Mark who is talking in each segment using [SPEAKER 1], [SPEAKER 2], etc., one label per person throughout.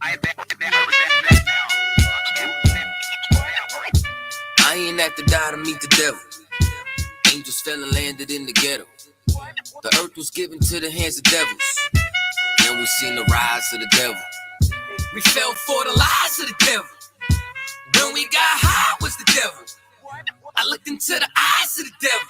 [SPEAKER 1] I ain't have to die to meet the devil. Angels fell and landed in the ghetto. The earth was given to the hands of devils. Then we seen the rise of the devil. We fell for the lies of the devil. When we got high was the devil. I looked into the eyes of the devil.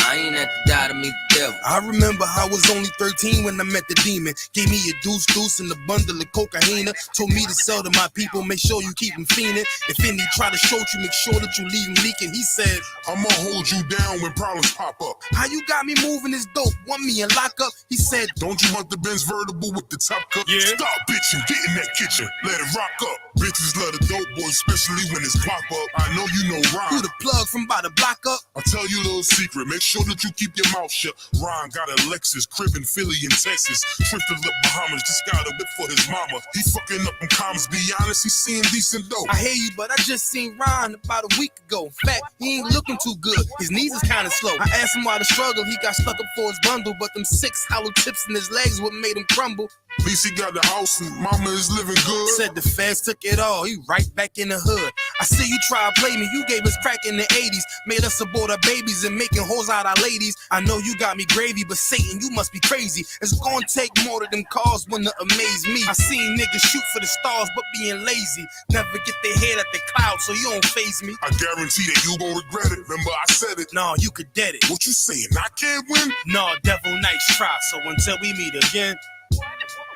[SPEAKER 1] I ain't have to die to meet the devil.
[SPEAKER 2] I remember I was only 13 when I met the demon. Gave me a deuce and a bundle of cocaine. Told me to sell to my people, make sure you keep them fiending. If any try to shoot you, make sure that you leave him leaking. He said,
[SPEAKER 3] I'ma hold you down when problems pop up.
[SPEAKER 2] how you got me moving this dope? Want me in lockup? He said,
[SPEAKER 3] Don't you want the Benz vertible with the top cup?
[SPEAKER 2] Yeah.
[SPEAKER 3] Stop bitching, get in that kitchen, let it rock up. Bitches love the dope boy, especially when it's pop up. I know you know Ron.
[SPEAKER 2] who the plug from by the block up?
[SPEAKER 3] I'll tell you a little secret, make sure that you keep your mouth shut. Ron got a Lexus, crib in Philly and Texas. Trip to the Bahamas, just got a whip for his mama. He fucking up in commas, be honest, he seeing decent dope.
[SPEAKER 2] I hear you, but I just seen Ron about a week ago. In fact, he ain't looking too good. His knees is kinda slow. I asked him why the struggle, he got stuck up for his bundle, but them 6 hollow tips in his legs what made him crumble.
[SPEAKER 3] At least he got the house and mama is living good.
[SPEAKER 2] Said the feds took it all, he right back in the hood. I see you try to play me, you gave us crack in the 80s. Made us abort our babies and making hoes out our ladies. I know you got me gravy, but Satan, you must be crazy. It's gonna take more than them cars when to amaze me. I seen niggas shoot for the stars, but being lazy. Never get their head at the clouds, so you don't faze me.
[SPEAKER 3] I guarantee that you gon' regret it, remember I said it.
[SPEAKER 2] Nah, you could dead it.
[SPEAKER 3] What you saying, I can't win?
[SPEAKER 2] Nah, devil, nice try, so until we meet again.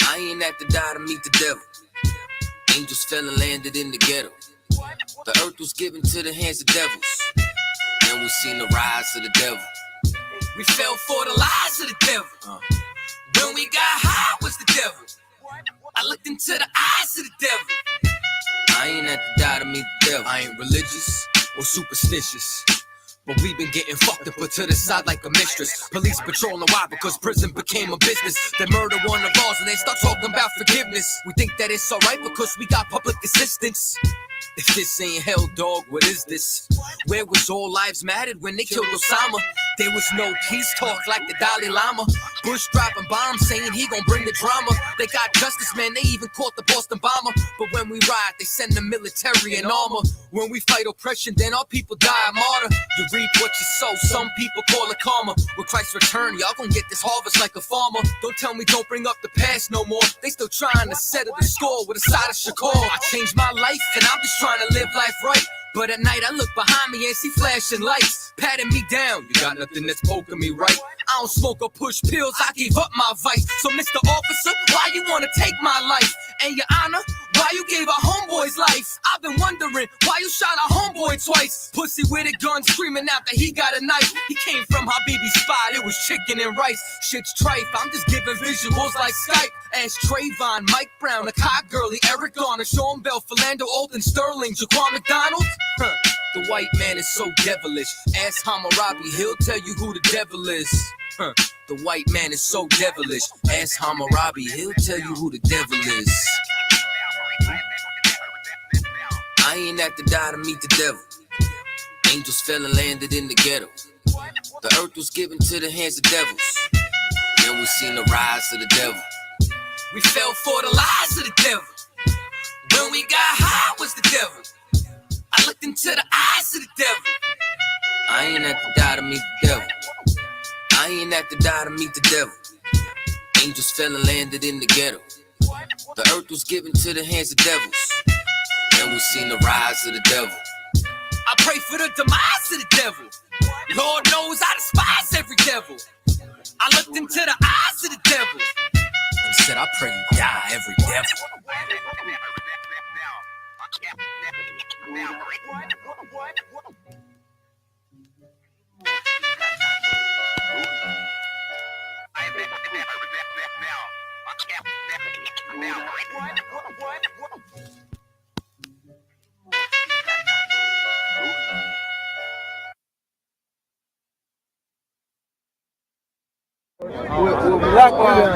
[SPEAKER 1] I ain't have to die to meet the devil. Angels fell and landed in the ghetto. The earth was given to the hands of devils. Then we seen the rise of the devil. We fell for the lies of the devil. When we got high was the devil. I looked into the eyes of the devil. I ain't have to die to meet the devil. I ain't religious or superstitious, but we been getting fucked and put to the side like a mistress. Police patrolling why? Because prison became a business. They murder one of ours and they start talking about forgiveness. We think that it's alright because we got public assistance. If this ain't hell, dog, what is this? Where was all lives mattered when they killed Osama? There was no peace talk like the Dalai Lama. Bush dropping bombs saying he gon' bring the drama. They got justice, man, they even caught the Boston bomber. But when we ride, they send the military in armor. When we fight oppression, then our people die a martyr. You reap what you sow, some people call it karma. With Christ's return, y'all gon' get this harvest like a farmer. Don't tell me don't bring up the past no more. They still trying to settle the score with a side of Shakur. I changed my life and I'm just trying to live life right. But at night I look behind me and see flashing lights, patting me down. You got nothing that's poking me right. I don't smoke or push pills, I gave up my vice. So Mr. Officer, why you wanna take my life? And your honor, why you gave our homeboy's life? I've been wondering why you shot our homeboy twice. Pussy with a gun screaming out that he got a knife. He came from Habibi's spot, it was chicken and rice. Shit's trife, I'm just giving visuals like Skype. Ask Trayvon, Mike Brown, the Cock Girlie, Eric Garner, Sean Bell, Philando, Alton Sterling, Jaquan McDonald. The white man is so devilish. Ask Hammurabi, he'll tell you who the devil is. The white man is so devilish. Ask Hammurabi, he'll tell you who the devil is. I ain't have to die to meet the devil. Angels fell and landed in the ghetto. The earth was given to the hands of devils. Then we seen the rise of the devil. We fell for the lies of the devil. When we got high was the devil. I looked into the eyes of the devil. I ain't have to die to meet the devil. I ain't have to die to meet the devil. Angels fell and landed in the ghetto. The earth was given to the hands of devils. Then we seen the rise of the devil. I pray for the demise of the devil. Lord knows I despise every devil. I looked into the eyes of the devil and said, I pray you die, every devil.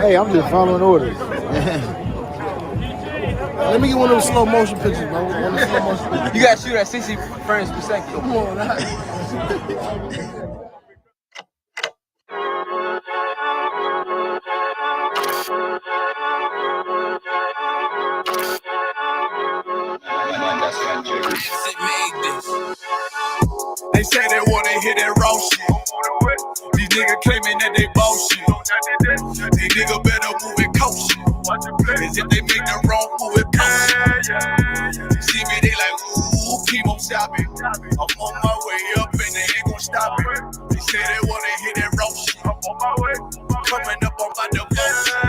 [SPEAKER 4] Hey, I'm just following orders. Let me get one of those slow motion pictures, bro. One of those slow motion pictures.
[SPEAKER 5] You gotta shoot at 60 frames per second.
[SPEAKER 4] Come on,
[SPEAKER 6] These niggas better move it kosher. Cause if they make the wrong move it kosher. See me, they like, ooh, chemo stopping. I'm on my way up and they ain't gon' stop it. They say they wanna hit that raw shit. I'm on my way. Coming up on my devotion.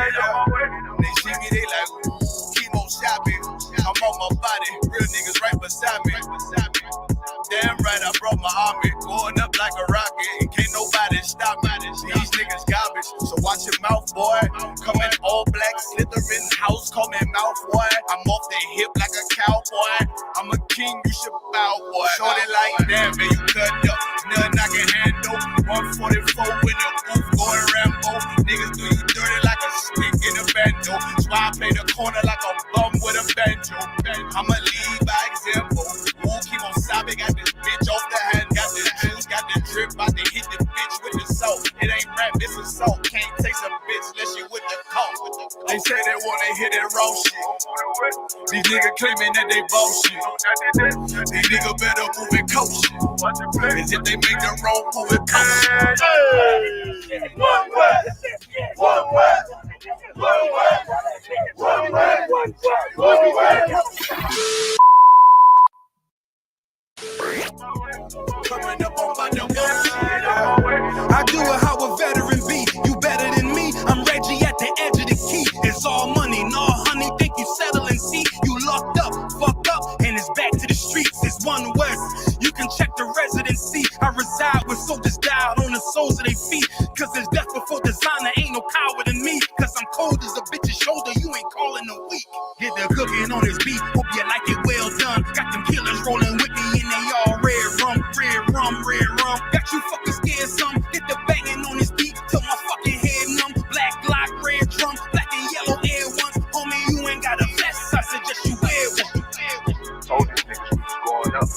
[SPEAKER 6] They see me, they like, ooh, chemo stopping. I'm on my body, real niggas right beside me. Damn right, I brought my army, going up like a rocket, and can't nobody stop me. These niggas garbage, so watch your mouth, boy. Coming all black, slithering house, call me mouth, boy. I'm off the hip like a cowboy. I'm a king, you should bow, boy. Shorty like that, man, you cut up. Nothing I can handle. 144 in the booth, going Rambo. Niggas do you dirty like a stick in a bando. That's why I play the corner like a bum with a banjo. I'ma lead by example. Ooh, keep on sobbing, got this bitch off the hand, got the juice, got the drip, about to hit the bitch with the soap. It ain't rap, it's assault. Can't taste a bitch unless you with the coke. They say they wanna hit that raw shit. These niggas claiming that they bullshit. These niggas better move it kosher. Cause if they make the wrong move it kosher.
[SPEAKER 7] One word, one word, one word, one word, one word.
[SPEAKER 6] Coming up on my devotion.
[SPEAKER 2] I do it how a veteran be. You better than me. I'm Reggie at the edge of the key. It's all money, no honey. Think you settling? See, you locked up, fucked up, and it's back to the streets. It's one west. You can check the residency. I reside with soldiers died on the soles of their feet. Cause there's death before designer. Ain't no coward in me. Cause I'm cold as a bitch's shoulder. You ain't calling a week. Get the cooking on his beat. Hope you like it well done. Got them killers rolling with me and they all red rum, red rum, red rum. Got you fucking scared some. Get the banging on his beat till my fucking head numb. Black lock, red drum, black and yellow air ones. Homie, you ain't got a vest. I suggest you wear one.
[SPEAKER 8] Told these niggas we was going up.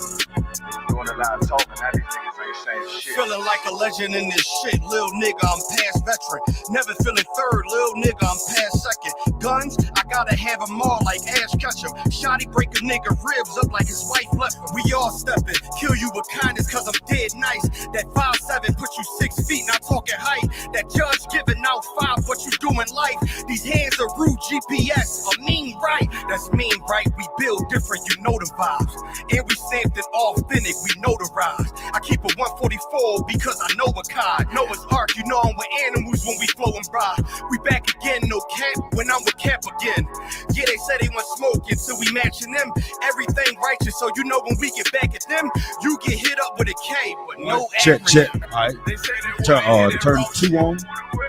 [SPEAKER 8] Doing a lot of talking, now these niggas ain't saying shit.
[SPEAKER 4] Feeling like a legend in this shit, lil nigga, I'm past veteran. Never feeling third, lil nigga, I'm past second. Guns, I gotta have them all like Ash Ketchum. Shotty break a nigga ribs up like his wife left him. We all stepping, kill you with kindness cause I'm dead nice. That 5'7" put you 6 feet, not talking height. That judge giving out 5, what you do in life. These hands are rude GPS, a mean right. That's mean right, we build different, you know the vibes. And we stamped it authentic, we notarized. I keep a 144 because I know a kind. Know it's arc, you know I'm with animals when we flowing by. We back again, no cap, when I'm with cap again. Yeah, they say they want smoking, so we matching them. Everything righteous, so you know when we get back at them, you get hit up with a K, but no
[SPEAKER 9] check,
[SPEAKER 4] acronym.
[SPEAKER 9] check. All right. Turn 2 on.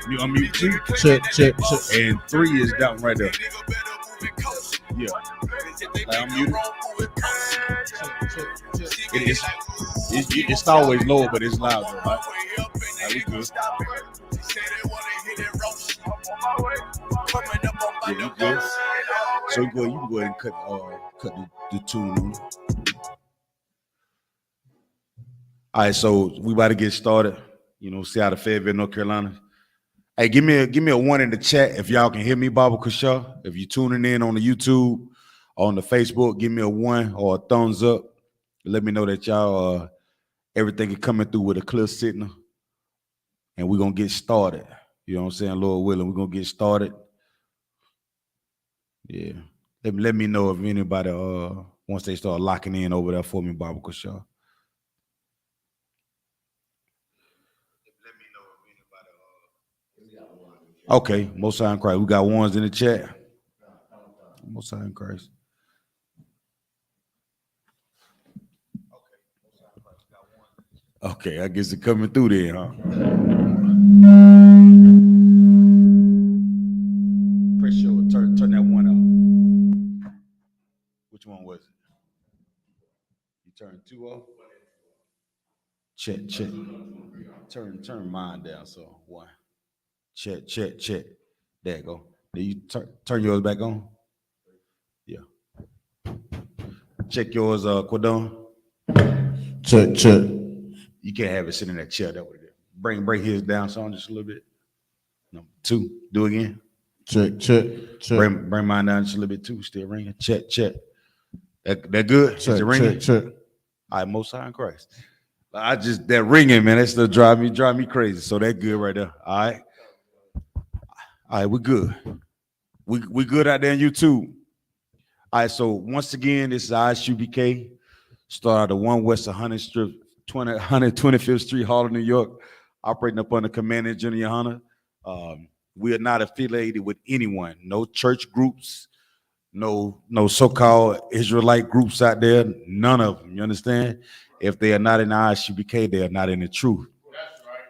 [SPEAKER 9] You unmute 2. Check. And 3 is down right there. Yeah. Like, unmute it. It's always low, but it's loud though, right? Right, we good. Yeah, you good. So you can go ahead and cut the tune on. All right, so we about to get started. You know, see out of Fayetteville, North Carolina. Hey, give me a 1 in the chat if y'all can hear me, Baba Kusha. If you're tuning in on the YouTube, on the Facebook, give me a 1 or a thumbs up. Let me know that y'all everything is coming through with a clear signal. And we're gonna get started. You know what I'm saying, Lord willing, we're gonna get started. Yeah. Let me know if anybody once they start locking in over there for me, Baba Kusha. Okay, Most High in Christ. We got 1s in the chat. Most High in Christ. Okay, I guess it's coming through there, huh? Press sure. Turn that 1 off. Which one was it? You turned 2 off? Check. Turn mine down, so 1. Check. There you go. Then you turn yours back on. Yeah. Check yours, Quadon. Check. You can't have it sitting in that chair. That way. Bring his down some just a little bit. Number 2. Do again. Check. Bring mine down just a little bit too. Still ringing. Check. That good? Check. Is it ringing? Check. All right, Most High in Christ. That ringing, man, that still drive me crazy. So that good right there. All All right, we're good. We good out there on YouTube. All right, so once again, this is I.S.U.P.K. Start out of 1 West 125th Street, Harlem, New York, operating up under Command and General YAHANNA. We are not affiliated with anyone, no church groups, no so-called Israelite groups out there, none of them, you understand? If they are not in I.S.U.P.K, they are not in the truth.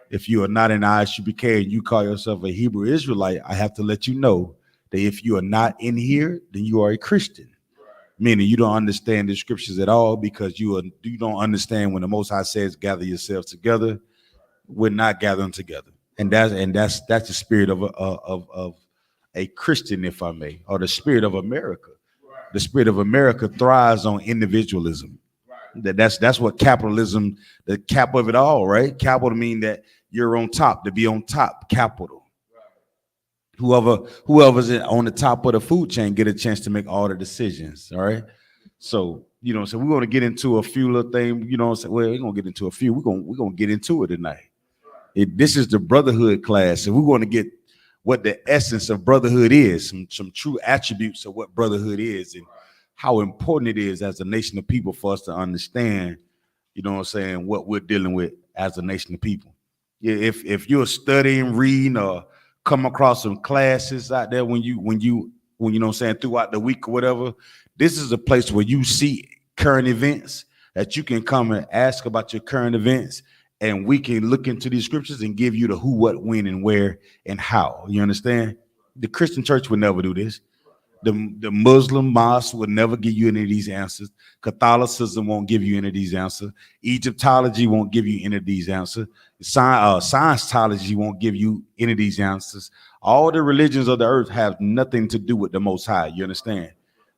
[SPEAKER 9] If you are not in I.S.U.P.K and you call yourself a Hebrew Israelite, I have to let you know that if you are not in here, then you are a Christian. Meaning you don't understand the scriptures at all because you don't understand when the Most High says, gather yourselves together. We're not gathering together. And that's the spirit of a Christian, if I may, or the spirit of America. The spirit of America thrives on individualism. That's what capitalism, the cap of it all, right? Capital mean that you're on top, to be on top, capital. Whoever's on the top of the food chain get a chance to make all the decisions, all right? So, so we're going to get into a few little things, well, we're going to get into a few. We're going to get into it tonight. This is the Brotherhood class, and we're going to get what the essence of brotherhood is, some true attributes of what brotherhood is and how important it is as a nation of people for us to understand, what we're dealing with as a nation of people. If you're studying, reading, or come across some classes out there when you throughout the week or whatever, this is a place where you see current events that you can come and ask about your current events, and we can look into these scriptures and give you the who, what, when, and where, and how. You understand? The Christian church would never do this. The Muslim mosque would never give you any of these answers. Catholicism won't give you any of these answers. Egyptology won't give you any of these answers. Scientology won't give you any of these answers. All the religions of the earth have nothing to do with the Most High. You understand?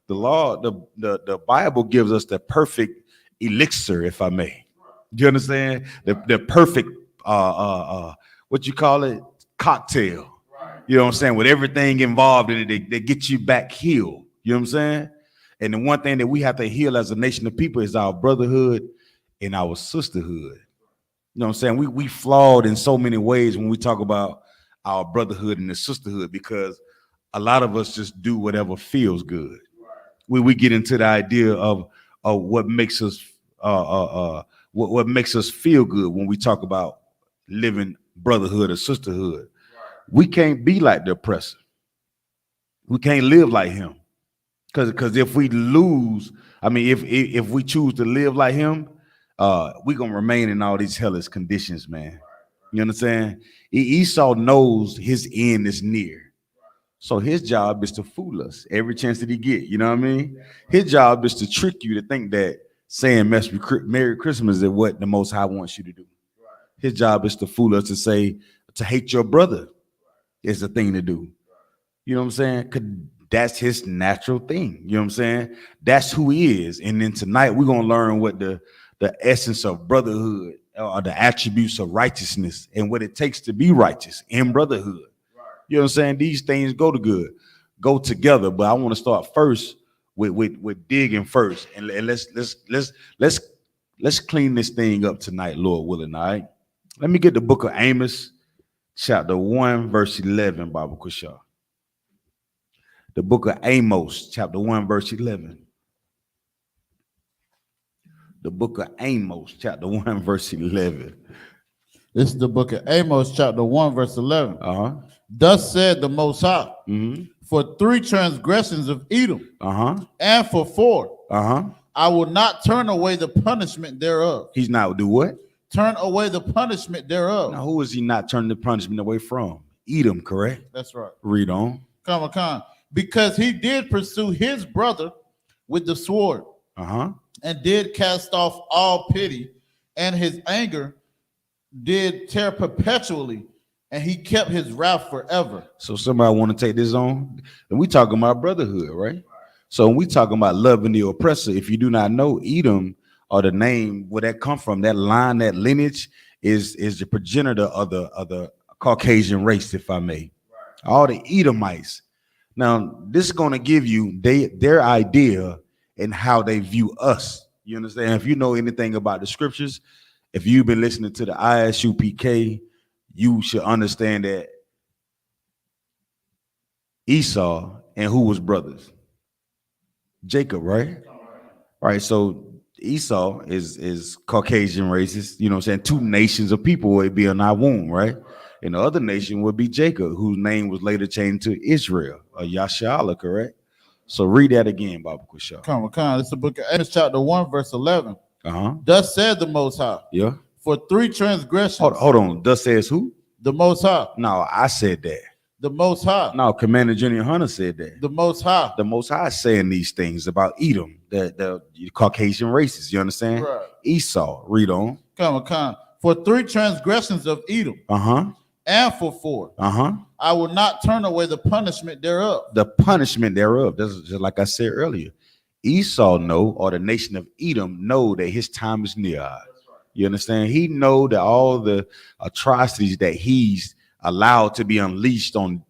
[SPEAKER 9] The law, the Bible gives us the perfect elixir, if I may. Do you understand? The perfect what you call it? Cocktail. You know what I'm saying? With everything involved in it, they get you back healed. You know what I'm saying? And the one thing that we have to heal as a nation of people is our brotherhood and our sisterhood. You know what I'm saying? We flawed in so many ways when we talk about our brotherhood and the sisterhood, because a lot of us just do whatever feels good. We get into the idea of what makes us what makes us feel good when we talk about living brotherhood or sisterhood. We can't be like the oppressor. We can't live like him. Because if we lose, if we choose to live like him, we're gonna remain in all these hellish conditions, man. You understand? Esau knows his end is near. So his job is to fool us every chance that he get. You know what I mean? His job is to trick you to think that saying Merry Christmas is what the Most High wants you to do. His job is to fool us, to say, to hate your brother is the thing to do. You know what I'm saying? 'Cause that's his natural thing. You know what I'm saying? That's who he is. And then tonight we're going to learn what the essence of brotherhood, or the attributes of righteousness, and what it takes to be righteous in brotherhood. You know what I'm saying? These things go together. But I want to start first with digging first, and let's clean this thing up tonight, Lord willing. All right. Let me get the book of Amos, chapter 1, verse 11, Baba Kusha. The book of Amos, chapter 1, verse 11. The book of Amos, chapter 1, verse 11.
[SPEAKER 10] This is the book of Amos, chapter 1, verse 11. Thus said the Most High, for 3 transgressions of Edom, and for 4, I will not turn away the punishment thereof.
[SPEAKER 9] He's not do what?
[SPEAKER 10] Turn away the punishment thereof.
[SPEAKER 9] Now, who is he not turning the punishment away from? Edom, correct?
[SPEAKER 10] That's right.
[SPEAKER 9] Read on.
[SPEAKER 10] Come. Because he did pursue his brother with the sword, and did cast off all pity, and his anger did tear perpetually, and he kept his wrath forever.
[SPEAKER 9] So somebody want to take this on? And we talking about brotherhood, right? So when we talking about loving the oppressor, if you do not know, Edom, or the name where that come from, that line, that lineage is the progenitor of the Caucasian race, if I may. All the Edomites. Now, this is going to give you their idea and how they view us. You understand? If you know anything about the scriptures, if you've been listening to the I.S.U.P.K, you should understand that Esau, and who was brothers? Jacob, right? Right. So Esau is Caucasian racist, you know what I'm saying? Two nations of people would be in our womb, right? And the other nation would be Jacob, whose name was later changed to Israel, or YAHANNA, correct? So read that again, Baba Kusha.
[SPEAKER 10] Come on. It's the book of Amos, chapter 1, verse 11.
[SPEAKER 9] Uh-huh.
[SPEAKER 10] Thus said the Most High.
[SPEAKER 9] Yeah.
[SPEAKER 10] For 3 transgressions.
[SPEAKER 9] Hold on. Thus says who?
[SPEAKER 10] The Most High.
[SPEAKER 9] No, I said that.
[SPEAKER 10] The Most High.
[SPEAKER 9] No, Commander Junior Hunter said that.
[SPEAKER 10] The Most High.
[SPEAKER 9] The Most High is saying these things about Edom, the Caucasian races. You understand?
[SPEAKER 10] Right.
[SPEAKER 9] Esau. Read on.
[SPEAKER 10] Come on. For 3 transgressions of Edom.
[SPEAKER 9] Uh-huh.
[SPEAKER 10] And for 4.
[SPEAKER 9] Uh-huh.
[SPEAKER 10] I will not turn away the punishment thereof.
[SPEAKER 9] The punishment thereof. That's just like I said earlier. Esau know, or the nation of Edom know, that his time is near. You understand? He know that all the atrocities that he's allowed to be unleashed on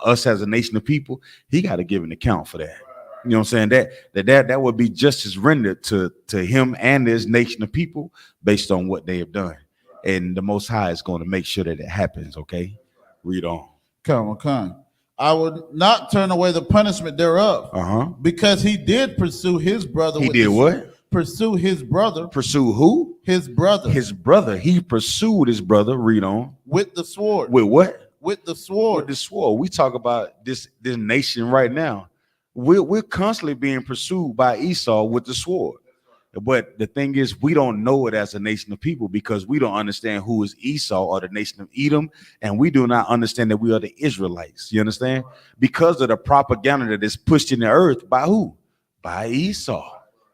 [SPEAKER 9] us as a nation of people, he got to give an account for that. You know what I'm saying? That would be justice rendered to him and his nation of people based on what they have done. And the Most High is going to make sure that it happens, okay? Read on.
[SPEAKER 10] Come on. I would not turn away the punishment thereof.
[SPEAKER 9] Uh-huh.
[SPEAKER 10] Because he did pursue his brother.
[SPEAKER 9] He did what?
[SPEAKER 10] Pursue his brother.
[SPEAKER 9] Pursue who?
[SPEAKER 10] His brother.
[SPEAKER 9] His brother. He pursued his brother. Read on.
[SPEAKER 10] With the sword.
[SPEAKER 9] With what?
[SPEAKER 10] With the sword.
[SPEAKER 9] With the sword. We talk about this nation right now. We're constantly being pursued by Esau with the sword. But the thing is, we don't know it as a nation of people because we don't understand who is Esau or the nation of Edom, and we do not understand that we are the Israelites. You understand? Because of the propaganda that is pushed in the earth by who? By Esau.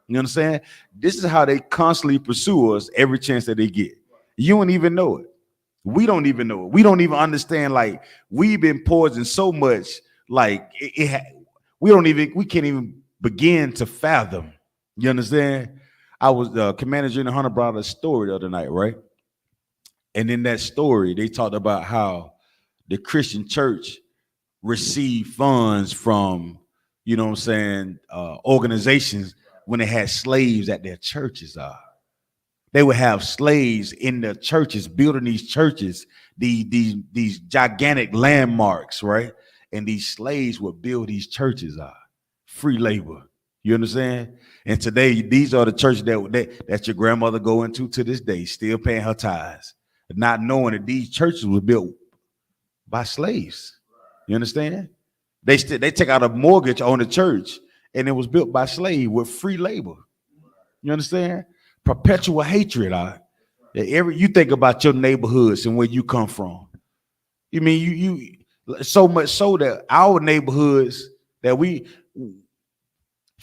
[SPEAKER 9] You understand? This is how they constantly pursue us every chance that they get. You don't even know it. We don't even know it. We don't even understand. Like, we've been poisoned so much, like we can't even begin to fathom. You understand? I was Commander General Hunter brought a story the other night, right? And in that story, they talked about how the Christian church received funds from, you know what I'm saying, organizations when they had slaves at their churches. They would have slaves in the churches, building these churches, these gigantic landmarks, right? And these slaves would build these churches, free labor. You understand? And today, these are the churches that your grandmother go into to this day, still paying her tithes, not knowing that these churches were built by slaves. You understand? They take out a mortgage on the church, and it was built by slaves with free labor. You understand? Perpetual hatred. You think about your neighborhoods and where you come from. You mean you so much so that our neighborhoods that we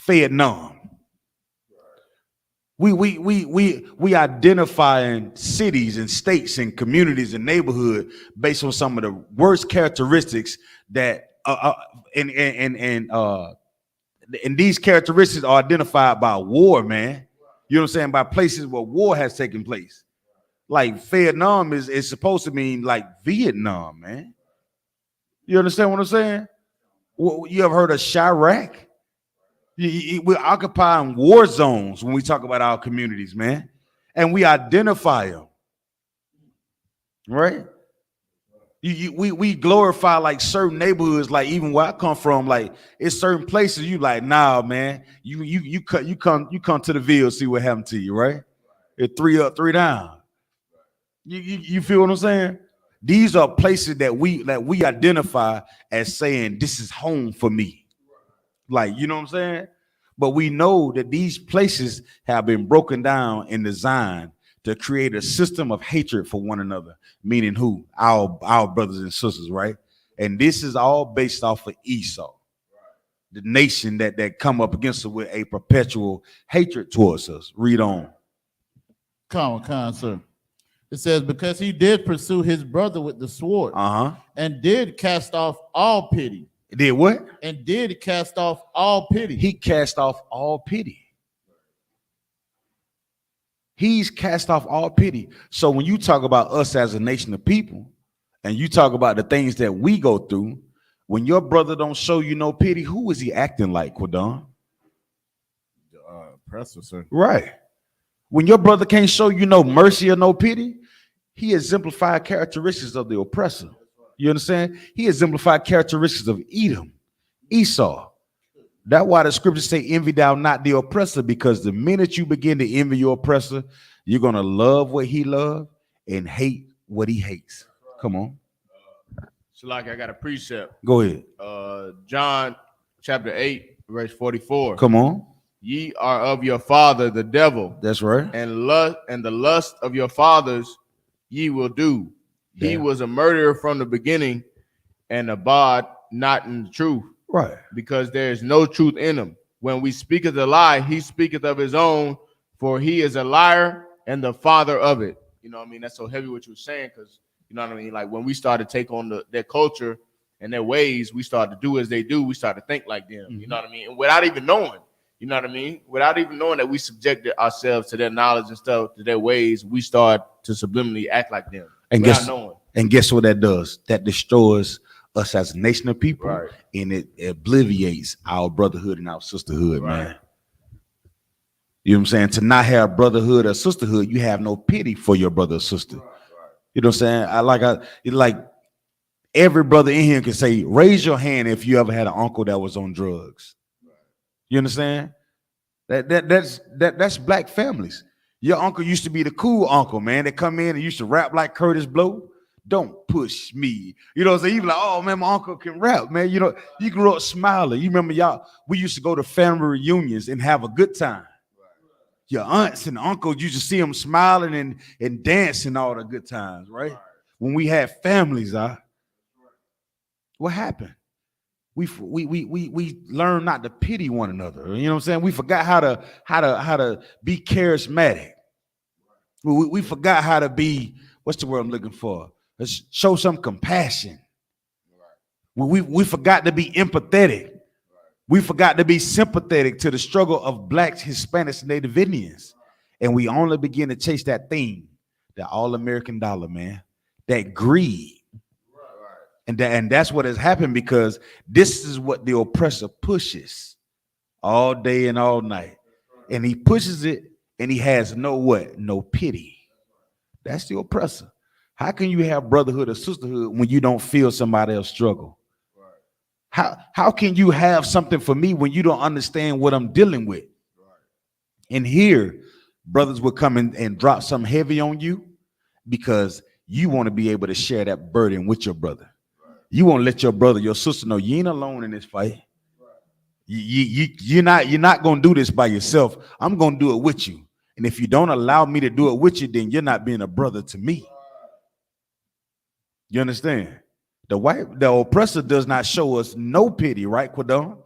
[SPEAKER 9] Vietnam. We identifying cities and states and communities and neighborhood based on some of the worst characteristics that and these characteristics are identified by war, man. You know what I'm saying? By places where war has taken place. Like Vietnam is supposed to mean like Vietnam, man. You understand what I'm saying? You ever heard of Chirac? We're occupying war zones when we talk about our communities, man, and we identify them, right? We glorify like certain neighborhoods, like even where I come from, like it's certain places you like, nah, man, you come to the Ville, see what happened to you, right? It's 3 up, 3 down. You feel what I'm saying? These are places that we identify as saying this is home for me. Like, you know what I'm saying? But we know that these places have been broken down and designed to create a system of hatred for one another, meaning who? Our brothers and sisters, right? And this is all based off of Esau, the nation that come up against us with a perpetual hatred towards us. Read on.
[SPEAKER 10] Come on, sir. It says, because he did pursue his brother with the sword, and did cast off all pity.
[SPEAKER 9] Did what?
[SPEAKER 10] And did cast off all pity.
[SPEAKER 9] He cast off all pity. He's cast off all pity. So when you talk about us as a nation of people, and you talk about the things that we go through, when your brother don't show you no pity, who is he acting like, Quadon?
[SPEAKER 10] Oppressor, sir.
[SPEAKER 9] Right. When your brother can't show you no mercy or no pity, he exemplified characteristics of the oppressor. You understand? He exemplified characteristics of Edom, Esau. That's why the scriptures say, envy thou not the oppressor, because the minute you begin to envy your oppressor, you're going to love what he loves and hate what he hates. Come on.
[SPEAKER 11] So like I got a precept.
[SPEAKER 9] Go ahead.
[SPEAKER 11] John chapter 8, verse 44.
[SPEAKER 9] Come on.
[SPEAKER 11] Ye are of your father, the devil.
[SPEAKER 9] That's right.
[SPEAKER 11] And the lust of your fathers ye will do.
[SPEAKER 9] Yeah.
[SPEAKER 11] He was a murderer from the beginning and abode not in the truth.
[SPEAKER 9] Right.
[SPEAKER 11] Because there is no truth in him. When we speaketh a lie, he speaketh of his own, for he is a liar and the father of it. You know what I mean? That's so heavy what you're saying, because you know what I mean? Like when we start to take on their culture and their ways, we start to do as they do. We start to think like them. You know what I mean? And without even knowing, you know what I mean? Without even knowing that we subjected ourselves to their knowledge and stuff, to their ways, we start to subliminally act like them.
[SPEAKER 9] And guess what that does? That destroys us as a nation of people, right? And it obliviates our brotherhood and our sisterhood, right, man. You know what I'm saying? To not have brotherhood or sisterhood, you have no pity for your brother or sister. Right. You know what I'm saying? Like every brother in here can say, raise your hand if you ever had an uncle that was on drugs. Right. You understand? That's black families. Your uncle used to be the cool uncle, man. They come in and used to rap like Curtis Blow. Don't push me. You know what I'm saying? You be like, oh man, my uncle can rap, man. You know, you grew up smiling. You remember we used to go to family reunions and have a good time. Your aunts and uncles, you just see them smiling and dancing all the good times, right? When we had families, what happened? We learned not to pity one another. You know what I'm saying? We forgot how to be charismatic. We forgot how to be, what's the word I'm looking for? Let's show some compassion. We forgot to be empathetic. We forgot to be sympathetic to the struggle of blacks, Hispanics, and Native Indians. And we only begin to chase that thing, the all-American dollar, man, that greed. And that's what has happened, because this is what the oppressor pushes all day and all night. And he pushes it, and he has no pity. That's the oppressor. How can you have brotherhood or sisterhood when you don't feel somebody else struggle? How can you have something for me when you don't understand what I'm dealing with? And here, brothers will come in and drop something heavy on you because you want to be able to share that burden with your brother. You want to let your brother, your sister know you ain't alone in this fight. You're not going to do this by yourself. I'm going to do it with you. And if you don't allow me to do it with you, then you're not being a brother to me. You understand? The oppressor does not show us no pity, right, Quadon?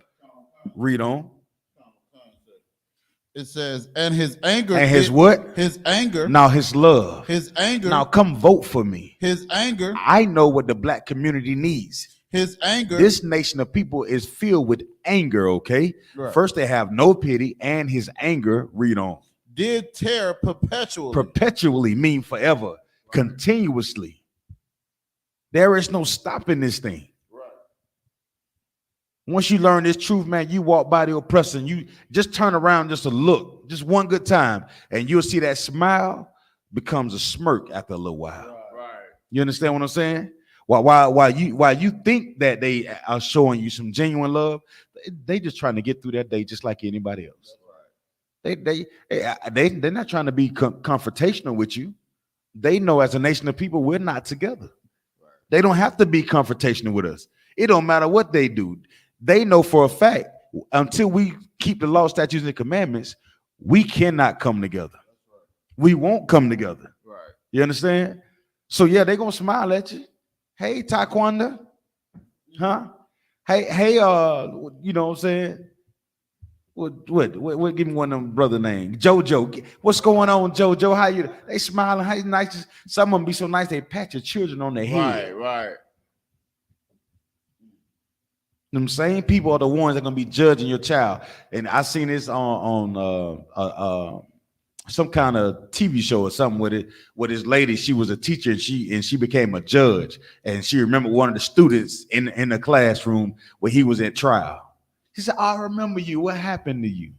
[SPEAKER 9] Read on.
[SPEAKER 10] It says, and his anger.
[SPEAKER 9] And his what?
[SPEAKER 10] His anger.
[SPEAKER 9] Now his love.
[SPEAKER 10] His anger.
[SPEAKER 9] Now come vote for me.
[SPEAKER 10] His anger.
[SPEAKER 9] I know what the black community needs.
[SPEAKER 10] His anger.
[SPEAKER 9] This nation of people is filled with anger, okay? Right. First, they have no pity, and his anger, read on.
[SPEAKER 10] Did tear perpetually.
[SPEAKER 9] Perpetually mean forever, continuously. There is no stopping this thing. Right. Once you learn this truth, man, you walk by the oppressor and you just turn around just to look, just one good time, and you'll see that smile becomes a smirk after a little while. Right. You understand what I'm saying? While you think that they are showing you some genuine love, they just trying to get through that day just like anybody else. Right. They're not trying to be confrontational with you. They know as a nation of people, we're not together. They don't have to be confrontational with us. It don't matter what they do. They know for a fact, until we keep the law, statutes, and commandments, we cannot come together. We won't come together. Right. You understand? So yeah, they're gonna smile at you. Hey, Taekwondo. Huh? Hey, you know what I'm saying? What give me one of them brother names. Jojo. What's going on, Jojo? How you? They smiling. How you nice? Some of them be so nice they pat your children on their head.
[SPEAKER 11] Right.
[SPEAKER 9] Them same people are the ones that are gonna be judging your child. And I seen this on some kind of TV show or something with this lady. She was a teacher and she became a judge. And she remembered one of the students in the classroom where he was at trial. He said, I remember you. What happened to you?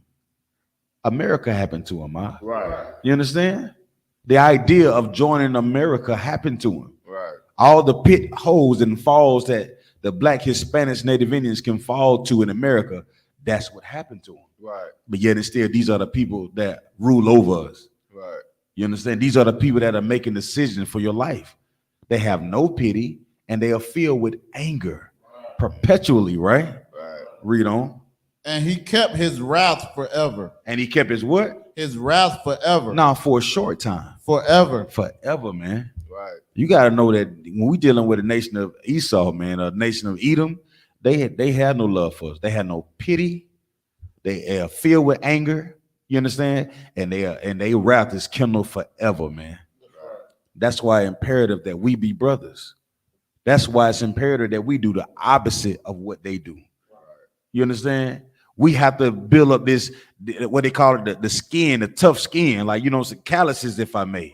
[SPEAKER 9] America happened to him, huh?
[SPEAKER 11] Right.
[SPEAKER 9] You understand? The idea of joining America happened to him.
[SPEAKER 11] Right.
[SPEAKER 9] all the pit holes and falls that the black Hispanics, Native Indians can fall to in America, that's what happened to them.
[SPEAKER 11] Right.
[SPEAKER 9] But yet and still, these are the people that rule over us.
[SPEAKER 11] Right.
[SPEAKER 9] You understand? These are the people that are making decisions for your life. They have no pity and they are filled with anger perpetually, right?
[SPEAKER 11] Right.
[SPEAKER 9] Read on.
[SPEAKER 10] And he kept his wrath forever.
[SPEAKER 9] And he kept his what?
[SPEAKER 10] His wrath forever.
[SPEAKER 9] Now for a short time.
[SPEAKER 10] Forever.
[SPEAKER 9] Forever, man.
[SPEAKER 11] Right.
[SPEAKER 9] You got to know that when we dealing with a nation of Esau, man, a nation of Edom, they had no love for us. They had no pity. They are filled with anger. You understand? And they wrath is kindled forever, man. That's why it's imperative that we be brothers. That's why it's imperative that we do the opposite of what they do. You understand? We have to build up this, what they call it, the skin, the tough skin, like, you know, some calluses, if I may.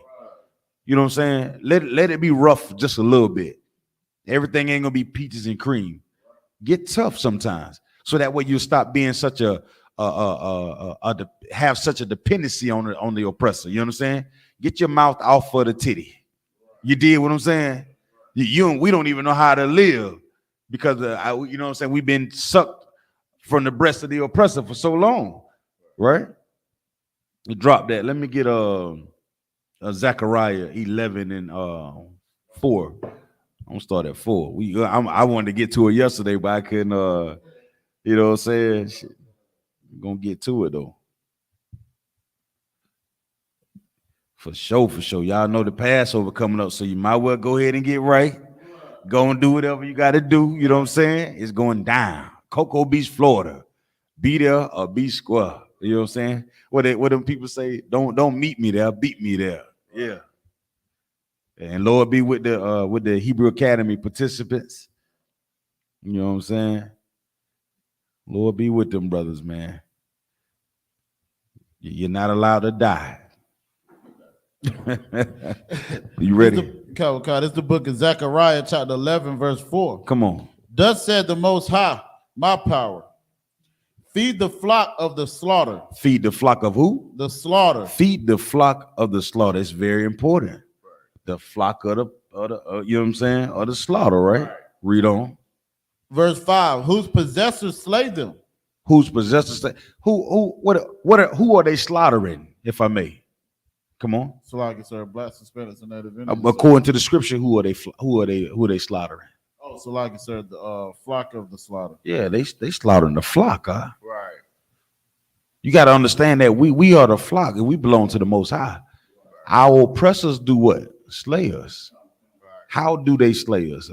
[SPEAKER 9] You know what I'm saying? Let it be rough just a little bit. Everything ain't gonna be peaches and cream. Get tough sometimes, so that way you stop being such have such a dependency on the oppressor. You know what I'm saying? Get your mouth off of the titty. You did what I'm saying? We don't even know how to live because you know what I'm saying? We've been sucked from the breast of the oppressor for so long, right? You drop that. Let me get Zechariah 11 and 4. I'm gonna start at 4. I wanted to get to it yesterday, but I couldn't. You know what I'm saying? Shit. I'm gonna get to it though. For sure. Y'all know the Passover coming up, so you might well go ahead and get right. Go and do whatever you got to do. You know what I'm saying? It's going down. Cocoa Beach, Florida. Be there or be square. You know what I'm saying? What them people say? Don't meet me there. Beat me there. Yeah. And Lord be with the Hebrew Academy participants. You know what I'm saying? Lord be with them brothers, man. You're not allowed to die. You ready?
[SPEAKER 10] This is the book of Zechariah, chapter 11, verse 4.
[SPEAKER 9] Come on.
[SPEAKER 10] Thus said the Most High, my power. Feed the flock of the slaughter.
[SPEAKER 9] Feed the flock of who?
[SPEAKER 10] The slaughter.
[SPEAKER 9] Feed the flock of the slaughter. It's very important. The flock of the you know what I'm saying? Of the slaughter, right? Read on.
[SPEAKER 10] Verse 5. Whose possessors slay them?
[SPEAKER 9] Whose possessors slay? Who are they slaughtering, if I may? Come on.
[SPEAKER 10] So like it's black Hispanics and Native Indians.
[SPEAKER 9] According to the scripture, who are they slaughtering?
[SPEAKER 10] Oh, so like it's the flock of the slaughter.
[SPEAKER 9] Yeah, they slaughtering the flock, huh?
[SPEAKER 11] Right.
[SPEAKER 9] You got to understand that we are the flock and we belong to the Most High. Our oppressors do what? Slay us. How do they slay us?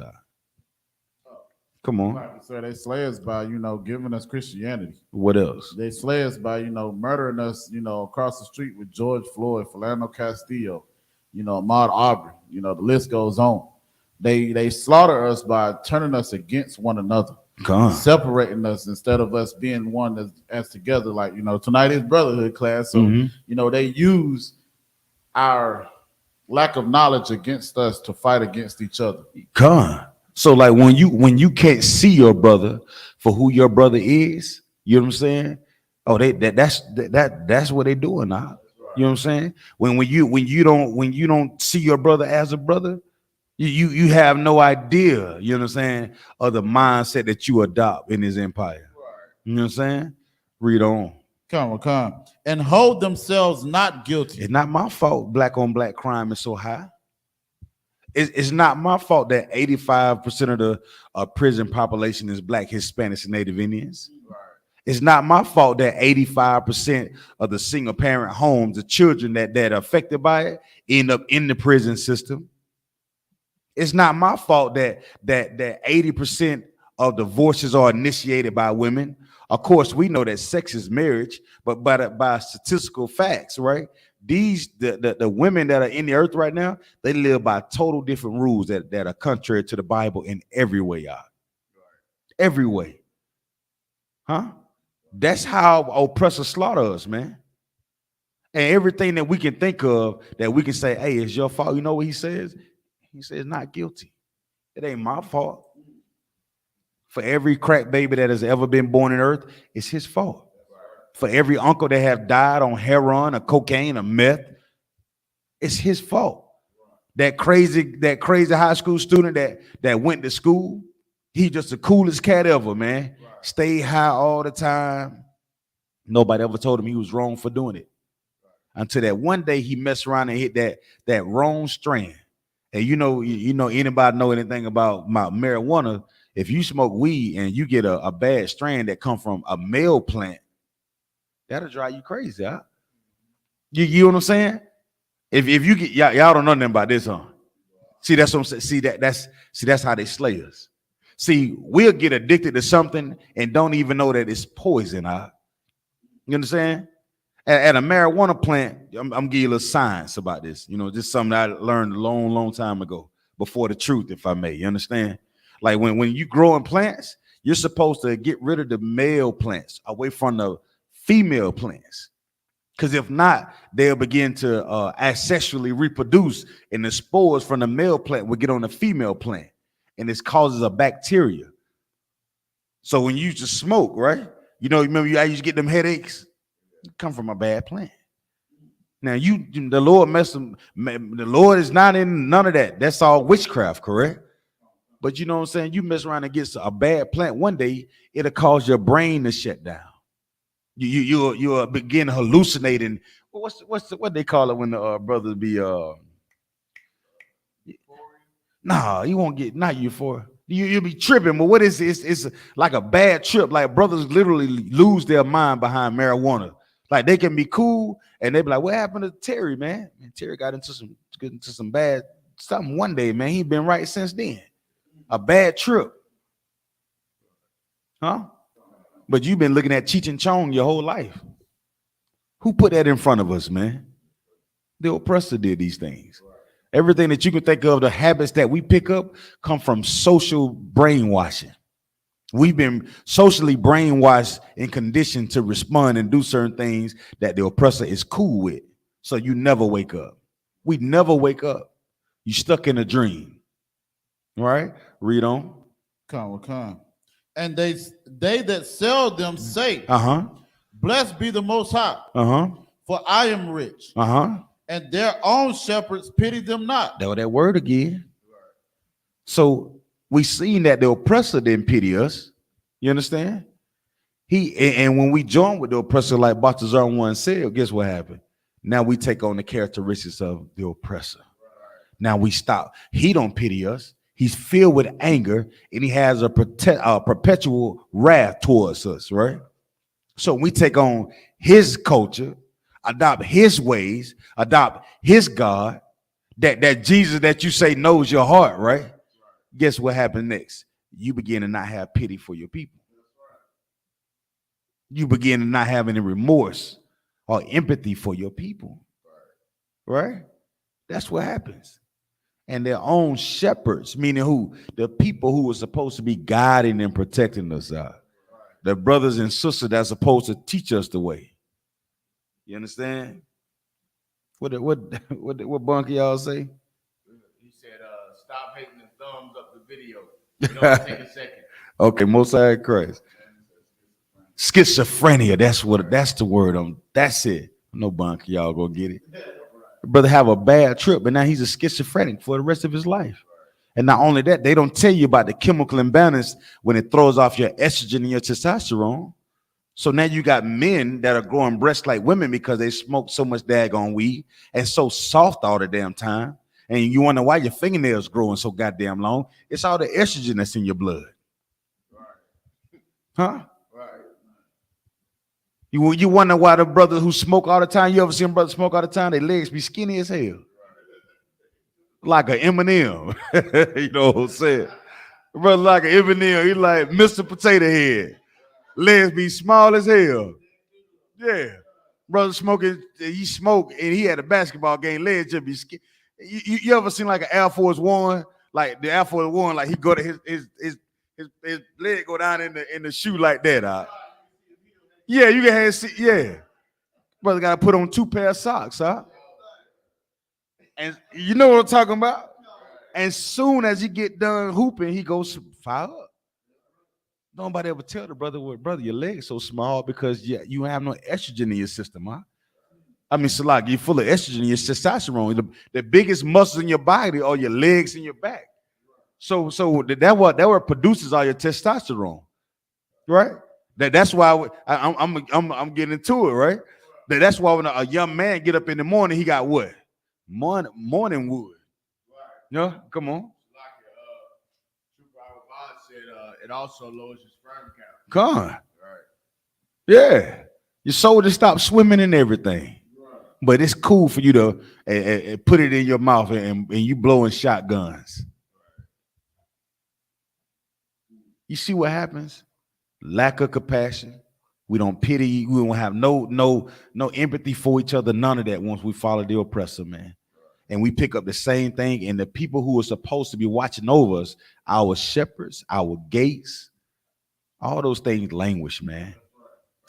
[SPEAKER 9] Come on.
[SPEAKER 10] Like so they slay us by, giving us Christianity.
[SPEAKER 9] What else?
[SPEAKER 10] They slay us by, murdering us, across the street with George Floyd, Philando Castillo, Ahmaud Arbery. The list goes on. They slaughter us by turning us against one another, separating us instead of us being one as together. Like, tonight is Brotherhood class. So, they use our lack of knowledge against us to fight against each other.
[SPEAKER 9] So like when you can't see your brother for who your brother is, you know what I'm saying? Oh, that's what they doing now. You know what I'm saying? When you don't see your brother as a brother, you have no idea, you know what I'm saying, of the mindset that you adopt in his empire. You know what I'm saying? Read on.
[SPEAKER 10] Come. And hold themselves not guilty.
[SPEAKER 9] It's not my fault black on black crime is so high. It's not my fault that 85% of the prison population is black, Hispanics, and Native Indians. Right. It's not my fault that 85% of the single parent homes, the children that are affected by it, end up in the prison system. It's not my fault that 80% of divorces are initiated by women. Of course, we know that sex is marriage, but by statistical facts, right? The women that are in the earth right now, they live by total different rules that are contrary to the Bible in every way, y'all. Every way. Huh? That's how oppressors slaughter us, man. And everything that we can think of that we can say, hey, it's your fault. You know what he says? He says not guilty. It ain't my fault. For every crack baby that has ever been born on earth, it's his fault. For every uncle that have died on heroin or cocaine or meth, it's his fault. That crazy high school student that went to school, he just the coolest cat ever, man. Right. Stayed high all the time. Nobody ever told him he was wrong for doing it. Right. Until that one day he messed around and hit that wrong strand. And you know anybody know anything about marijuana? If you smoke weed and you get a bad strand that come from a male plant, that'll drive you crazy, huh? You know what I'm saying? If you get y'all don't know nothing about this, huh? See, that's what I'm saying. See, that's how they slay us. See, we'll get addicted to something and don't even know that it's poison, huh? You understand? At a marijuana plant, I'm giving you a little science about this. You know, just something I learned a long time ago, before the truth, if I may. You understand? Like when you grow in plants, you're supposed to get rid of the male plants away from the female plants. Because if not, they'll begin to asexually reproduce, and the spores from the male plant will get on the female plant, and this causes a bacteria. So when you used to smoke, right? You know, remember I used to get them headaches? Come from a bad plant. Now the Lord the Lord is not in none of that. That's all witchcraft, correct? But you know what I'm saying? You mess around and get a bad plant one day, it'll cause your brain to shut down. You'll begin hallucinating. What they call it when the brothers be nah, you won't get not euphoria. You'll be tripping, but what is it? It's like a bad trip. Like brothers literally lose their mind behind marijuana. Like they can be cool and they be like, "What happened to Terry, man? Terry got into some bad something one day, man. He been right since then. A bad trip, huh?" But you've been looking at Cheech and Chong your whole life. Who put that in front of us, man? The oppressor did these things. Everything that you can think of, the habits that we pick up, come from social brainwashing. We've been socially brainwashed and conditioned to respond and do certain things that the oppressor is cool with. So you never wake up. We never wake up. You stuck in a dream. All right? Read on.
[SPEAKER 10] Come. And they that sell them say, blessed be the Most High, for I am rich. And their own shepherds pity them not.
[SPEAKER 9] That word again. So we seen that the oppressor didn't pity us. You understand? And when we join with the oppressor, like Balthazar once said, guess what happened? Now we take on the characteristics of the oppressor. Now we stop. He don't pity us. He's filled with anger, and he has a perpetual wrath towards us, right? So we take on his culture, adopt his ways, adopt his God, that Jesus that you say knows your heart, right? Guess what happens next? You begin to not have pity for your people. You begin to not have any remorse or empathy for your people, right? That's what happens. And their own shepherds, meaning who? The people who were supposed to be guiding and protecting us out. The brothers and sisters that's supposed to teach us the way. You understand? What bunker y'all say?
[SPEAKER 11] He said, stop hating and thumbs up the video. You know, take a second.
[SPEAKER 9] Okay, Most High Christ. Schizophrenia, that's the word on. That's it. No bunker, y'all go get it. Brother have a bad trip, but now he's a schizophrenic for the rest of his life. And not only that, they don't tell you about the chemical imbalance when it throws off your estrogen and your testosterone. So now you got men that are growing breasts like women because they smoke so much daggone weed and so soft all the damn time. And you wonder why your fingernails growing so goddamn long. It's all the estrogen that's in your blood. Huh? You wonder why the brothers who smoke all the time, you ever see them brothers smoke all the time, their legs be skinny as hell. Like an M&M. You know what I'm saying? Brother like an M&M, he like Mr. Potato Head. Legs be small as hell. Yeah. Brother smoking, he smoked and he had a basketball game, legs just be skinny. You ever seen like an Air Force One? Like the Air Force One, like he go to his leg go down in the shoe like that. Yeah, you can have see. Yeah, brother got to put on 2 pair of socks, huh? And you know what I'm talking about. And soon as he get done hooping, he goes fire up. Nobody ever tell the brother, well, brother, your legs so small because you have no estrogen in your system, huh? I mean, Salak, you're full of estrogen, your testosterone. The biggest muscles in your body are your legs and your back. So that what produces all your testosterone, right? That's why I'm getting into it, right? That's why when a young man get up in the morning, he got what? Morning wood. No, come on.
[SPEAKER 11] It also lowers your sperm count.
[SPEAKER 9] Come on.
[SPEAKER 11] Right.
[SPEAKER 9] Yeah. Your soul just stops swimming and everything. Right. But it's cool for you to put it in your mouth and you blowing shotguns. You see what happens? Lack of compassion. We don't pity. We don't have no empathy for each other. None of that once we follow the oppressor, man. And we pick up the same thing. And the people who are supposed to be watching over us, our shepherds, our gates, all those things languish, man.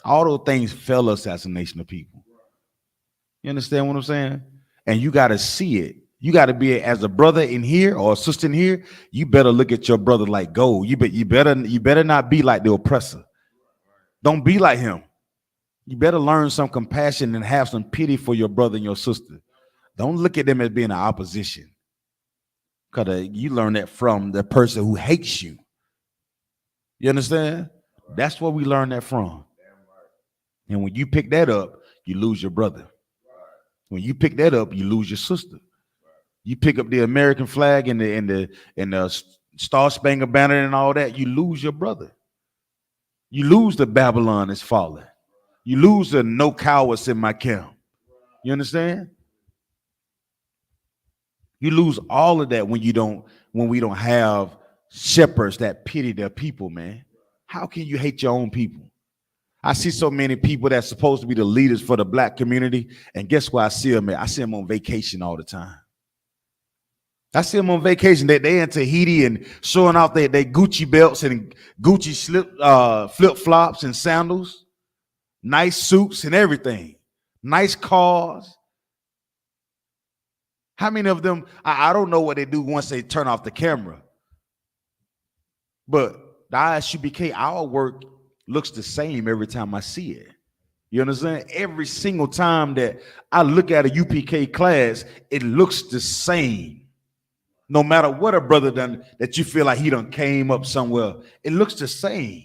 [SPEAKER 9] All those things fail us as a nation of people. You understand what I'm saying? And you got to see it. You got to be, as a brother in here or a sister in here, you better look at your brother like gold. You better not be like the oppressor. Don't be like him. You better learn some compassion and have some pity for your brother and your sister. Don't look at them as being an opposition. Because you learn that from the person who hates you. You understand? That's where we learn that from. And when you pick that up, you lose your brother. When you pick that up, you lose your sister. You pick up the American flag and the Star Spangled Banner and all that, you lose your brother. You lose the Babylon is falling. You lose the no cowards in my camp. You understand? You lose all of that when we don't have shepherds that pity their people, man. How can you hate your own people? I see so many people that's supposed to be the leaders for the black community, and guess where I see them at? I see them on vacation all the time. I see them on vacation. They in Tahiti and showing off their Gucci belts and Gucci flip flops and sandals, nice suits and everything, nice cars. How many of them? I don't know what they do once they turn off the camera, but the I.S.U.P.K, our work looks the same every time I see it. You understand? Every single time that I look at a UPK class, it looks the same. No matter what a brother done that you feel like he done came up somewhere, it looks the same.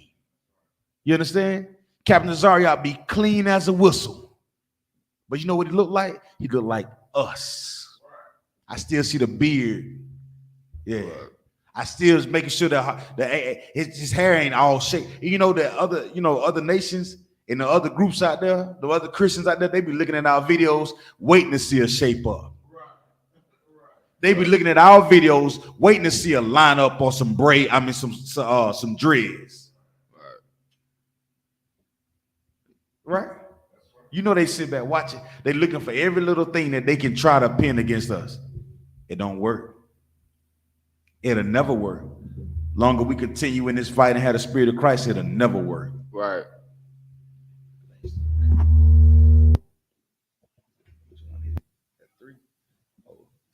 [SPEAKER 9] You understand? Captain Zariat be clean as a whistle. But you know what he looked like? He looked like us. I still see the beard. Yeah. I still is making sure that his hair ain't all shaped. You know that other nations and the other groups out there, the other Christians out there, they be looking at our videos waiting to see a shape up. They be looking at our videos waiting to see a lineup or some braid. I mean some dreads. Right? You know they sit back watching. They looking for every little thing that they can try to pin against us. It don't work. It'll never work. Longer we continue in this fight and have the spirit of Christ, it'll never work.
[SPEAKER 11] Right.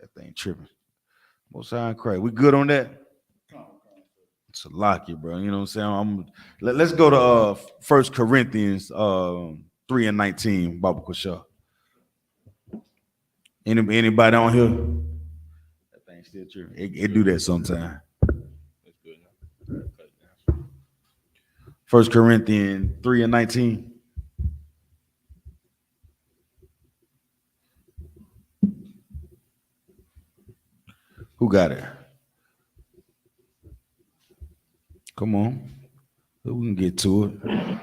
[SPEAKER 9] That thing tripping. Most High Christ. We good on that? It's a lock you, bro. You know what I'm saying? Let's go to 1 Corinthians 3:19, Baba Kusha. Anybody on here? That thing still tripping. It do that sometime. 1 Corinthians 3:19. Who got it? Come on. We can get to it.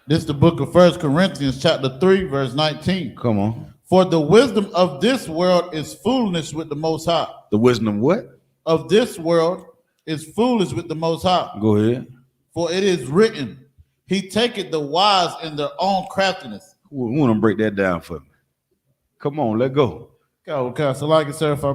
[SPEAKER 10] This is the book of 1 Corinthians chapter 3, verse 19.
[SPEAKER 9] Come on.
[SPEAKER 10] For the wisdom of this world is foolishness with the Most High.
[SPEAKER 9] The wisdom of what?
[SPEAKER 10] Of this world is foolish with the Most High.
[SPEAKER 9] Go ahead. For
[SPEAKER 10] it is written, he taketh the wise in their own craftiness.
[SPEAKER 9] We want to break that down for me. Come on, let go.
[SPEAKER 10] Okay, so like I said, if I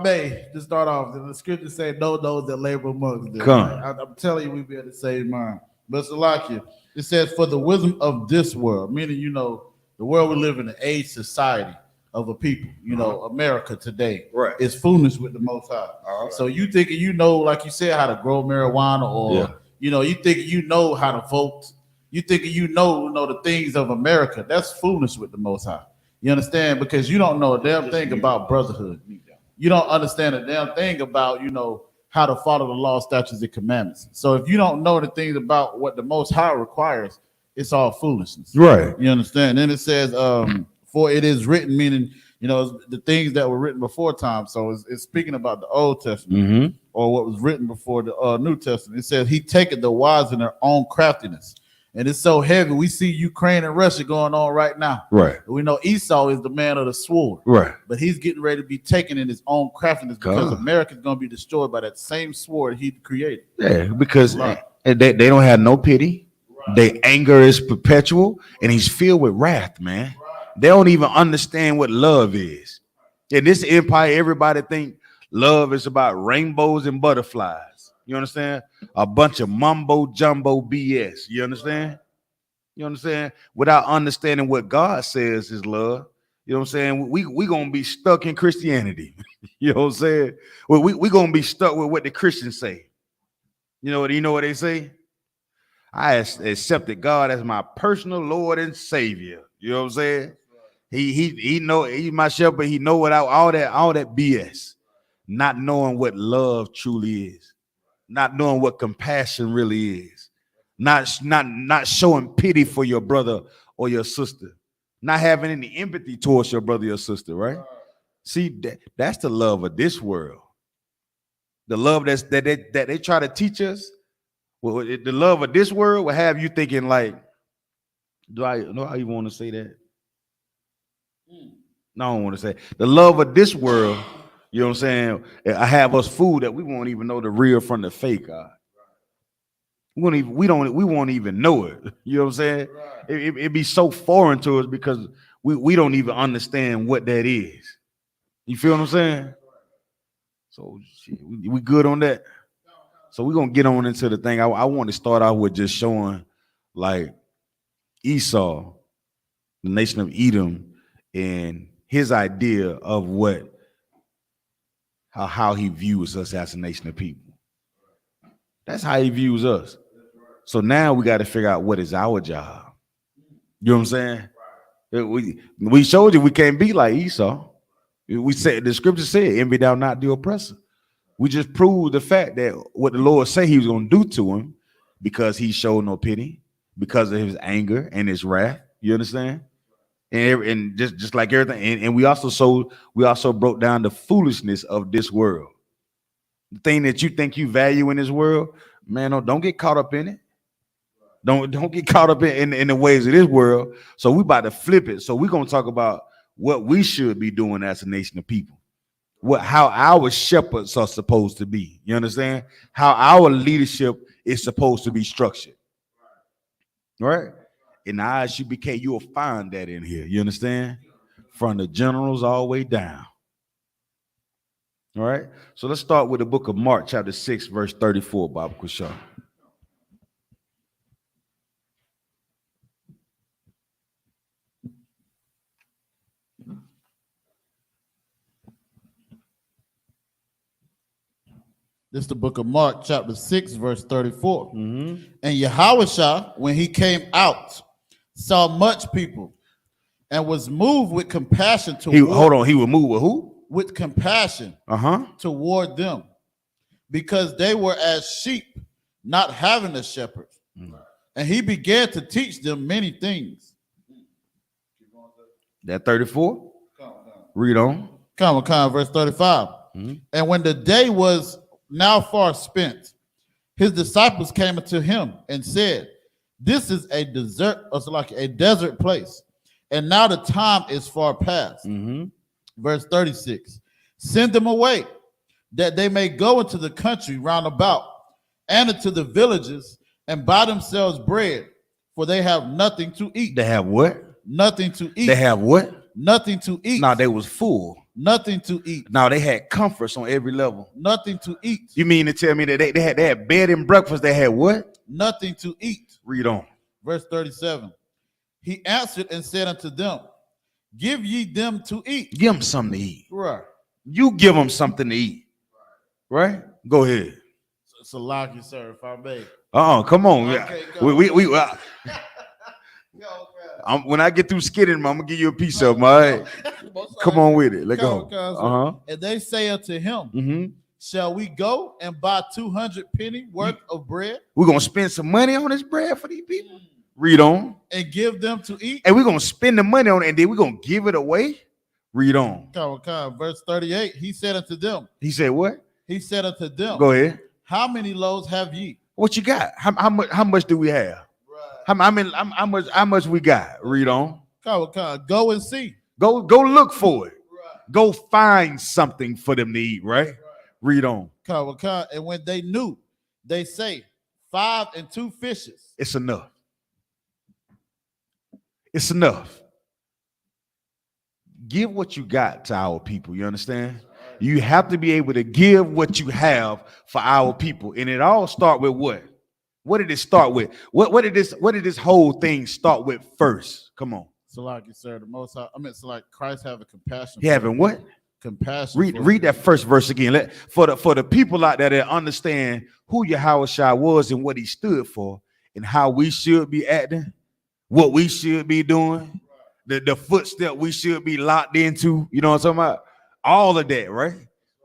[SPEAKER 10] may, to start off, the scripture say, know those that labor amongst them.
[SPEAKER 9] Come.
[SPEAKER 10] I'm telling you, we be at the same mind. But Salakia, it says, for the wisdom of this world, meaning, the world we live in, the age society of a people, America today,
[SPEAKER 9] right,
[SPEAKER 10] is foolishness with the Most High. Right. So you thinking like you said, how to grow marijuana, or you thinking how to vote, You thinking you know the things of America. That's foolish with the Most High. You understand? Because you don't know a damn thing about brotherhood. You don't understand a damn thing about, how to follow the law, statutes, and commandments. So if you don't know the things about what the Most High requires, it's all foolishness.
[SPEAKER 9] Right.
[SPEAKER 10] You understand? Then it says, for it is written, meaning, the things that were written before time. So it's speaking about the Old Testament or what was written before the New Testament. It says he taketh the wise in their own craftiness. And it's so heavy. We see Ukraine and Russia going on right now.
[SPEAKER 9] Right.
[SPEAKER 10] We know Esau is the man of the sword.
[SPEAKER 9] Right.
[SPEAKER 10] But he's getting ready to be taken in his own craftiness because America's going to be destroyed by that same sword he created.
[SPEAKER 9] Yeah, because they don't have no pity. Right. Their anger is perpetual, and he's filled with wrath, man. Right. They don't even understand what love is. In this empire, everybody think love is about rainbows and butterflies. You understand? A bunch of mumbo jumbo BS. You understand? You understand? Without understanding what God says is love. You know what I'm saying? We gonna be stuck in Christianity. You know what I'm saying? Well, we gonna be stuck with what the Christians say. You know what they say? I accepted God as my personal Lord and Savior. You know what I'm saying? He know he's my shepherd. He know without all that BS, not knowing what love truly is. Not knowing what compassion really is, not showing pity for your brother or your sister, not having any empathy towards your brother or sister, right? See, that's the love of this world. The love that they try to teach us. Well, the love of this world will have you thinking like, do I even want to say that? No, I don't want to say the love of this world. You know what I'm saying? I have us food that we won't even know the real from the fake. We won't even know it. You know what I'm saying? Right. It'd be so foreign to us because we don't even understand what that is. You feel what I'm saying? So we good on that. So we're gonna get on into the thing. I want to start out with just showing like Esau, the nation of Edom, and his idea of how he views us as a nation of people. That's how he views us. So now we got to figure out what is our job. You know what I'm saying? We showed you we can't be like Esau. We said the scripture said, envy thou not the oppressor. We just proved the fact that what the Lord said he was going to do to him because he showed no pity, because of his anger and his wrath. You understand? And just like everything, and we also broke down the foolishness of this world. The thing that you think you value in this world, man, don't get caught up in it. Don't get caught up in the ways of this world. So we about to flip it. So we're gonna talk about what we should be doing as a nation of people. How our shepherds are supposed to be. You understand? How our leadership is supposed to be structured. Right? In the I.S.U.P.K, you'll find that in here. You understand? From the generals all the way down. All right. So let's start with the book of Mark, chapter 6, verse 34, Baba Kushar.
[SPEAKER 10] This is the book of Mark, chapter 6, verse 34. And Yahushua, when he came out, saw much people and was moved with compassion toward
[SPEAKER 9] he was moved with who?
[SPEAKER 10] With compassion toward them, because they were as sheep, not having a shepherd. And he began to teach them many things.
[SPEAKER 9] That 34? Read on.
[SPEAKER 10] Come on, verse 35. And when the day was now far spent, his disciples came unto him and said, this is a desert place, and now the time is far past. Verse 36. Send them away, that they may go into the country round about, and into the villages, and buy themselves bread, for they have nothing to eat.
[SPEAKER 9] They have what?
[SPEAKER 10] Nothing to eat.
[SPEAKER 9] They have what?
[SPEAKER 10] Nothing to eat.
[SPEAKER 9] No, they was full.
[SPEAKER 10] Nothing to eat.
[SPEAKER 9] Now they had comforts on every level.
[SPEAKER 10] Nothing to eat.
[SPEAKER 9] You mean to tell me that they had bed and breakfast? They had what?
[SPEAKER 10] Nothing to eat.
[SPEAKER 9] Read on.
[SPEAKER 10] Verse 37. He answered and said unto them, give ye them to eat.
[SPEAKER 9] Give them something to eat.
[SPEAKER 10] Right.
[SPEAKER 9] You give them something to eat. Right? Go ahead.
[SPEAKER 10] So like you, sir, if I may.
[SPEAKER 9] Come on.
[SPEAKER 10] Okay,
[SPEAKER 9] When I get through skidding, I'm gonna give you a piece of them. All right, come on with it. Let's go.
[SPEAKER 10] And they say unto him,
[SPEAKER 9] Mm-hmm.
[SPEAKER 10] shall we go and buy 200 penny worth of bread?
[SPEAKER 9] We're gonna spend some money on this bread for these people. Read on.
[SPEAKER 10] And give them to eat.
[SPEAKER 9] And we're gonna spend the money on it, and then we're gonna give it away. Read on.
[SPEAKER 10] Verse 38. He said unto them.
[SPEAKER 9] He said what?
[SPEAKER 10] He said unto them.
[SPEAKER 9] Go ahead.
[SPEAKER 10] How many loaves have ye?
[SPEAKER 9] What you got? How much do we have? Right. How much we got? Read on.
[SPEAKER 10] Go and see.
[SPEAKER 9] Go look for it. Right. Go find something for them to eat, right? Read on.
[SPEAKER 10] And when they knew, they say 5 and 2 fishes.
[SPEAKER 9] It's enough. It's enough. Give what you got to our people. You understand? You have to be able to give what you have for our people. And it all start with what? What did it start with? What did this whole thing start with first? Come on.
[SPEAKER 10] So like you said, the most so like Christ having compassion.
[SPEAKER 9] He having what?
[SPEAKER 10] Compassion.
[SPEAKER 9] Read that first verse again. For the people out there that understand who Yahawashi was and what he stood for and how we should be acting, what we should be doing, the footstep we should be locked into. You know what I'm talking about? All of that, right?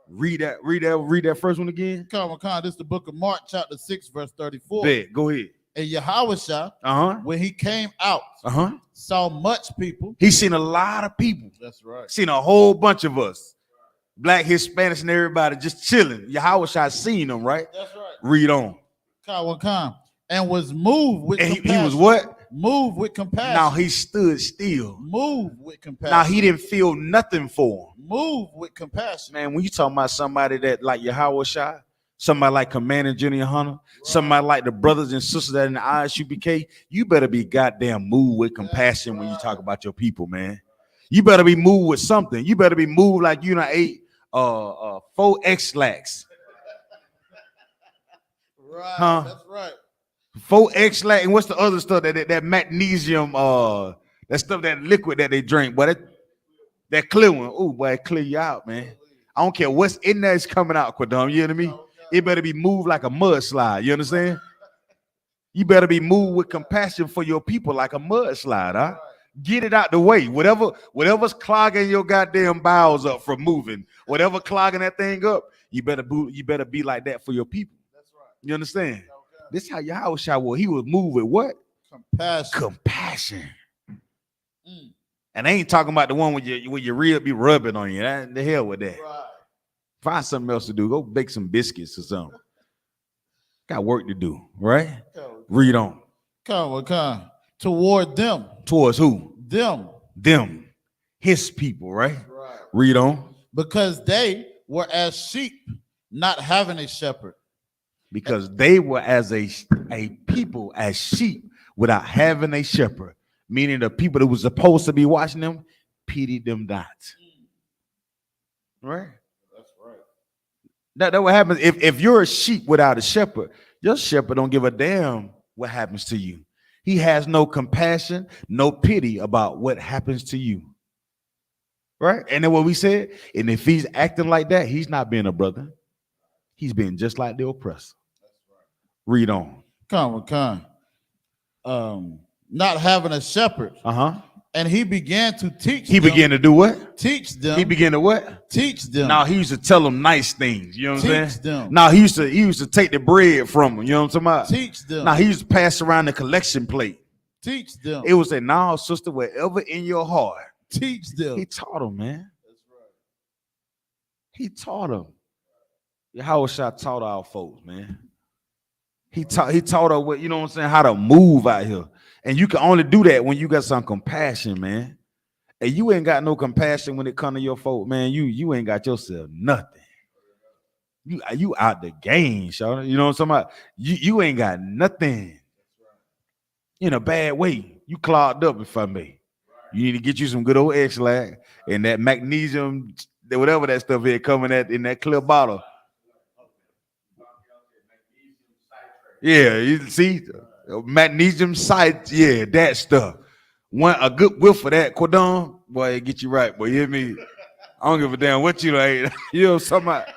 [SPEAKER 9] Read that first one again.
[SPEAKER 10] This is the book of Mark, chapter 6, verse 34.
[SPEAKER 9] Bet. Go ahead.
[SPEAKER 10] And Yahawashi, when he came out, saw much people.
[SPEAKER 9] He seen a lot of people.
[SPEAKER 10] That's right.
[SPEAKER 9] Seen a whole bunch of us. Black, Hispanics, and everybody just chilling. Yahawashi seen them, right?
[SPEAKER 10] That's right.
[SPEAKER 9] Read on.
[SPEAKER 10] And was moved with compassion.
[SPEAKER 9] He was what?
[SPEAKER 10] Moved with compassion.
[SPEAKER 9] Now he stood still.
[SPEAKER 10] Moved with compassion.
[SPEAKER 9] Now he didn't feel nothing for him.
[SPEAKER 10] Moved with compassion.
[SPEAKER 9] Man, when you talking about somebody that like Yahawashi, somebody like Commander Junior YAHANNA, somebody like the brothers and sisters that in the I.S.U.P.K, you better be goddamn moved with compassion when you talk about your people, man. You better be moved with something. You better be moved like you done ate 4 X-Lax.
[SPEAKER 10] Right,
[SPEAKER 9] huh?
[SPEAKER 10] That's right.
[SPEAKER 9] 4 X-Lax, and what's the other stuff that magnesium, that stuff, that liquid that they drink, but that clear one. Oh boy, it clear you out, man. I don't care what's in there is coming out, Quadam. You know what I mean? It better be moved like a mudslide. You understand? You better be moved with compassion for your people like a mudslide, huh? Get it out the way. Whatever's clogging your goddamn bowels up from moving, whatever clogging that thing up, you better be like that for your people. That's right. You understand? Okay. This is how Yahawashi was. He was moved with what? Compassion. And I ain't talking about the one when your rib be rubbing on you. The hell with that. Right. Find something else to do. Go bake some biscuits or something. Got work to do, right? Read on.
[SPEAKER 10] Toward them.
[SPEAKER 9] Towards who?
[SPEAKER 10] Them.
[SPEAKER 9] His people, right? Read on.
[SPEAKER 10] Because they were as sheep, not having a shepherd.
[SPEAKER 9] Because they were as a people, as sheep, without having a shepherd. Meaning the people that was supposed to be watching them, pitied them not. Right?
[SPEAKER 10] That's right.
[SPEAKER 9] That what happens if you're a sheep without a shepherd. Your shepherd don't give a damn what happens to you. He has no compassion, no pity about what happens to you. Right? And then what we said, and if he's acting like that, he's not being a brother. He's being just like the oppressor. That's right. Read on.
[SPEAKER 10] Not having a shepherd. And he began to teach them.
[SPEAKER 9] He began to do what?
[SPEAKER 10] Teach them.
[SPEAKER 9] He began to what?
[SPEAKER 10] Teach them.
[SPEAKER 9] Now he used to tell them nice things. You know what I'm saying?
[SPEAKER 10] Them.
[SPEAKER 9] Now he used to take the bread from them. You know what I'm talking about?
[SPEAKER 10] Teach them.
[SPEAKER 9] Now he used to pass around the collection plate.
[SPEAKER 10] Teach them.
[SPEAKER 9] It was a now, sister, wherever in your heart.
[SPEAKER 10] Teach them.
[SPEAKER 9] He taught them, man.
[SPEAKER 10] That's right.
[SPEAKER 9] He taught them. Yahawashi taught our folks, man. He taught us what, you know what I'm saying, how to move out here. And you can only do that when you got some compassion, man. And you ain't got no compassion when it comes to your folk, man. You ain't got yourself nothing. You out the game, Shawty. You know what I'm talking about? You ain't got nothing. In a bad way. You clogged up, if I may. You need to get you some good old X-Lax and that magnesium, whatever that stuff is coming in that clear bottle. Yeah, you see, magnesium sites, yeah, that stuff. A good whiff of that, Cordon, boy, it get you right, boy. You hear me? I don't give a damn what you ain't. You know, somebody.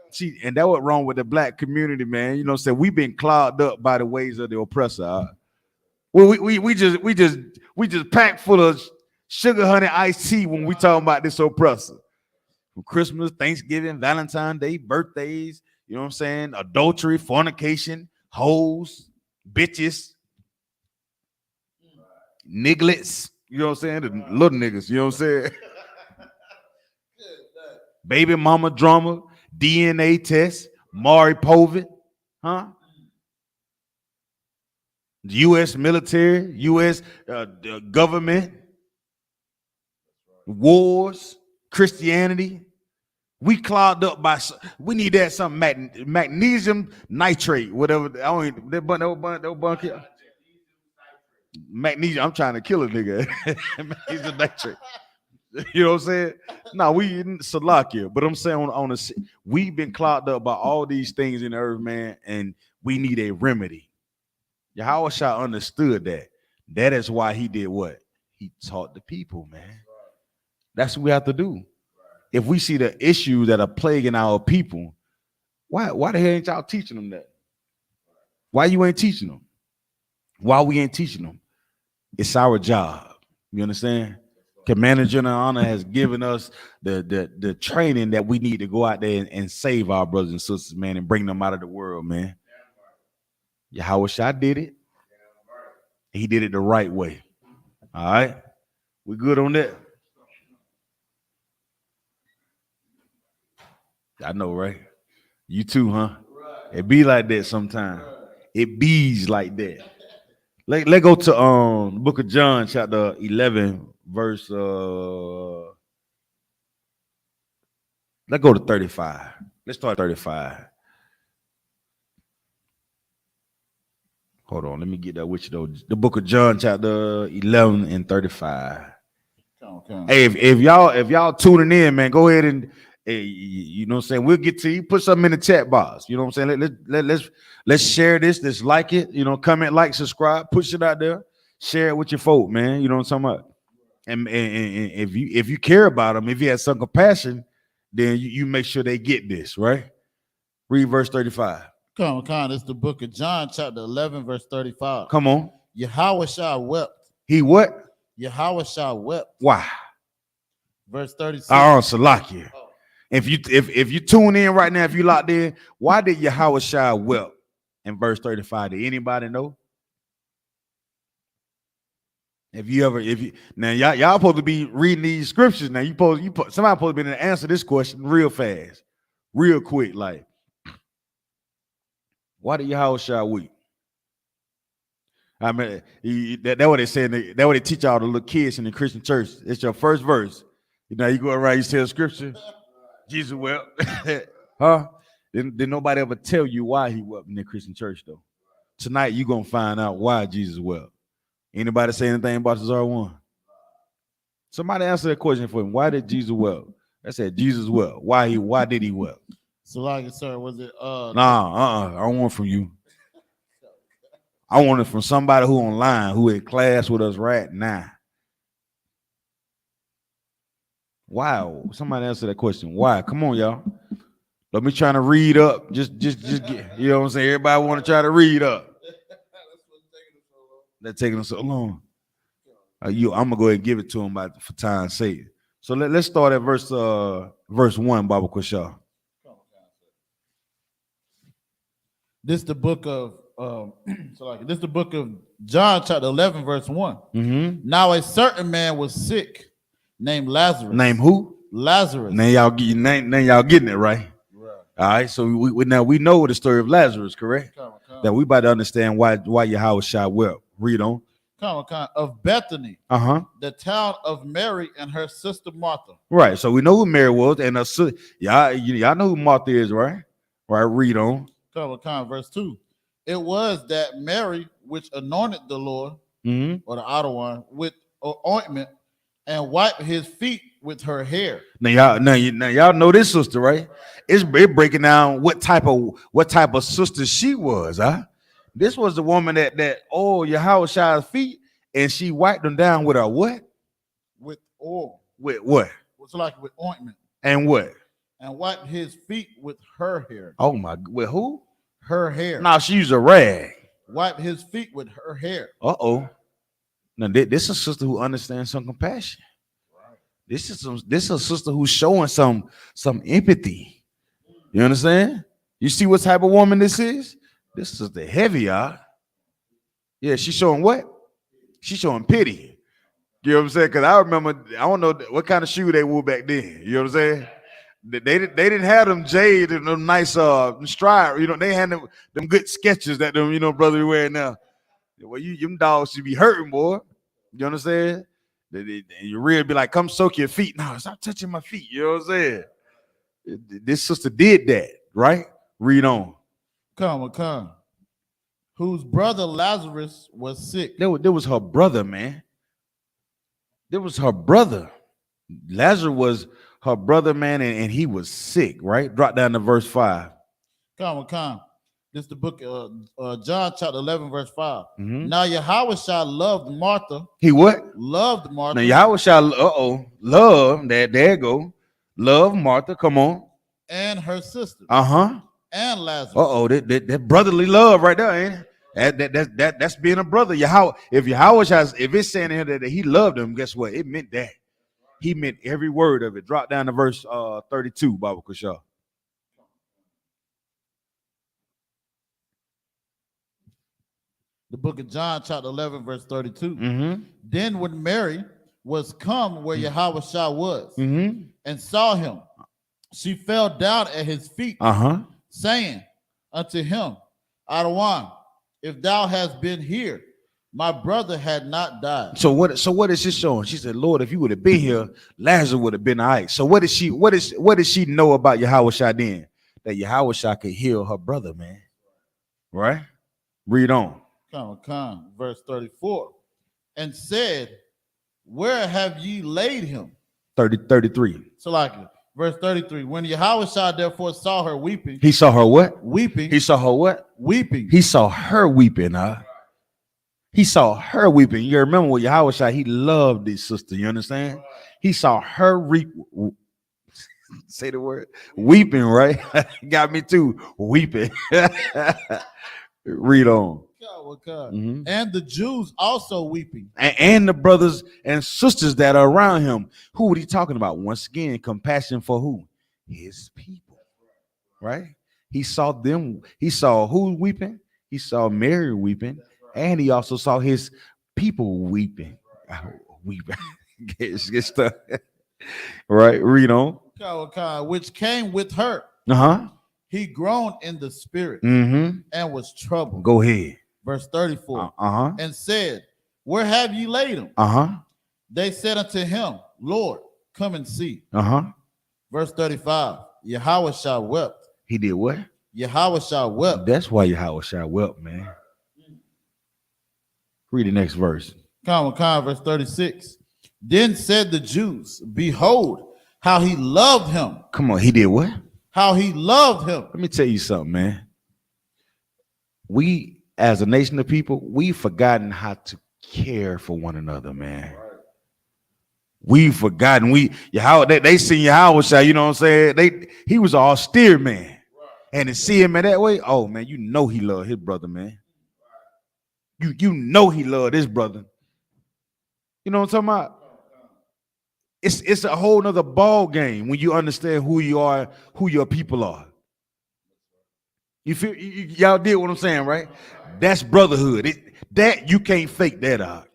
[SPEAKER 9] See, and that what wrong with the black community, man. You know what I'm saying? We've been clogged up by the ways of the oppressor. Well, we just packed full of sugar honey iced tea when we talking about this oppressor. From Christmas, Thanksgiving, Valentine's Day, birthdays, you know what I'm saying? Adultery, fornication, hoes, bitches, nigglets, you know what I'm saying? The little niggas, you know what I'm saying? Baby mama drama, DNA test, Maury Povich, huh? U.S. military, U.S. Government, wars, Christianity. We clogged up by. We need that something magnesium nitrate, whatever. I don't even, that bunk here. Magnesium. I'm trying to kill a nigga. Magnesium nitrate. You know what I'm saying? No, we in Salakia, but I'm saying on the we've been clogged up by all these things in the earth, man, and we need a remedy. Yahawashi understood that. That is why he did what? He taught the people, man. That's what we have to do. If we see the issues that are plaguing our people, why the hell ain't y'all teaching them that? Why you ain't teaching them? Why we ain't teaching them? It's our job. You understand? Commander General Honor has given us the training that we need to go out there and save our brothers and sisters, man, and bring them out of the world, man. Yahawashi did it. He did it the right way. All right? We good on that? I know, right? You too, huh? It be like that sometimes. It bees like that. Let's go to the book of John, chapter 11, verse let's go to 35. Let's start at 35. Hold on, let me get that with you though. The book of John, chapter 11 and 35. Okay. Hey, if y'all tuning in, man, go ahead and you know what I'm saying? We'll get to you. Put something in the chat box. You know what I'm saying? Let's share this. Let's like it. You know, comment, like, subscribe, push it out there. Share it with your folk, man. You know what I'm talking about? And if you care about them, if you have some compassion, then you make sure they get this, right? Read verse 35.
[SPEAKER 10] Come on. It's the book of John, chapter 11, verse 35.
[SPEAKER 9] Come on.
[SPEAKER 10] Yahawashi wept.
[SPEAKER 9] He what?
[SPEAKER 10] Yahawashi wept.
[SPEAKER 9] Why?
[SPEAKER 10] Verse 36.
[SPEAKER 9] Salakia. If you tune in right now, if you locked in, why did Yahawashi wept in verse 35? Did anybody know? Now y'all supposed to be reading these scriptures. Now somebody supposed to be able to answer this question real fast, real quick. Like, why did Yahawashi weep? I mean, that's what they say. That's what they teach all the little kids in the Christian church. It's your first verse. You know, you go around, you tell scripture. Jesus wept. Huh? Did nobody ever tell you why he wept in the Christian church, though? Tonight, you're going to find out why Jesus wept. Anybody say anything about the R1? Somebody answer that question for him. Why did Jesus wept? I said Jesus wept. Why did he wept?
[SPEAKER 10] So, like, sir, was it
[SPEAKER 9] I don't want it from you. I want it from somebody who online, who in class with us right now. Why? Somebody answer that question. Why? Come on, y'all. Let me try to read up. Just get, you know what I'm saying? Everybody want to try to read up. That's taking us so long. I'm gonna go ahead and give it to him for time's sake. So let's start at verse 1, Baba Kusha.
[SPEAKER 10] This the book of this the book of John, chapter 11, verse 1.
[SPEAKER 9] Mm-hmm.
[SPEAKER 10] Now a certain man was sick, named Lazarus.
[SPEAKER 9] Name who?
[SPEAKER 10] Lazarus.
[SPEAKER 9] Now y'all getting it right. All right. So we know the story of Lazarus, correct?
[SPEAKER 10] Come.
[SPEAKER 9] That we about to understand why Yahawashi wept. Read on.
[SPEAKER 10] Come. Of Bethany. The town of Mary and her sister Martha.
[SPEAKER 9] Right. So we know who Mary was, and y'all know who Martha is, right? Right. Read on.
[SPEAKER 10] Come. Verse 2. It was that Mary which anointed the Lord, or the outer one, with ointment, and wiped his feet with her hair.
[SPEAKER 9] Now y'all know this sister, right? It's breaking down what type of sister she was, huh? This was the woman that Yahawashi's feet, and she wiped them down with her what?
[SPEAKER 10] With oil.
[SPEAKER 9] With what?
[SPEAKER 10] It's like with ointment.
[SPEAKER 9] And what?
[SPEAKER 10] And wiped his feet with her hair.
[SPEAKER 9] Oh my! With who?
[SPEAKER 10] Her hair.
[SPEAKER 9] Now she used a rag.
[SPEAKER 10] wiped his feet with her hair.
[SPEAKER 9] Uh-oh. Now this is a sister who understands some compassion. This is a sister who's showing some empathy. You understand? You see what type of woman this is? This is the heavy, y'all. Yeah, she's showing what? She's showing pity. You know what I'm saying? Because I remember, I don't know what kind of shoe they wore back then. You know what I'm saying? They didn't have them jade and them nice stride. You know, they had them good sketches that them, brother wearing now. Well, them dogs should be hurting, boy. You understand? You really be like, come soak your feet. No, stop touching my feet. You know what I'm saying? This sister did that, right? Read on.
[SPEAKER 10] Come. Whose brother Lazarus was sick.
[SPEAKER 9] There was her brother, man. There was her brother. Lazarus was her brother, man, and he was sick, right? Drop down to verse 5.
[SPEAKER 10] Come. This is the book of John chapter 11, verse 5.
[SPEAKER 9] Mm-hmm.
[SPEAKER 10] Now Yahawashi loved Martha.
[SPEAKER 9] He what?
[SPEAKER 10] Loved Martha.
[SPEAKER 9] Now Yahawashi, love, there you go. Love Martha, come on.
[SPEAKER 10] And her sister.
[SPEAKER 9] Uh-huh.
[SPEAKER 10] And Lazarus.
[SPEAKER 9] That brotherly love right there, ain't it? That's being a brother. If Yahawashi, if it's saying here that he loved him, guess what? It meant that. He meant every word of it. Drop down to verse 32, Baba Kusha.
[SPEAKER 10] The book of John, chapter 11, verse 32.
[SPEAKER 9] Mm-hmm.
[SPEAKER 10] Then when Mary was come where Yahawashi was,
[SPEAKER 9] mm-hmm.
[SPEAKER 10] and saw him, she fell down at his feet, saying unto him, Adawan, if thou hast been here, my brother had not died.
[SPEAKER 9] So what is she showing? She said, Lord, if you would have been here, Lazarus would have been all right. So what did she know about Yahawashi then? That Yahawashi could heal her brother, man. Right? Read on.
[SPEAKER 10] Come. Verse 34. And said, where have ye laid him?
[SPEAKER 9] 33.
[SPEAKER 10] So like verse 33. When Yahawashi therefore saw her weeping.
[SPEAKER 9] He saw her what?
[SPEAKER 10] Weeping.
[SPEAKER 9] He saw her what?
[SPEAKER 10] Weeping.
[SPEAKER 9] He saw her weeping, He saw her weeping. You remember what Yahawashi, he loved this sister. You understand? He saw her say the word. Weeping, right? Got me too. Weeping. Read on.
[SPEAKER 10] Mm-hmm. And the Jews also weeping.
[SPEAKER 9] And the brothers and sisters that are around him. Who was he talking about? Once again, compassion for who? His people. Right? He saw them. He saw who weeping? He saw Mary weeping. And he also saw his people weeping. Weeping. Get stuff. Right? Read on.
[SPEAKER 10] Which came with her. He groaned in the spirit and was troubled.
[SPEAKER 9] Go ahead.
[SPEAKER 10] Verse 34. And said, where have you laid him? They said unto him, Lord, come and see. Verse 35. Yahawashi wept.
[SPEAKER 9] He did what?
[SPEAKER 10] Yahawashi wept.
[SPEAKER 9] That's why Yahawashi wept, man. Read the next verse.
[SPEAKER 10] Verse 36. Then said the Jews, behold, how he loved him.
[SPEAKER 9] Come on, he did what?
[SPEAKER 10] How he loved him.
[SPEAKER 9] Let me tell you something, man. We, as a nation of people, we've forgotten how to care for one another, man. We've forgotten. They seen Yahawashi, you know what I'm saying? He was an austere man. And to see him in that way, oh man, you know he loved his brother, man. You know he loved his brother. You know what I'm talking about? It's a whole nother ball game when you understand who you are, who your people are. You feel y'all did what I'm saying, right? That's brotherhood. That you can't fake that out.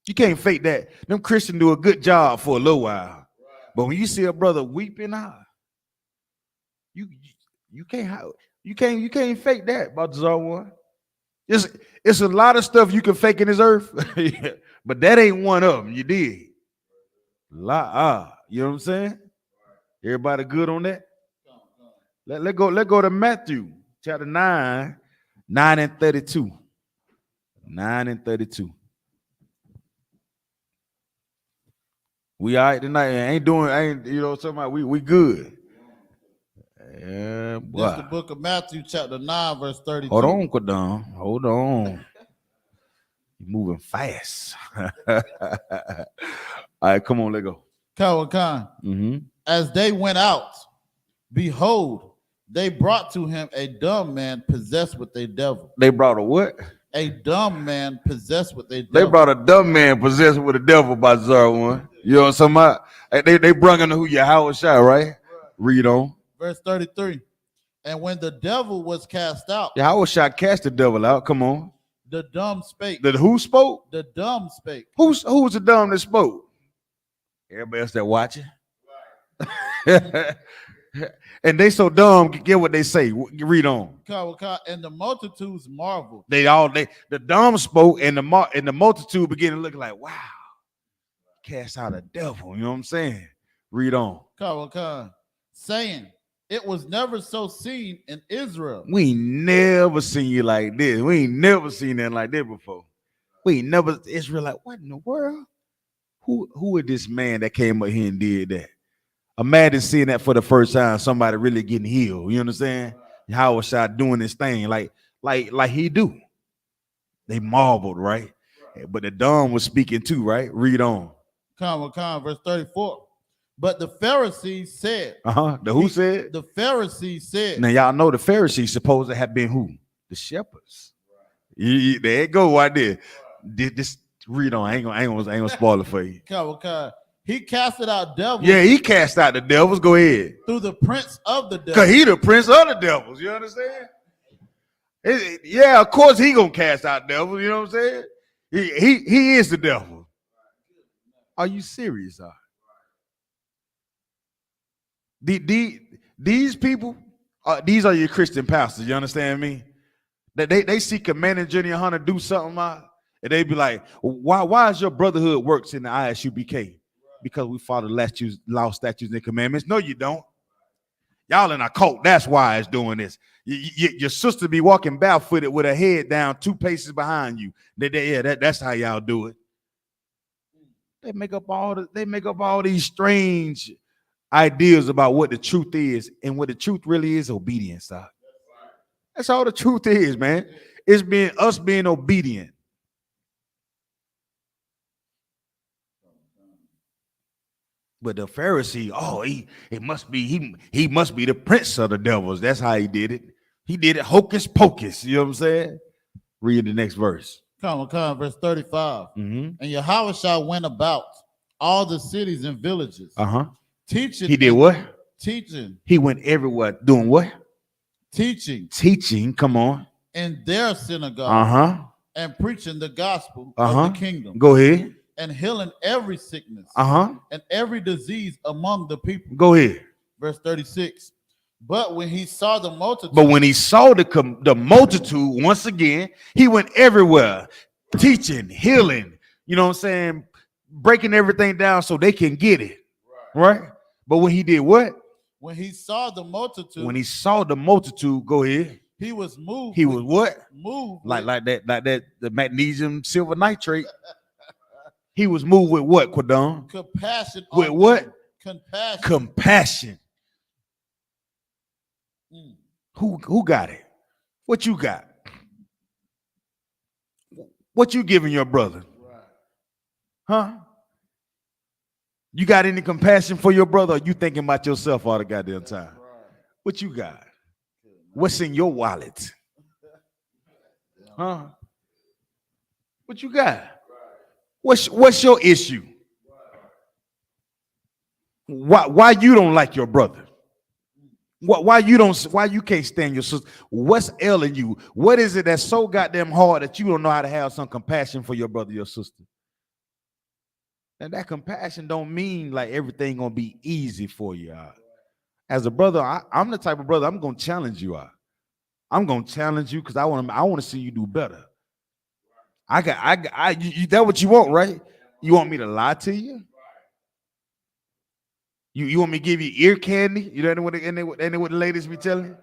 [SPEAKER 9] You can't fake that. Them Christians do a good job for a little while, but when you see a brother weeping out, you can't fake that about the one. It's a lot of stuff you can fake in this earth, but that ain't one of them. You did. You know what I'm saying? Everybody good on that? Let go to Matthew chapter 9 and 32. 9 and 32. We all right tonight. You know what I'm talking about? We good. Yeah, boy.
[SPEAKER 10] This is the book of Matthew, chapter 9, verse 32.
[SPEAKER 9] Hold on, Kodon. Hold on. You're moving fast. All right, come on, let go.
[SPEAKER 10] As they went out, behold, They brought to him a dumb man possessed with a devil.
[SPEAKER 9] They brought a what?
[SPEAKER 10] A dumb man possessed with a devil.
[SPEAKER 9] They brought a dumb man possessed with a devil by Zara one. You know what I'm talking about? They brung in who YAHANNA, right? Read on.
[SPEAKER 10] Verse 33. And when the devil was cast out,
[SPEAKER 9] YAHANNA cast the devil out. Come on.
[SPEAKER 10] The dumb spake.
[SPEAKER 9] The who spoke?
[SPEAKER 10] The dumb spake.
[SPEAKER 9] Who was the dumb that spoke? Everybody else that watching. And they so dumb, get what they say. Read on.
[SPEAKER 10] And the multitudes marveled.
[SPEAKER 9] The dumb spoke, and the multitude began to look like, wow, cast out a devil. You know what I'm saying? Read on.
[SPEAKER 10] Saying, it was never so seen in Israel.
[SPEAKER 9] We ain't never seen you like this. We ain't never seen that like that before. We ain't never Israelite. What in the world? Who is this man that came up here and did that? Imagine seeing that for the first time, somebody really getting healed. You understand? YAHANNA doing this thing like he do. They marveled, right? But the dumb was speaking too, right? Read on.
[SPEAKER 10] Verse 34. But the Pharisees said.
[SPEAKER 9] The who said?
[SPEAKER 10] The Pharisees said.
[SPEAKER 9] Now y'all know the Pharisees supposed to have been who? The shepherds. There you go right there. This read on. I ain't gonna spoil it for you.
[SPEAKER 10] He casted out devils.
[SPEAKER 9] Yeah, he cast out the devils. Go ahead.
[SPEAKER 10] Through the prince of the devils.
[SPEAKER 9] Because he the prince of the devils. You understand? Yeah, of course he gonna cast out devils. You know what I'm saying? He is the devil. Are you serious? These people, these are your Christian pastors. You understand me? That they see Command and Jenny Hunter do something, and they be like, why is your brotherhood works in the I.S.U.P.K? Because we follow law, statutes, and commandments. No, you don't. Y'all in a cult. That's why it's doing this. Your sister be walking barefooted with her head down 2 paces behind you. That's how y'all do it. They make up all these strange ideas about what the truth is, and what the truth really is obedience. That's all the truth is, man. It's us being obedient. But the Pharisee, he must be the prince of the devils. That's how he did it. He did it hocus pocus. You know what I'm saying? Read the next verse.
[SPEAKER 10] Verse 35. And YAHANNA went about all the cities and villages. Teaching.
[SPEAKER 9] He did what?
[SPEAKER 10] Teaching.
[SPEAKER 9] He went everywhere doing what?
[SPEAKER 10] Teaching.
[SPEAKER 9] Teaching. Come on.
[SPEAKER 10] In their synagogue. And preaching the gospel of the kingdom.
[SPEAKER 9] Go ahead.
[SPEAKER 10] And healing every sickness and every disease among the people.
[SPEAKER 9] Go ahead.
[SPEAKER 10] Verse 36. But when he saw the multitude.
[SPEAKER 9] But when he saw the multitude, once again, he went everywhere, teaching, healing, you know what I'm saying, breaking everything down so they can get it. Right? But when he did what?
[SPEAKER 10] When he saw the multitude.
[SPEAKER 9] When he saw the multitude, go ahead.
[SPEAKER 10] He was moved.
[SPEAKER 9] He was what?
[SPEAKER 10] Moved.
[SPEAKER 9] Like that, the magnesium silver nitrate. He was moved with what, Quadon?
[SPEAKER 10] Compassion.
[SPEAKER 9] With what?
[SPEAKER 10] Compassion.
[SPEAKER 9] Compassion. Who got it? What you got? What you giving your brother? Huh? You got any compassion for your brother, or you thinking about yourself all the goddamn time? What you got? What's in your wallet? Huh? What you got? What's your issue? Why you don't like your brother? Why you can't stand your sister? What's ailing you? What is it that's so goddamn hard that you don't know how to have some compassion for your brother, your sister? And that compassion don't mean like everything gonna be easy for you. As a brother, I'm the type of brother, I'm gonna challenge you. I'm gonna challenge you because I want to see you do better. That's what you want, right? You want me to lie to you? You want me to give you ear candy? You know what the ladies be telling you?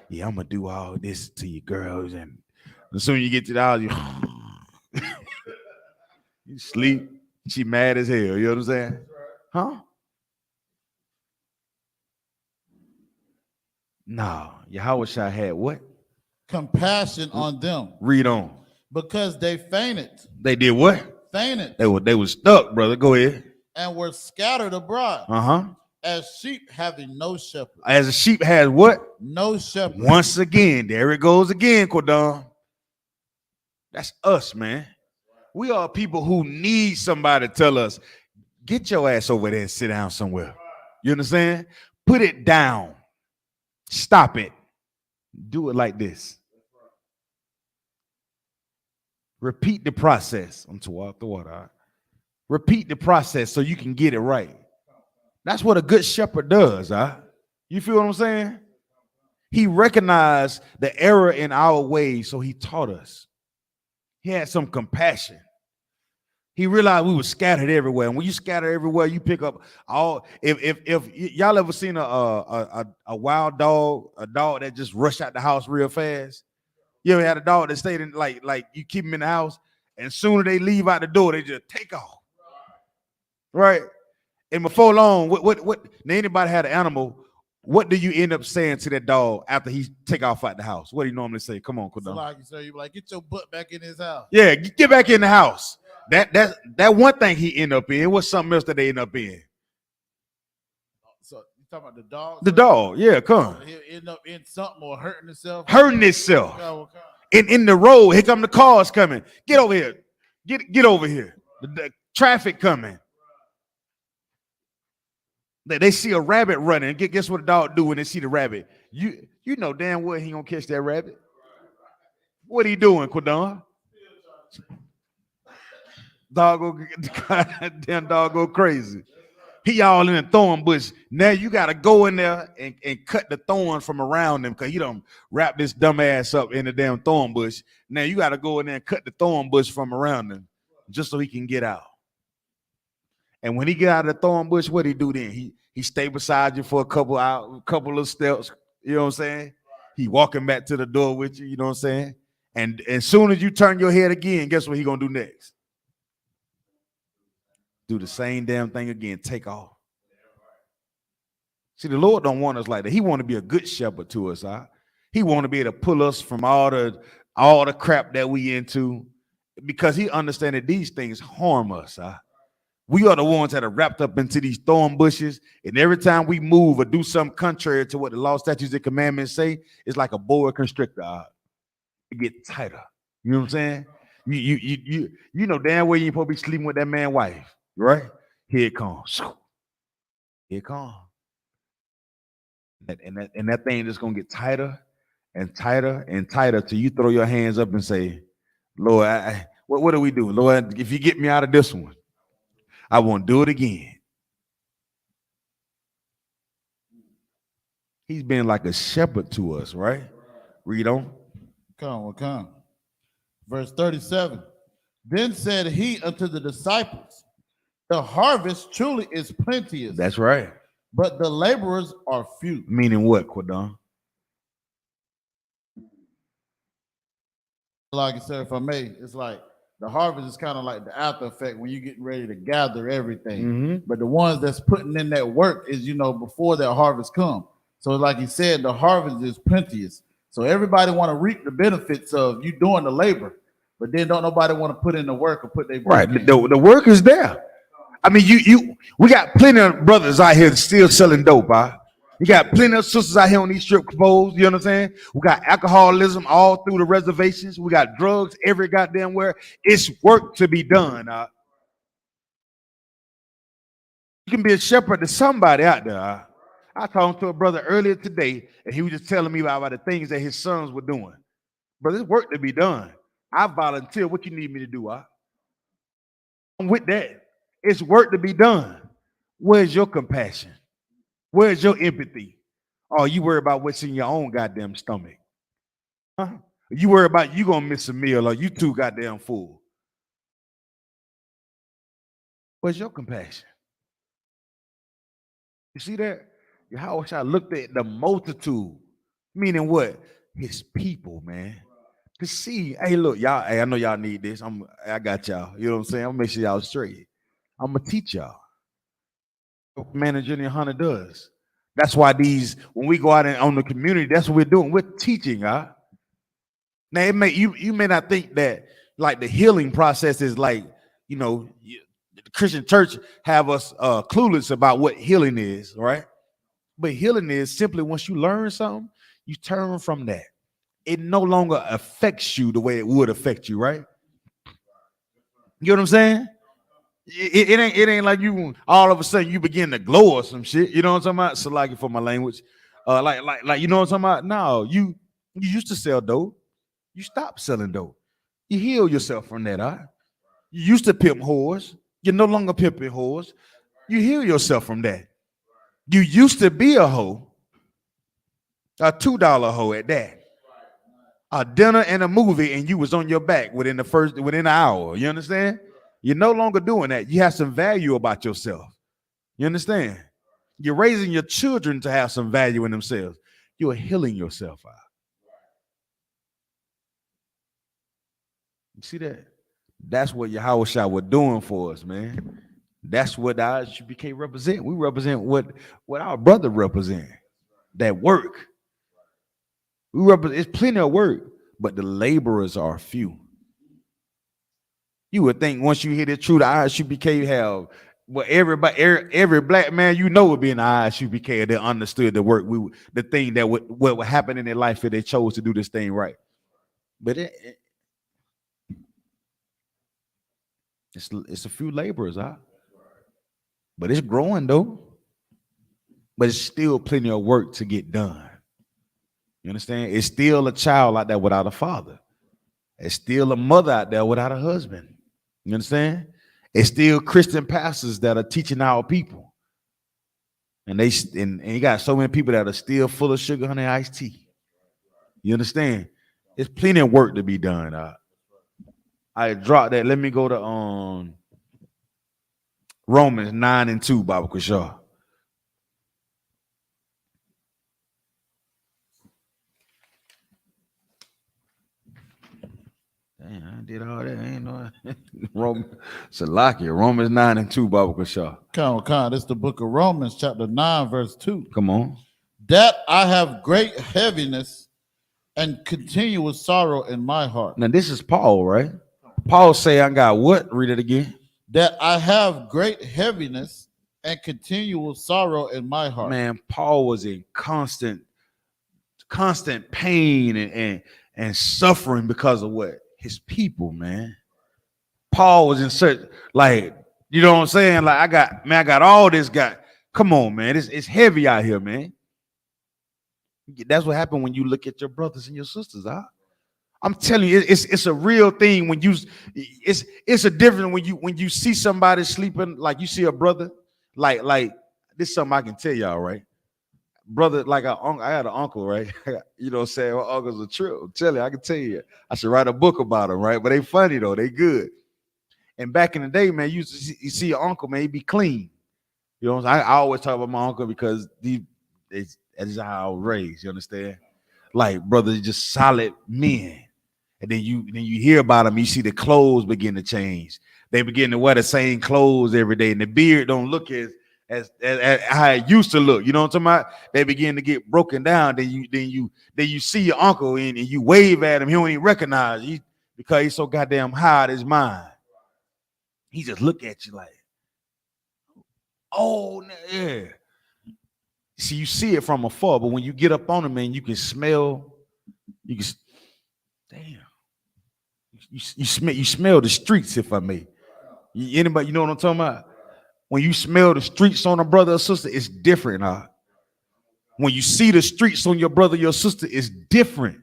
[SPEAKER 9] Yeah, I'm gonna do all this to you girls, and as soon as you get to the house, you sleep. She mad as hell. You know what I'm saying? Huh? No, YAHANNA had what?
[SPEAKER 10] Compassion on them.
[SPEAKER 9] Read on.
[SPEAKER 10] Because they fainted.
[SPEAKER 9] They did what?
[SPEAKER 10] Fainted.
[SPEAKER 9] They were stuck, brother. Go ahead.
[SPEAKER 10] And were scattered abroad. as sheep having no shepherd.
[SPEAKER 9] As a sheep has what?
[SPEAKER 10] No shepherd.
[SPEAKER 9] Once again, there it goes again, Cordon. That's us, man. We are people who need somebody to tell us, get your ass over there and sit down somewhere. You understand? Put it down. Stop it. Do it like this. Repeat the process. I'm to walk the water. Right? Repeat the process so you can get it right. That's what a good shepherd does. You feel what I'm saying? He recognized the error in our ways, so he taught us. He had some compassion. He realized we were scattered everywhere. And when you scatter everywhere, you pick up all. If y'all ever seen a wild dog, a dog that just rushed out the house real fast? You ever had a dog that stayed in like you keep them in the house, and sooner they leave out the door, they just take off. Right? And before long, what anybody had an animal, what do you end up saying to that dog after he take off out the house? What do you normally say? Come on, Kodon.
[SPEAKER 10] So like you say, you like, get your butt back in his house.
[SPEAKER 9] Yeah, get back in the house. That one thing he end up in. What's something else that they end up in?
[SPEAKER 10] So you talking about the dog?
[SPEAKER 9] The dog, yeah, come.
[SPEAKER 10] He'll end up in something or hurting himself.
[SPEAKER 9] Hurting himself. In the road, here come the cars coming. Get over here. Get over here. The traffic coming. They see a rabbit running. Guess what the dog do when they see the rabbit? You know damn well he gonna catch that rabbit. What are you doing, Kodon? Damn dog go crazy. He all in a thorn bush. Now you gotta go in there and cut the thorns from around him because he done wrap this dumb ass up in the damn thorn bush. Now you gotta go in there and cut the thorn bush from around him just so he can get out. And when he get out of the thorn bush, what he do then? He stay beside you for a couple of steps. You know what I'm saying? He walking back to the door with you. You know what I'm saying? And as soon as you turn your head again, guess what he gonna do next? Do the same damn thing again. Take off. See, the Lord don't want us like that. He want to be a good shepherd to us. He want to be able to pull us from all the crap that we into, because he understands that these things harm us. We are the ones that are wrapped up into these thorn bushes, and every time we move or do something contrary to what the law, statutes, and commandments say, it's like a boa constrictor. It gets tighter. You know what I'm saying? You know damn well you ain't supposed to be sleeping with that man's wife, right? Here it comes. Here it comes. And that thing is gonna get tighter and tighter and tighter till you throw your hands up and say, Lord, what do we do? Lord, if you get me out of this one, I won't do it again. He's been like a shepherd to us, right? Read on.
[SPEAKER 10] Come. Verse 37. Then said he unto the disciples, the harvest truly is plenteous.
[SPEAKER 9] That's right.
[SPEAKER 10] But the laborers are few.
[SPEAKER 9] Meaning what, Quadon?
[SPEAKER 10] Like I said, if I may, it's like the harvest is kind of like the after effect when you're getting ready to gather everything.
[SPEAKER 9] Mm-hmm.
[SPEAKER 10] But the ones that's putting in that work is, before that harvest comes. So like he said, the harvest is plenteous. So everybody want to reap the benefits of you doing the labor, but then don't nobody want to put in the work or put their
[SPEAKER 9] right. The work is there. I mean, we got plenty of brothers out here still selling dope. You got plenty of sisters out here on these strip clubs. You know what I'm saying? We got alcoholism all through the reservations. We got drugs every goddamn where. It's work to be done. You can be a shepherd to somebody out there. I talked to a brother earlier today, and he was just telling me about the things that his sons were doing. But there's work to be done. I volunteer. What you need me to do? I'm with that. It's work to be done. Where's your compassion? Where's your empathy? Oh, you worry about what's in your own goddamn stomach. You worry about you gonna miss a meal or you too goddamn full. Where's your compassion? You see that? How I looked at the multitude, meaning what? His people, man. To see, hey, look, y'all, hey, I know y'all need this. I got y'all. You know what I'm saying? I'm gonna make sure y'all straight. I'm gonna teach y'all. Manager YAHANNA does. That's why when we go out on the community, that's what we're doing. We're teaching, Now you may not think that like the healing process is like, Christian church have us clueless about what healing is, right? But healing is simply once you learn something, you turn from that. It no longer affects you the way it would affect you, right? You know what I'm saying? It ain't like you all of a sudden you begin to glow or some shit. You know what I'm talking about? So like for my language, like you know what I'm talking about? No, you used to sell dope. You stopped selling dope. You heal yourself from that, huh? You used to pimp whores. You're no longer pimping whores. You heal yourself from that. You used to be a hoe, a $2 hoe at that. A dinner and a movie, and you was on your back within an hour. You understand? You're no longer doing that. You have some value about yourself. You understand? You're raising your children to have some value in themselves. You're healing yourself out. You see that? That's what YAHANNA was doing for us, man. That's what the I.S.U.P.K represent. We represent what our brother represent. That work. It's plenty of work, but the laborers are few. You would think once you hear the truth, the I.S.U.P.K have every black man you know would be in the I.S.U.P.K that understood the work, the thing that what would happen in their life if they chose to do this thing right. But it's a few laborers, huh? But it's growing though. But it's still plenty of work to get done. You understand? It's still a child out there without a father. It's still a mother out there without a husband. You understand? It's still Christian pastors that are teaching our people. And you got so many people that are still full of sugar, honey, iced tea. You understand? There's plenty of work to be done. I dropped that. Let me go to Romans 9:2, Baba Kushar. Damn, I did all that. I ain't know. Romans 9:2, Baba Kushar.
[SPEAKER 10] Come, this is the book of Romans, chapter 9, verse 2.
[SPEAKER 9] Come on.
[SPEAKER 10] That I have great heaviness and continuous sorrow in my heart.
[SPEAKER 9] Now, this is Paul, right? Paul say, I got what? Read it again.
[SPEAKER 10] That I have great heaviness and continual sorrow in my heart.
[SPEAKER 9] Man, Paul was in constant pain and suffering because of what? His people, man. Paul was in search, like, you know what I'm saying? Like, I got all this guy. Come on, man. It's heavy out here, man. That's what happened when you look at your brothers and your sisters, huh? I'm telling you, it's a real thing when it's a different when you see somebody sleeping, like you see a brother, like this is something I can tell y'all, right? Brother, like I had an uncle, right? You know what I'm saying? My uncle's a trip. I'm telling you, I can tell you. I should write a book about them, right? But they funny though, they good. And back in the day, man, you see your uncle, man, he be clean. You know what I'm saying? I always talk about my uncle because that's how I was raised, you understand? Like brothers, just solid men. And then you hear about them, you see the clothes begin to change. They begin to wear the same clothes every day, and the beard don't look as how it used to look. You know what I'm talking about? They begin to get broken down. Then you see your uncle and you wave at him. He don't even recognize you because he's so goddamn high out of his mind. He just look at you like, oh yeah. See, you see it from afar, but when you get up on him, man, you can smell. Damn. You smell the streets, if I may. Anybody, you know what I'm talking about? When you smell the streets on a brother or sister, it's different. When you see the streets on your brother or your sister, it's different.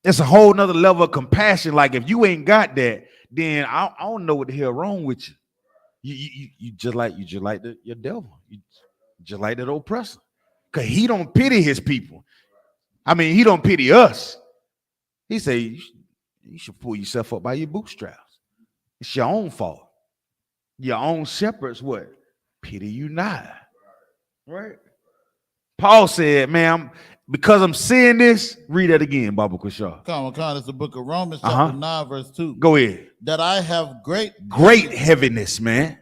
[SPEAKER 9] It's a whole nother level of compassion. Like if you ain't got that, then I don't know what the hell wrong with you. You just like your devil. You just like that oppressor. Because he don't pity his people. I mean, he don't pity us. He say, you should pull yourself up by your bootstraps. It's your own fault. Your own shepherds, what? Pity you not. Right? Paul said, man, because I'm seeing this, read that again, Baba Kushar.
[SPEAKER 10] Come on, it's the book of Romans, chapter 9, verse 2.
[SPEAKER 9] Go ahead.
[SPEAKER 10] That I have great
[SPEAKER 9] heaviness, man.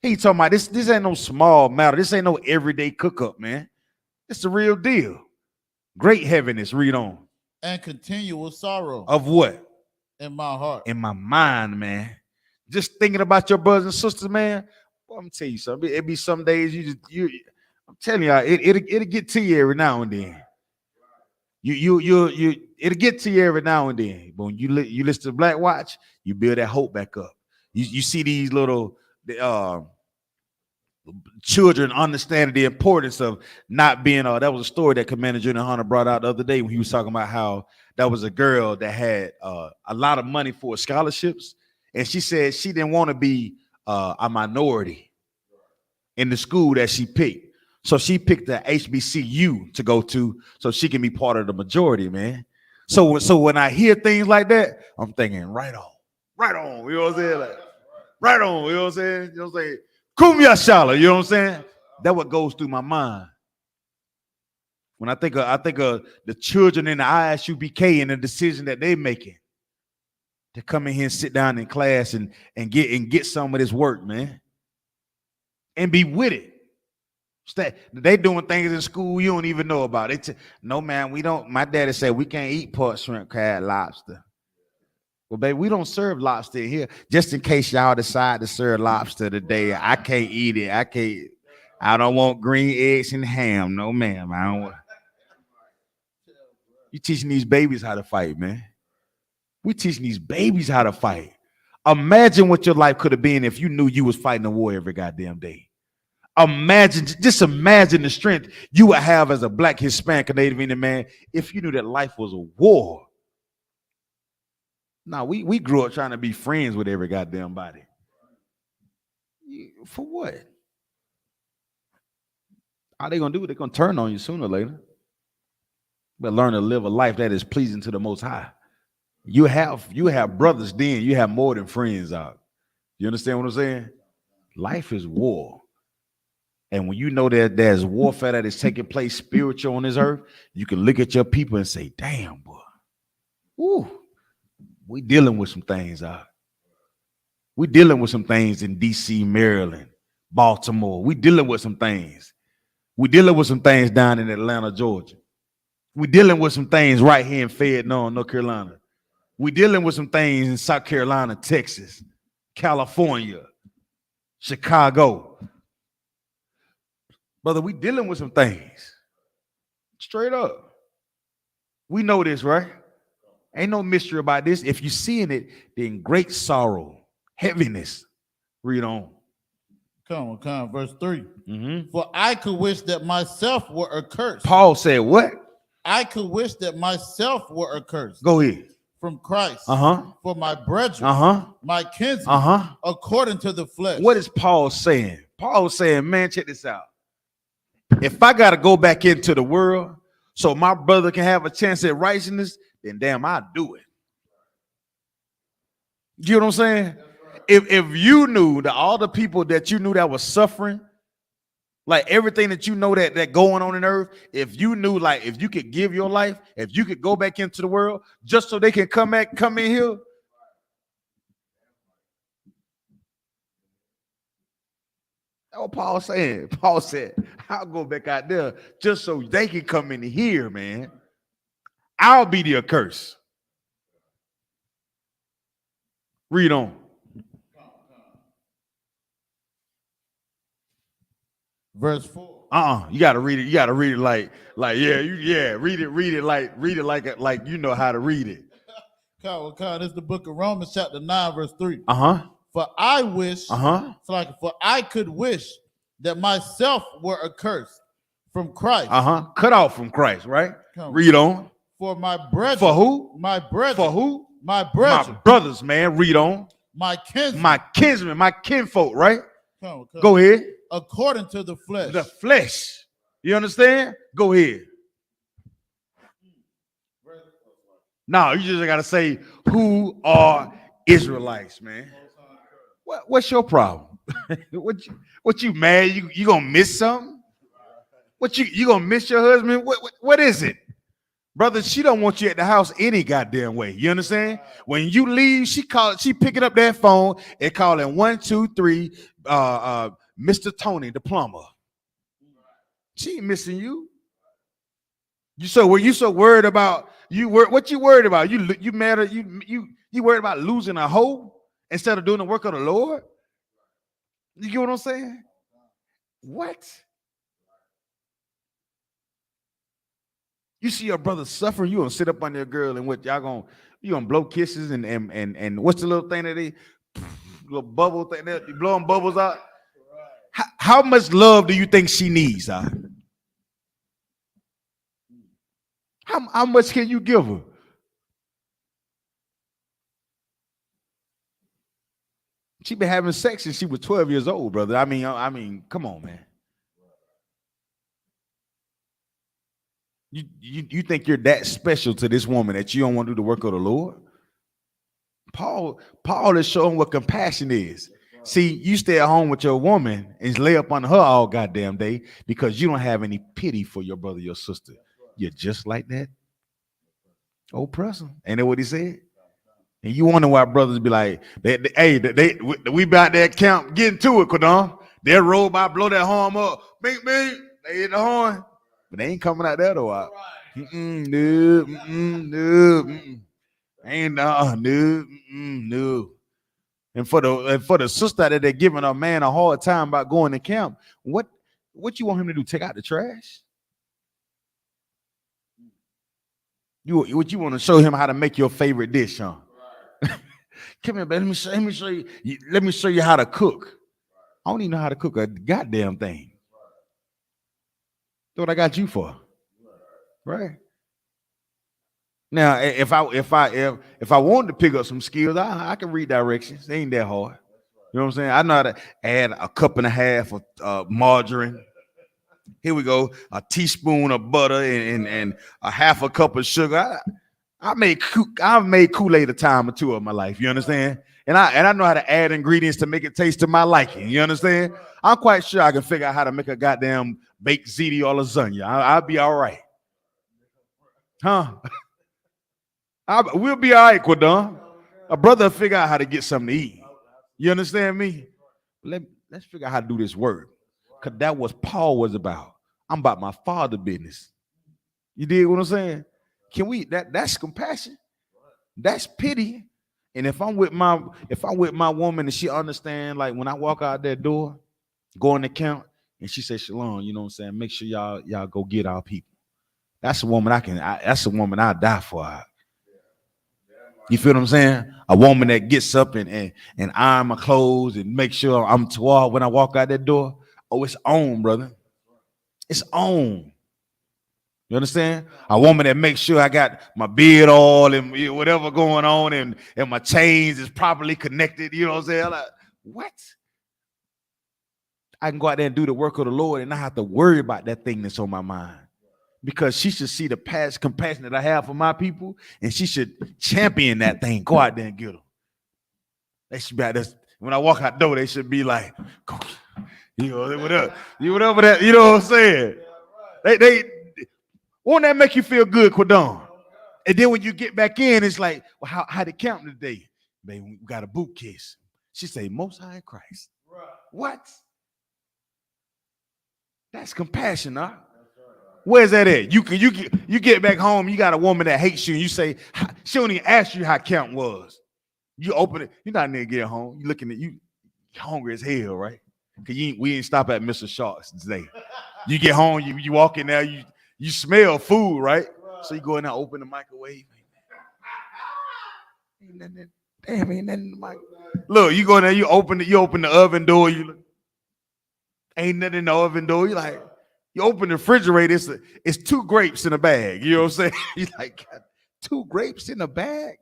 [SPEAKER 9] He talking about this ain't no small matter. This ain't no everyday cook up, man. It's the real deal. Great heaviness, read on.
[SPEAKER 10] And continual sorrow.
[SPEAKER 9] Of what?
[SPEAKER 10] In my heart.
[SPEAKER 9] In my mind, man. just thinking about your brothers and sisters, man. Boy, I'm gonna tell you something. It be some days I'm telling y'all, it'll get to you every now and then. It'll get to you every now and then. But when you listen to Black Watch, you build that hope back up. You see these little children understanding the importance of not being. That was a story that Commander General Hunter brought out the other day when he was talking about how that was a girl that had a lot of money for scholarships, and she said she didn't want to be a minority in the school that she picked. So she picked the HBCU to go to so she can be part of the majority, man. So when I hear things like that, I'm thinking, right on, you know what I'm saying? Like, right on, you know what I'm saying? You know what I'm saying? Kumya Shala, you know what I'm saying? That's what goes through my mind. When I think of the children in the I.S.U.P.K and the decision that they're making to come in here and sit down in class and get some of this work, man. And be with it. They doing things in school you don't even know about. No, man, we don't. My daddy said we can't eat pork, shrimp, crab, lobster. Well, baby, we don't serve lobster here. Just in case y'all decide to serve lobster today, I can't eat it. I don't want green eggs and ham. No, ma'am. I don't want. You teaching these babies how to fight, man. We teaching these babies how to fight. Imagine what your life could have been if you knew you was fighting a war every goddamn day. Just imagine the strength you would have as a Black, Hispanic, Native Indian man if you knew that life was a war. Now, we grew up trying to be friends with every goddamn body. For what? All they gonna do? They're gonna turn on you sooner or later. But learn to live a life that is pleasing to the Most High. You have brothers then. You have more than friends out. You understand what I'm saying? Life is war. And when you know that there's warfare that is taking place spiritual on this earth, you can look at your people and say, damn, boy. Woo. We dealing with some things out. We dealing with some things in D.C., Maryland, Baltimore. We dealing with some things. We dealing with some things down in Atlanta, Georgia. We dealing with some things right here in Fayetteville, North Carolina. We dealing with some things in South Carolina, Texas, California, Chicago. Brother, we dealing with some things. Straight up. We know this, right? Ain't no mystery about this. If you're seeing it, then great sorrow, heaviness. Read on.
[SPEAKER 10] Come on, verse 3. Mm-hmm. For I could wish that myself were accursed.
[SPEAKER 9] Paul said what?
[SPEAKER 10] I could wish that myself were accursed.
[SPEAKER 9] Go ahead.
[SPEAKER 10] From Christ. For my brethren. My kinsmen. According to the flesh.
[SPEAKER 9] What is Paul saying? Paul saying, man, check this out. If I got to go back into the world so my brother can have a chance at righteousness, then damn, I'll do it. You know what I'm saying? If you knew that all the people that you knew that was suffering, like everything that you know that going on in earth, if you knew, like, if you could give your life, if you could go back into the world just so they can come in here. That's what Paul saying. Paul said, I'll go back out there just so they can come in here, man. I'll be the accursed. Read on.
[SPEAKER 10] Verse 4.
[SPEAKER 9] You gotta read it. You gotta read it like read it like you know how to read it.
[SPEAKER 10] This is the book of Romans, chapter 9, verse 3. For I wish, for I could wish that myself were accursed from Christ.
[SPEAKER 9] Cut off from Christ, right? Read on.
[SPEAKER 10] For my brethren.
[SPEAKER 9] For who?
[SPEAKER 10] My brethren.
[SPEAKER 9] For who?
[SPEAKER 10] My brethren.
[SPEAKER 9] My brothers, man. Read on.
[SPEAKER 10] My kinsmen.
[SPEAKER 9] My kinsmen, my kinfolk, right? Go ahead.
[SPEAKER 10] According to the flesh.
[SPEAKER 9] The flesh. You understand? Go ahead. No, you just gotta say, who are Israelites, man? What's your problem? What you mad? You gonna miss something? What you gonna miss your husband? What is it? Brother, she don't want you at the house any goddamn way. You understand? When you leave, she picking up that phone and calling 123 Mr. Tony, the plumber. She ain't missing you. You so worried about what you worried about? You mad at you worried about losing a hoe instead of doing the work of the Lord? You get what I'm saying? What? You see your brother suffering, you gonna sit up on your girl and what you gonna blow kisses and what's the little thing that they little bubble thing that you blowing bubbles out? How much love do you think she needs? How much can you give her? She been having sex since she was 12 years old, brother. I mean, come on, man. You think you're that special to this woman that you don't want to do the work of the Lord? Paul is showing what compassion is. See, you stay at home with your woman and lay up on her all goddamn day because you don't have any pity for your brother, your sister. You're just like that old person. Ain't that what he said? And you wonder why brothers be like, we about that camp getting to it, Kodon. They'll roll by, blow that horn up. Bing, bing. They hit the horn. But they ain't coming out there though. No. Ain't no. And for the sister that they're giving a man a hard time about going to camp, what you want him to do? Take out the trash? What you want to show him how to make your favorite dish, huh? Come here, baby. Let me show you. Let me show you how to cook. I don't even know how to cook a goddamn thing. That's what I got you for, right? Now, if I wanted to pick up some skills, I can read directions. It ain't that hard. You know what I'm saying? I know how to add a cup and a half of margarine. Here we go. A teaspoon of butter and a half a cup of sugar. I've made Kool-Aid a time or two of my life. You understand? And I know how to add ingredients to make it taste to my liking. You understand? I'm quite sure I can figure out how to make a goddamn baked ziti or lasagna. I'll be all right. Huh? We'll be all right, Quadon. A brother will figure out how to get something to eat. You understand me? Let's figure out how to do this work. Because that's what Paul was about. I'm about my father business. You dig what I'm saying? Can we that's compassion? That's pity. And if I'm with my woman and she understand, like when I walk out that door, go in the camp, and she says, Shalom, you know what I'm saying? Make sure y'all go get our people. That's a woman that's a woman I'll die for. You feel what I'm saying? A woman that gets up and iron my clothes and make sure I'm toward when I walk out that door. Oh, it's on, brother. It's on. You understand? A woman that makes sure I got my beard all and whatever going on and my chains is properly connected. You know what I'm saying? Like, what? I can go out there and do the work of the Lord and not have to worry about that thing that's on my mind. Because she should see the past compassion that I have for my people, and she should champion that thing. Go out there and get them. They should be out there. When I walk out the door, they should be like, you know, whatever that, you know what I'm saying? They won't that make you feel good, Quadon? And then when you get back in, it's like, well, how they count today? Baby, we got a boot kiss. She say, Most High Christ. Right. What? That's compassion, huh? Where's that at? You get back home, you got a woman that hates you, and you say, she don't even ask you how count was. You open it, you're not near get home. You looking at you hungry as hell, right? Because we ain't stop at Mr. Shark's today. You get home, you walk in there, you smell food, right? So you go in there, open the microwave. Ain't nothing, damn, ain't nothing in the microwave. Look, you go in there, you open the oven door, you look, ain't nothing in the oven door. You like, you open the refrigerator, it's 2 grapes in a bag. You know what I'm saying? You like, 2 grapes in a bag?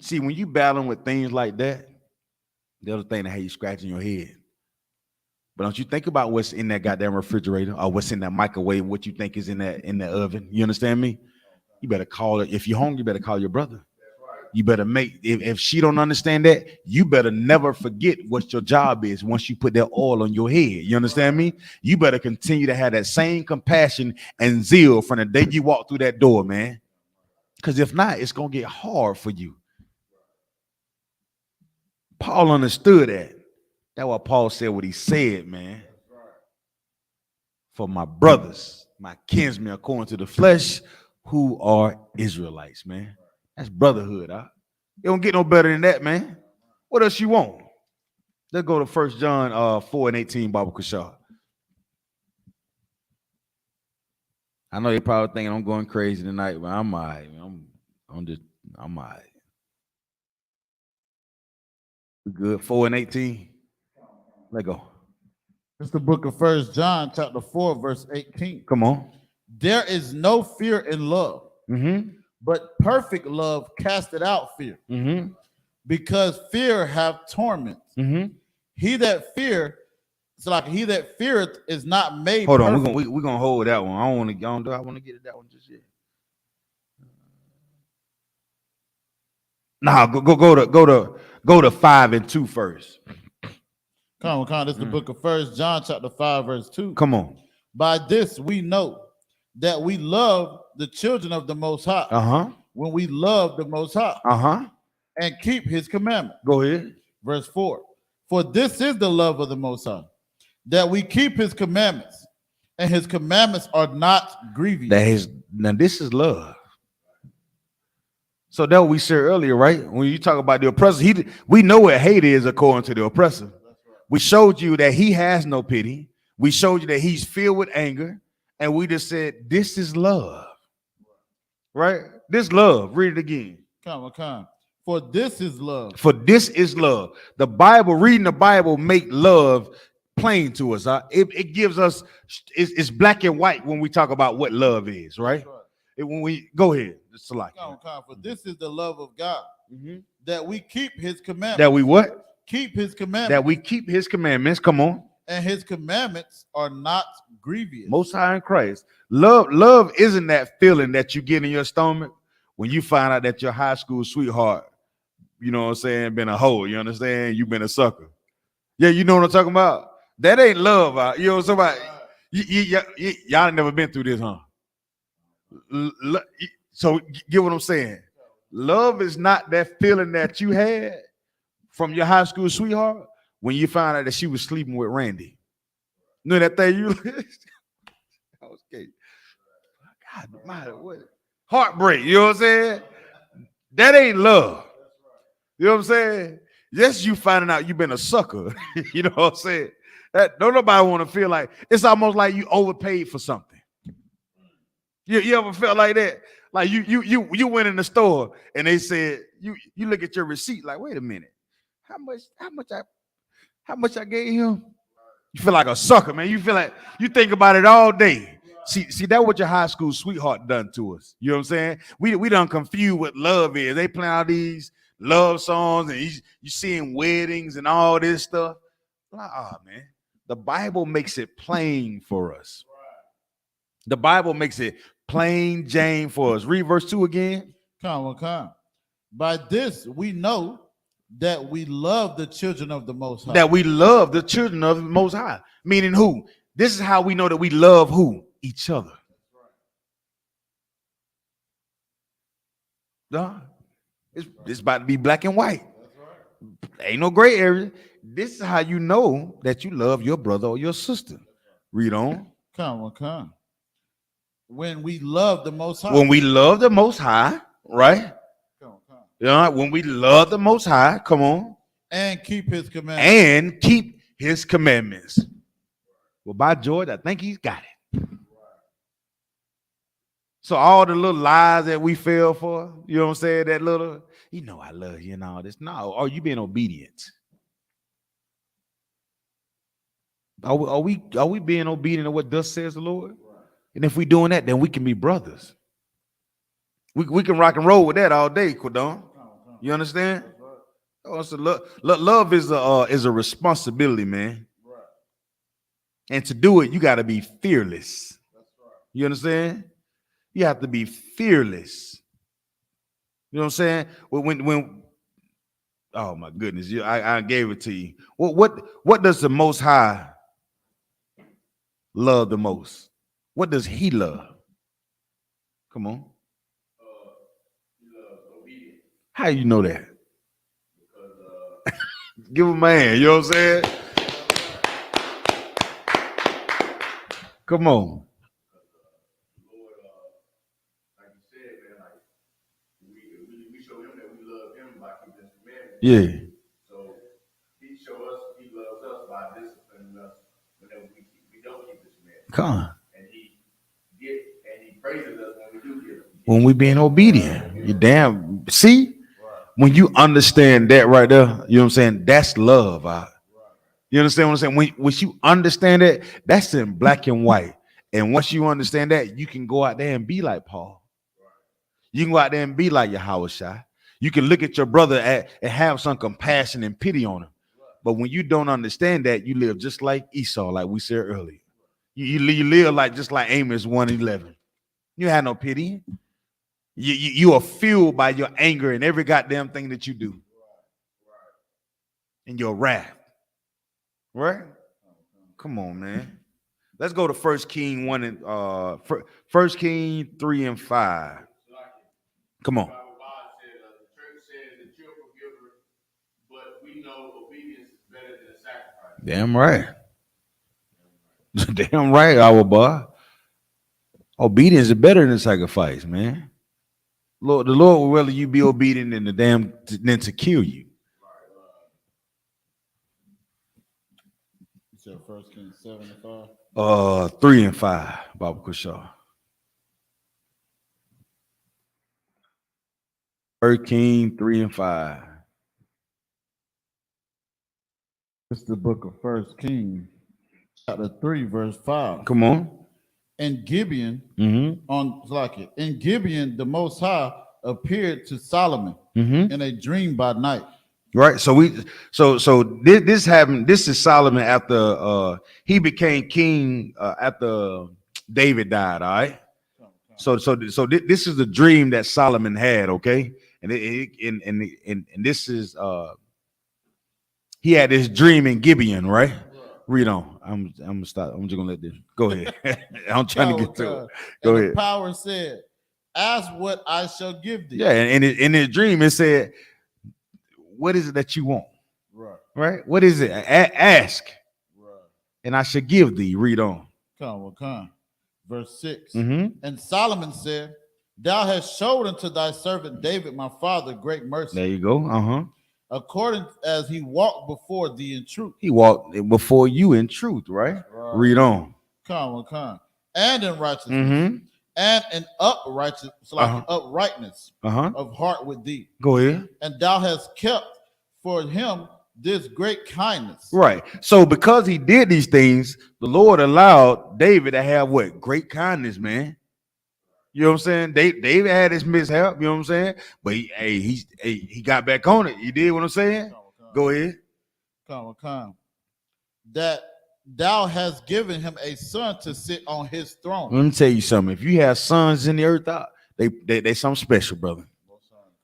[SPEAKER 9] See, when you battling with things like that, the other thing that have you scratching your head. But don't you think about what's in that goddamn refrigerator or what's in that microwave, what you think is in that oven. You understand me? You better call it. If you're hungry, you better call your brother. You better make, if she don't understand that, you better never forget what your job is once you put that oil on your head. You understand me? You better continue to have that same compassion and zeal from the day you walk through that door, man. Because if not, it's going to get hard for you. Paul understood that. That's why Paul said what he said, man. For my brothers, my kinsmen according to the flesh, who are Israelites, man. That's brotherhood, huh? It don't get no better than that, man. What else you want? Let's go to 1 John 4 and 18, Baba Kushar. I know you're probably thinking I'm going crazy tonight, but I'm all right. I'm all right. We good? 4 and 18. Let go.
[SPEAKER 10] It's the book of 1 John, chapter 4, verse 18.
[SPEAKER 9] Come on.
[SPEAKER 10] There is no fear in love, but perfect love casteth out fear, because fear have torment. He that feareth, it's like he that feareth is not made.
[SPEAKER 9] Hold
[SPEAKER 10] perfect.
[SPEAKER 9] on, we're gonna hold that one. I want to get at that one just yet. Nah, go to 5 and 2 first.
[SPEAKER 10] Come on. This is the book of 1 John, chapter 5, verse 2.
[SPEAKER 9] Come on.
[SPEAKER 10] By this we know that we love the children of the Most High. When we love the Most High. And keep his commandment.
[SPEAKER 9] Go ahead.
[SPEAKER 10] Verse 4. For this is the love of the Most High, that we keep his commandments, and his commandments are not grievous.
[SPEAKER 9] Now this is love. So that what we said earlier, right? When you talk about the oppressor, we know what hate is according to the oppressor. We showed you that he has no pity. We showed you that he's filled with anger. And we just said, this is love. Right? This love. Read it again.
[SPEAKER 10] Come. For this is love.
[SPEAKER 9] For this is love. The Bible, reading the Bible, make love plain to us. It gives us, it's black and white when we talk about what love is, right? When we go ahead. It's like
[SPEAKER 10] for this is the love of God, that we keep his commandments.
[SPEAKER 9] That we what?
[SPEAKER 10] Keep his commandments.
[SPEAKER 9] That we keep his commandments. Come on.
[SPEAKER 10] And his commandments are not grievous.
[SPEAKER 9] Most High in Christ. Love isn't that feeling that you get in your stomach when you find out that your high school sweetheart, you know what I'm saying, been a hoe. You understand? You've been a sucker. Yeah, you know what I'm talking about? That ain't love. You know what I'm saying? Y'all ain't never been through this, huh? So get what I'm saying? Love is not that feeling that you had from your high school sweetheart when you found out that she was sleeping with Randy. You know that thing you okay. God, what? Heartbreak, you know what I'm saying? That ain't love. You know what I'm saying? Yes, you finding out you've been a sucker. You know what I'm saying? Don't nobody want to feel like it's almost like you overpaid for something. You ever felt like that? Like you went in the store and they said you look at your receipt like, wait a minute, how much I gave him? You feel like a sucker, man. You feel like you think about it all day. See that what your high school sweetheart done to us. You know what I'm saying? We done confused what love is. They playing all these love songs and you seeing weddings and all this stuff. Like, man, the Bible makes it plain for us. The Bible makes it plain Jane for us. Read verse 2 again.
[SPEAKER 10] Come. By this we know that we love the children of the Most High.
[SPEAKER 9] That we love the children of the Most High. Meaning who? This is how we know that we love who? Each other. It's about to be black and white. Ain't no gray area. This is how you know that you love your brother or your sister. Read on.
[SPEAKER 10] Come. When we love the Most High.
[SPEAKER 9] When we love the Most High, right? Yeah, when we love the Most High, come on.
[SPEAKER 10] And keep his commandments.
[SPEAKER 9] Well, by George, I think he's got it. So all the little lies that we fell for, you know what I'm saying? That little, I love you and all this. No, are you being obedient? Are we being obedient to what thus says the Lord? And if we doing that, then we can be brothers. We can rock and roll with that all day, Quadon. You understand? Oh, so love is a responsibility, man. And to do it, you got to be fearless. You understand? You have to be fearless. You know what I'm saying? When oh my goodness, I gave it to you. What does the Most High love the most? What does he love? Come on. How you know that? Give him a hand, you know what I'm saying? Come on.
[SPEAKER 11] by keeping his commandments.
[SPEAKER 9] Yeah.
[SPEAKER 11] So he shows us he loves us by disciplining us whenever we don't keep his commandments.
[SPEAKER 9] Come on.
[SPEAKER 11] And he praises us when we do get them.
[SPEAKER 9] When we being obedient. You damn see? When you understand that right there, you know what I'm saying? That's love. You understand what I'm saying? When you understand it, that's in black and white. And once you understand that, you can go out there and be like Paul. You can go out there and be like YAHANNA. You can look at your brother and have some compassion and pity on him. But when you don't understand that, you live just like Esau, like we said earlier. You live like just like Amos 1:11. You have no pity. You are fueled by your anger and every goddamn thing that you do. And your wrath. Right? Come on, man. Let's go to 1 King 1 and 1 King 3 and 5. Come on.
[SPEAKER 11] The church says that you're a forgiver, but we know obedience is better than sacrifice.
[SPEAKER 9] Damn right. Damn right, our boy. Obedience is better than sacrifice, man. Lord, the Lord will rather you be obedient than to kill you.
[SPEAKER 10] You said 1 Kings 7 and 5?
[SPEAKER 9] 3 and 5, Baba Kushaw. 1 King 3 and 5.
[SPEAKER 10] It's the book of 1 Kings, chapter 3, verse 5.
[SPEAKER 9] Come on.
[SPEAKER 10] In Gibeon,
[SPEAKER 9] Mm-hmm.
[SPEAKER 10] In Gibeon, the Most High appeared to Solomon in a dream by night.
[SPEAKER 9] Right. So this happened. This is Solomon after he became king after David died. All right. So this is the dream that Solomon had. Okay. And this is he had this dream in Gibeon, right? Read on. I'm gonna stop. I'm just gonna let this go ahead. I'm trying to get through it. Go ahead.
[SPEAKER 10] The power said, "Ask what I shall give thee."
[SPEAKER 9] Yeah, and in his dream it said, "What is it that you want?" Right. What is it? Ask, and I shall give thee. Read on.
[SPEAKER 10] Come. Verse 6.
[SPEAKER 9] Mm-hmm.
[SPEAKER 10] And Solomon said, "Thou hast showed unto thy servant David, my father, great mercy."
[SPEAKER 9] There you go.
[SPEAKER 10] According as he walked before thee in truth.
[SPEAKER 9] He walked before you in truth, right? Read on.
[SPEAKER 10] Come. And in righteousness. And in uprightness, uprightness of heart with thee.
[SPEAKER 9] Go ahead.
[SPEAKER 10] And thou hast kept for him this great kindness.
[SPEAKER 9] Right. So because he did these things, the Lord allowed David to have what? Great kindness, man. You know what I'm saying? David had his mishap, you know what I'm saying? But he got back on it. You did what I'm saying? Go ahead.
[SPEAKER 10] Come. That thou hast given him a son to sit on his throne.
[SPEAKER 9] Let me tell you something. If you have sons in the earth, they something special, brother.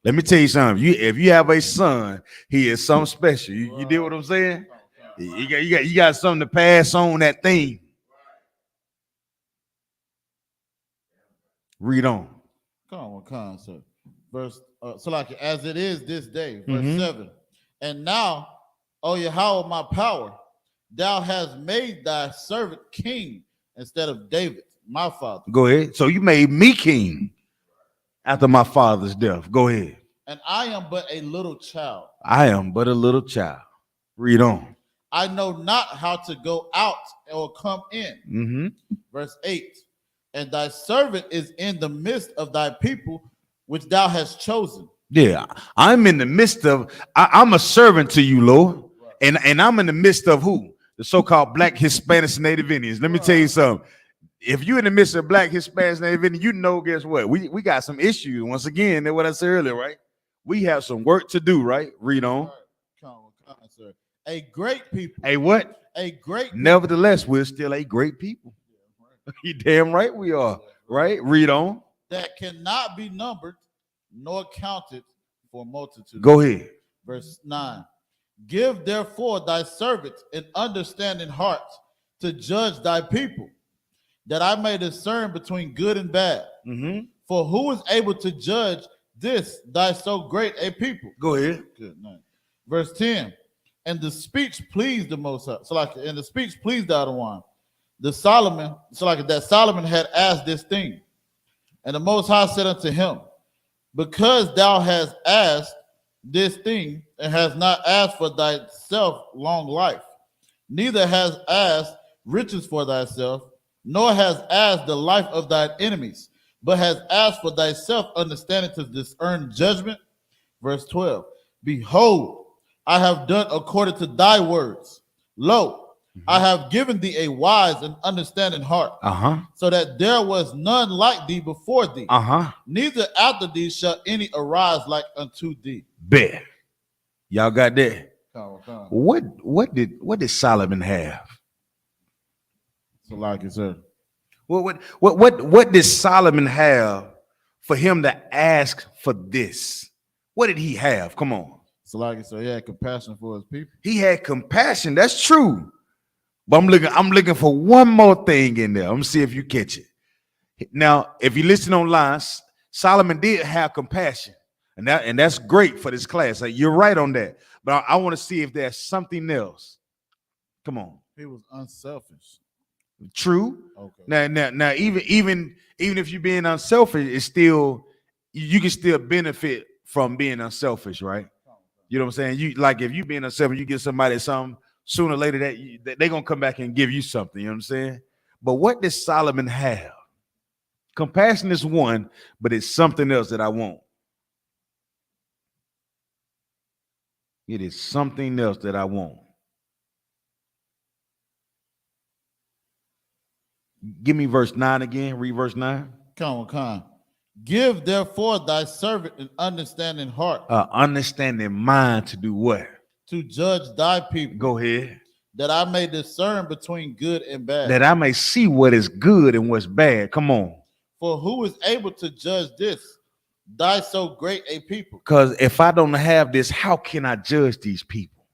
[SPEAKER 9] Let me tell you something. If you have a son, he is something special. You did what I'm saying? You got something to pass on that thing. Read on.
[SPEAKER 10] Come, sir. Verse as it is this day, verse 7. And now, O Yahweh, my power, thou hast made thy servant king instead of David, my father.
[SPEAKER 9] Go ahead. So you made me king after my father's death. Go ahead.
[SPEAKER 10] And I am but a little child.
[SPEAKER 9] I am but a little child. Read on.
[SPEAKER 10] I know not how to go out or come in. Verse 8. And thy servant is in the midst of thy people, which thou hast chosen.
[SPEAKER 9] Yeah, I'm in the midst of, I'm a servant to you, Lord. And I'm in the midst of who? The so-called Black, Hispanics, and Native Indians. Let me tell you something. If you're in the midst of Black, Hispanics, Native Indians, you know, guess what? We got some issues. Once again, that's what I said earlier, right? We have some work to do, right? Read on.
[SPEAKER 10] Come, sir. A great people.
[SPEAKER 9] A what?
[SPEAKER 10] A great people.
[SPEAKER 9] Nevertheless, we're still a great people. You damn right we are, right? Read on.
[SPEAKER 10] That cannot be numbered nor counted for multitude.
[SPEAKER 9] Go ahead.
[SPEAKER 10] Verse 9. Give therefore thy servants an understanding heart to judge thy people, that I may discern between good and bad. For who is able to judge this thy so great a people?
[SPEAKER 9] Go ahead.
[SPEAKER 10] Good night. Verse 10. And the speech pleased the Most High. And the speech pleased the other one. That Solomon had asked this thing. And the Most High said unto him, because thou hast asked this thing, and has not asked for thyself long life, neither has asked riches for thyself, nor has asked the life of thine enemies, but has asked for thyself understanding to discern judgment. Verse 12. Behold, I have done according to thy words. Lo, I have given thee a wise and understanding heart, so that there was none like thee before thee, neither after thee shall any arise like unto thee.
[SPEAKER 9] Bet. Y'all got that? What did Solomon have?
[SPEAKER 10] So like it, sir.
[SPEAKER 9] What did Solomon have for him to ask for this? What did he have? Come on.
[SPEAKER 10] So like it, so he had compassion for his people.
[SPEAKER 9] He had compassion. That's true. But I'm looking for one more thing in there. I'm gonna see if you catch it. Now, if you listen online, Solomon did have compassion, and that's great for this class. Like, you're right on that. But I want to see if there's something else. Come on.
[SPEAKER 10] He was unselfish.
[SPEAKER 9] True.
[SPEAKER 10] Okay.
[SPEAKER 9] Now, even if you're being unselfish, it's still, you can still benefit from being unselfish, right? You know what I'm saying? You, like, if you being unselfish, you give somebody something, sooner or later that they're gonna come back and give you something. You know what I'm saying? But what does Solomon have? Compassion is one, but it's something else that I want. It is something else that I want. Give me verse 9 again. Read verse 9.
[SPEAKER 10] Come on. Give therefore thy servant an understanding heart.
[SPEAKER 9] Understanding mind to do what?
[SPEAKER 10] To judge thy people.
[SPEAKER 9] Go ahead.
[SPEAKER 10] That I may discern between good and bad.
[SPEAKER 9] That I may see what is good and what's bad. Come on.
[SPEAKER 10] For who is able to judge this, thy so great a people?
[SPEAKER 9] Because if I don't have this, how can I judge these people?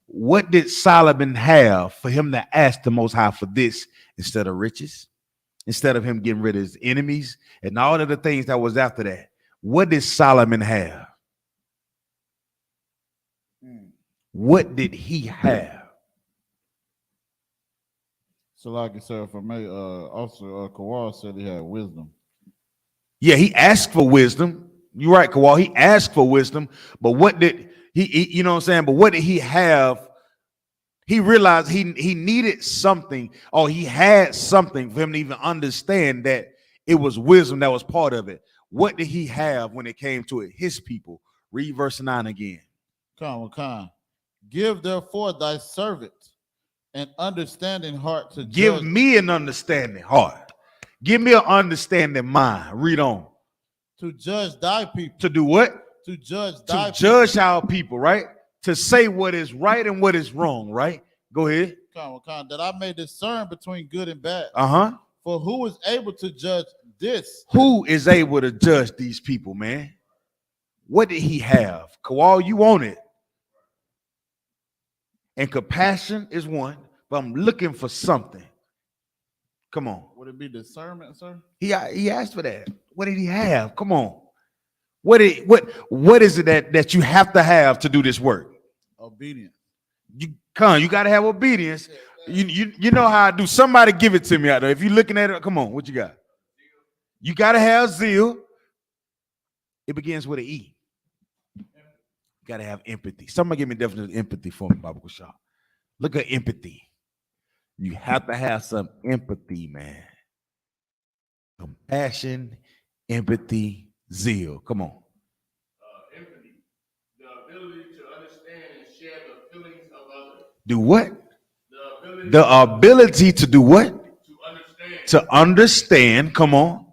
[SPEAKER 9] What did Solomon have for him to ask the Most High for this instead of riches? Instead of him getting rid of his enemies and all of the things that was after that? What did Solomon have? What did he have?
[SPEAKER 10] So like I said, for me, also Kawal said he had wisdom.
[SPEAKER 9] Yeah, he asked for wisdom. You're right, Kawal. He asked for wisdom, but what did he you know what I'm saying? But what did he have? He realized he needed something, or he had something for him to even understand that it was wisdom that was part of it. What did he have when it came to it? His people. Read verse 9 again.
[SPEAKER 10] Come. Give therefore thy servant an understanding heart to
[SPEAKER 9] give
[SPEAKER 10] judge.
[SPEAKER 9] Me an understanding heart. Give me an understanding mind. Read on.
[SPEAKER 10] To judge thy people.
[SPEAKER 9] To do what?
[SPEAKER 10] To judge thy people.
[SPEAKER 9] To judge our people, right? To say what is right and what is wrong, right? Go ahead.
[SPEAKER 10] Come. That I may discern between good and bad. For who is able to judge this?
[SPEAKER 9] Who is able to judge these people, man? What did he have? Kawal, you want it. And compassion is one, but I'm looking for something. Come on.
[SPEAKER 10] Would it be discernment, sir?
[SPEAKER 9] He asked for that. What did he have? Come on. What is it that you have to have to do this work?
[SPEAKER 10] Obedience.
[SPEAKER 9] You got to have obedience. You know how I do. Somebody give it to me out there. If you're looking at it, come on, what you got? You got to have zeal. It begins with an E. You got to have empathy. Somebody give me a definition of empathy for me, Baba Kushal. Look at empathy. You have to have some empathy, man. Compassion, empathy, zeal. Come on.
[SPEAKER 11] Empathy. The ability to understand and share the feelings of others.
[SPEAKER 9] Do what? The ability to do what? To understand. Come on.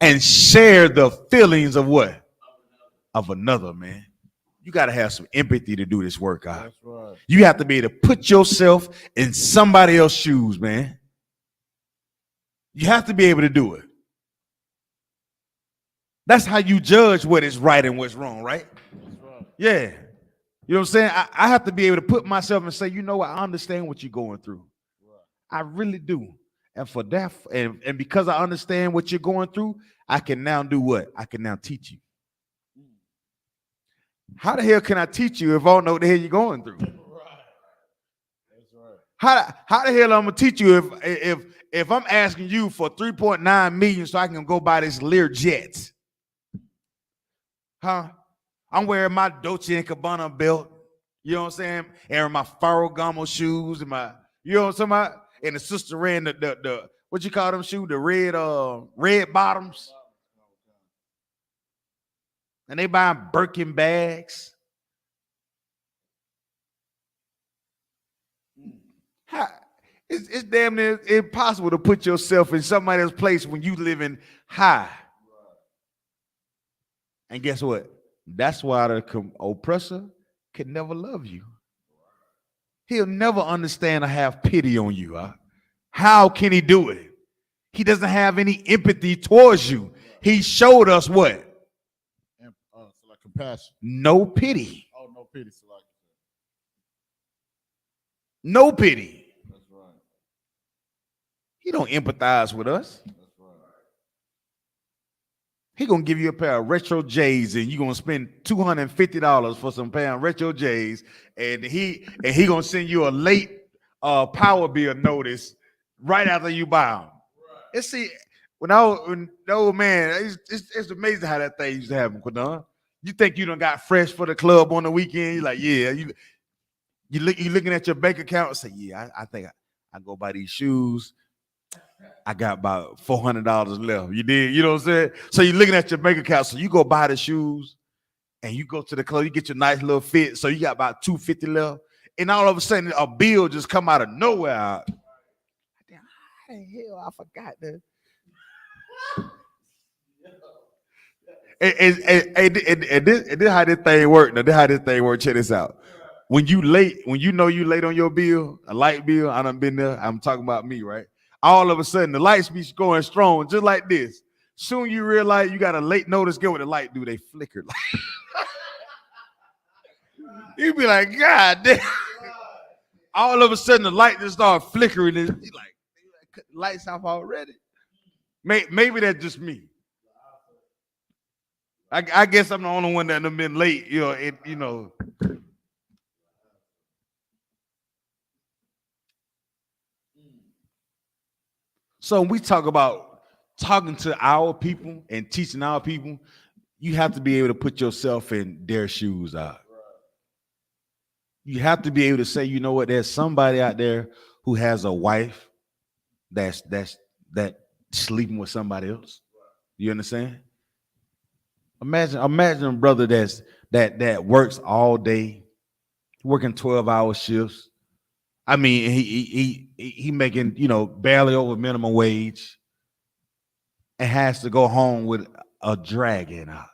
[SPEAKER 9] And share the feelings of what? Of another, man. You got to have some empathy to do this work, God.
[SPEAKER 10] That's right.
[SPEAKER 9] You have to be able to put yourself in somebody else's shoes, man. You have to be able to do it. That's how you judge what is right and what's wrong, right?
[SPEAKER 10] That's right.
[SPEAKER 9] Yeah. You know what I'm saying? I have to be able to put myself and say, you know what? I understand what you're going through. Right. I really do. And for that, and because I understand what you're going through, I can now do what? I can now teach you. How the hell can I teach you if I don't know what the hell you're going through?
[SPEAKER 10] Right. That's right.
[SPEAKER 9] How the hell I'm gonna teach you if I'm asking you for 3.9 million so I can go buy this Lear jet? Huh? I'm wearing my Dolce & Gabbana belt. You know what I'm saying? And my Ferragamo shoes and my, you know what I'm talking about? And the sister ran the what you call them shoes? The red bottoms. And they buying Birkin bags. How, it's damn near impossible to put yourself in somebody else's place when you living high. And guess what? That's why the oppressor can never love you. He'll never understand or have pity on you. Huh? How can he do it? He doesn't have any empathy towards you. He showed us what?
[SPEAKER 10] So like compassion.
[SPEAKER 9] No pity.
[SPEAKER 10] Oh, no pity. So like
[SPEAKER 9] no pity.
[SPEAKER 10] That's right.
[SPEAKER 9] He don't empathize with us.
[SPEAKER 10] That's right.
[SPEAKER 9] He gonna give you a pair of retro J's and you gonna spend $250 for some pair of retro J's, and he gonna send you a late power bill notice right after you buy them. And see, when the old man, it's amazing how that thing used to happen, Quadon. You think you done got fresh for the club on the weekend? You're like, yeah. You looking at your bank account and say, yeah, I think I go buy these shoes. I got about $400 left. You did, you know what I'm saying? So you're looking at your bank account. So you go buy the shoes and you go to the club, you get your nice little fit. So you got about $250 left. And all of a sudden a bill just come out of nowhere. Damn, how the hell I forgot that? And this how this thing work. Now, this how this thing work. Check this out. When you know you late on your bill, a light bill, I done been there. I'm talking about me, right? All of a sudden, the lights be going strong, just like this. Soon you realize you got a late notice. Get what the light do? They flicker. You be like, God damn. All of a sudden, the light just start flickering. You like, cut the lights off already. Maybe that's just me. I guess I'm the only one that have been late. You know. So when we talk about talking to our people and teaching our people, you have to be able to put yourself in their shoes out. You have to be able to say, you know what, there's somebody out there who has a wife that's sleeping with somebody else. You understand? Imagine a brother that works all day, working 12-hour shifts. I mean, he making, barely over minimum wage and has to go home with a dragon out.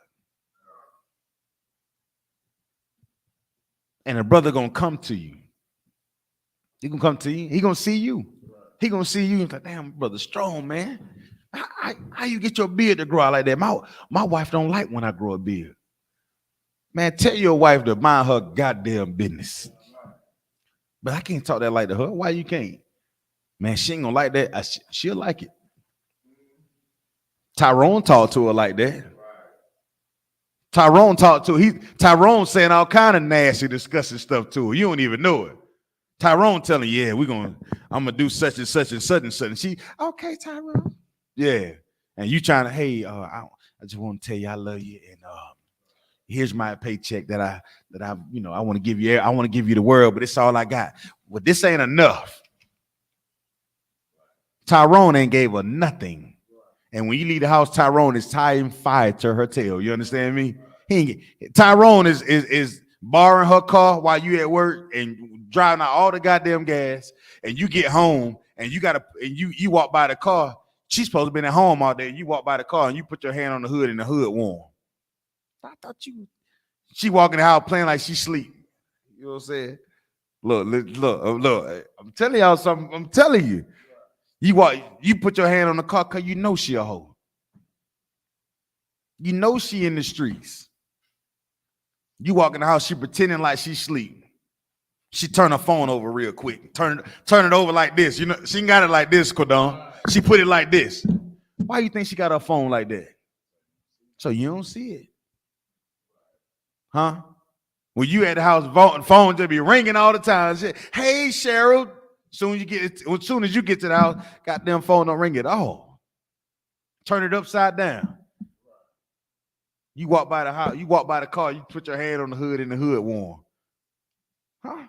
[SPEAKER 9] And a brother gonna come to you. He gonna come to you. He gonna see you. He gonna see you and like, damn, brother, strong, man. How you get your beard to grow out like that? My wife don't like when I grow a beard. Man, tell your wife to mind her goddamn business. But I can't talk that like to her. Why you can't? Man, she ain't gonna like that. She'll like it. Tyrone talked to her like that. Tyrone saying all kind of nasty, disgusting stuff to her. You don't even know it. Tyrone telling, yeah, I'm gonna do such and such and such and such. And she, okay, Tyrone. Yeah. And you trying to, hey, I just want to tell you I love you. And here's my paycheck that I want to give you. I want to give you the world, but it's all I got. Well, this ain't enough. Tyrone ain't gave her nothing. And when you leave the house, Tyrone is tying fire to her tail. You understand me? Tyrone is borrowing her car while you at work and driving out all the goddamn gas. And you get home and you walk by the car. She's supposed to be at home all day. You walk by the car and you put your hand on the hood and the hood warm. I thought she walking the house playing like she sleep. You know what I'm saying? Look. I'm telling y'all something. I'm telling you. You put your hand on the car because you know she a hoe. You know she in the streets. You walk in the house, she pretending like she sleep. She turn her phone over real quick. Turn it over like this. You know, she ain't got it like this, Cordon. She put it like this. Why you think she got her phone like that? So you don't see it. Huh? When you at the house, phone just be ringing all the time. Hey, Cheryl. As soon as you get to the house, goddamn phone don't ring at all. Turn it upside down. You walk by the house, you walk by the car, you put your hand on the hood and the hood warm. Huh?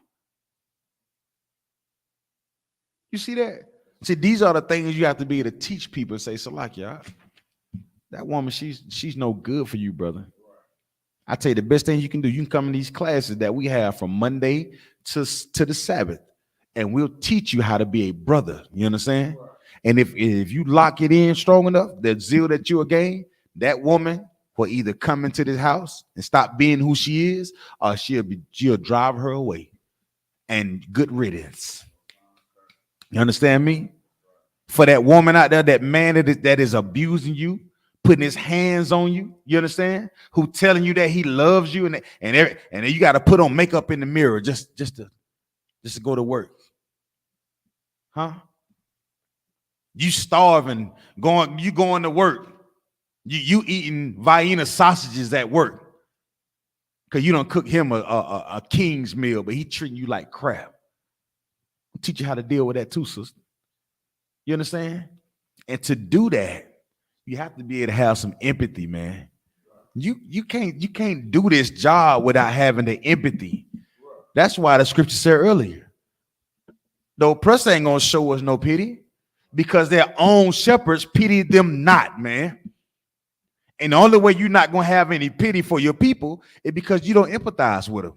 [SPEAKER 9] You see that? See, these are the things you have to be able to teach people. Say, Salakia, that woman, she's no good for you, brother. I tell you, the best thing you can do, you can come in these classes that we have from Monday to the Sabbath, and we'll teach you how to be a brother. You understand? And if you lock it in strong enough, the zeal that you will gain, that woman will either come into this house and stop being who she is, or she'll drive her away. And good riddance. You understand me? For that woman out there, that man that is abusing you, putting his hands on you, you understand? Who telling you that he loves you, and then you got to put on makeup in the mirror just to go to work. Huh? You starving, going to work. You eating Vienna sausages at work. Because you don't cook him a king's meal, but he treating you like crap. I'll teach you how to deal with that too, sister. You understand? And to do that, you have to be able to have some empathy, man. You can't do this job without having the empathy. That's why the scripture said earlier, the oppressor ain't gonna show us no pity because their own shepherds pity them not, man. And the only way you're not gonna have any pity for your people is because you don't empathize with them.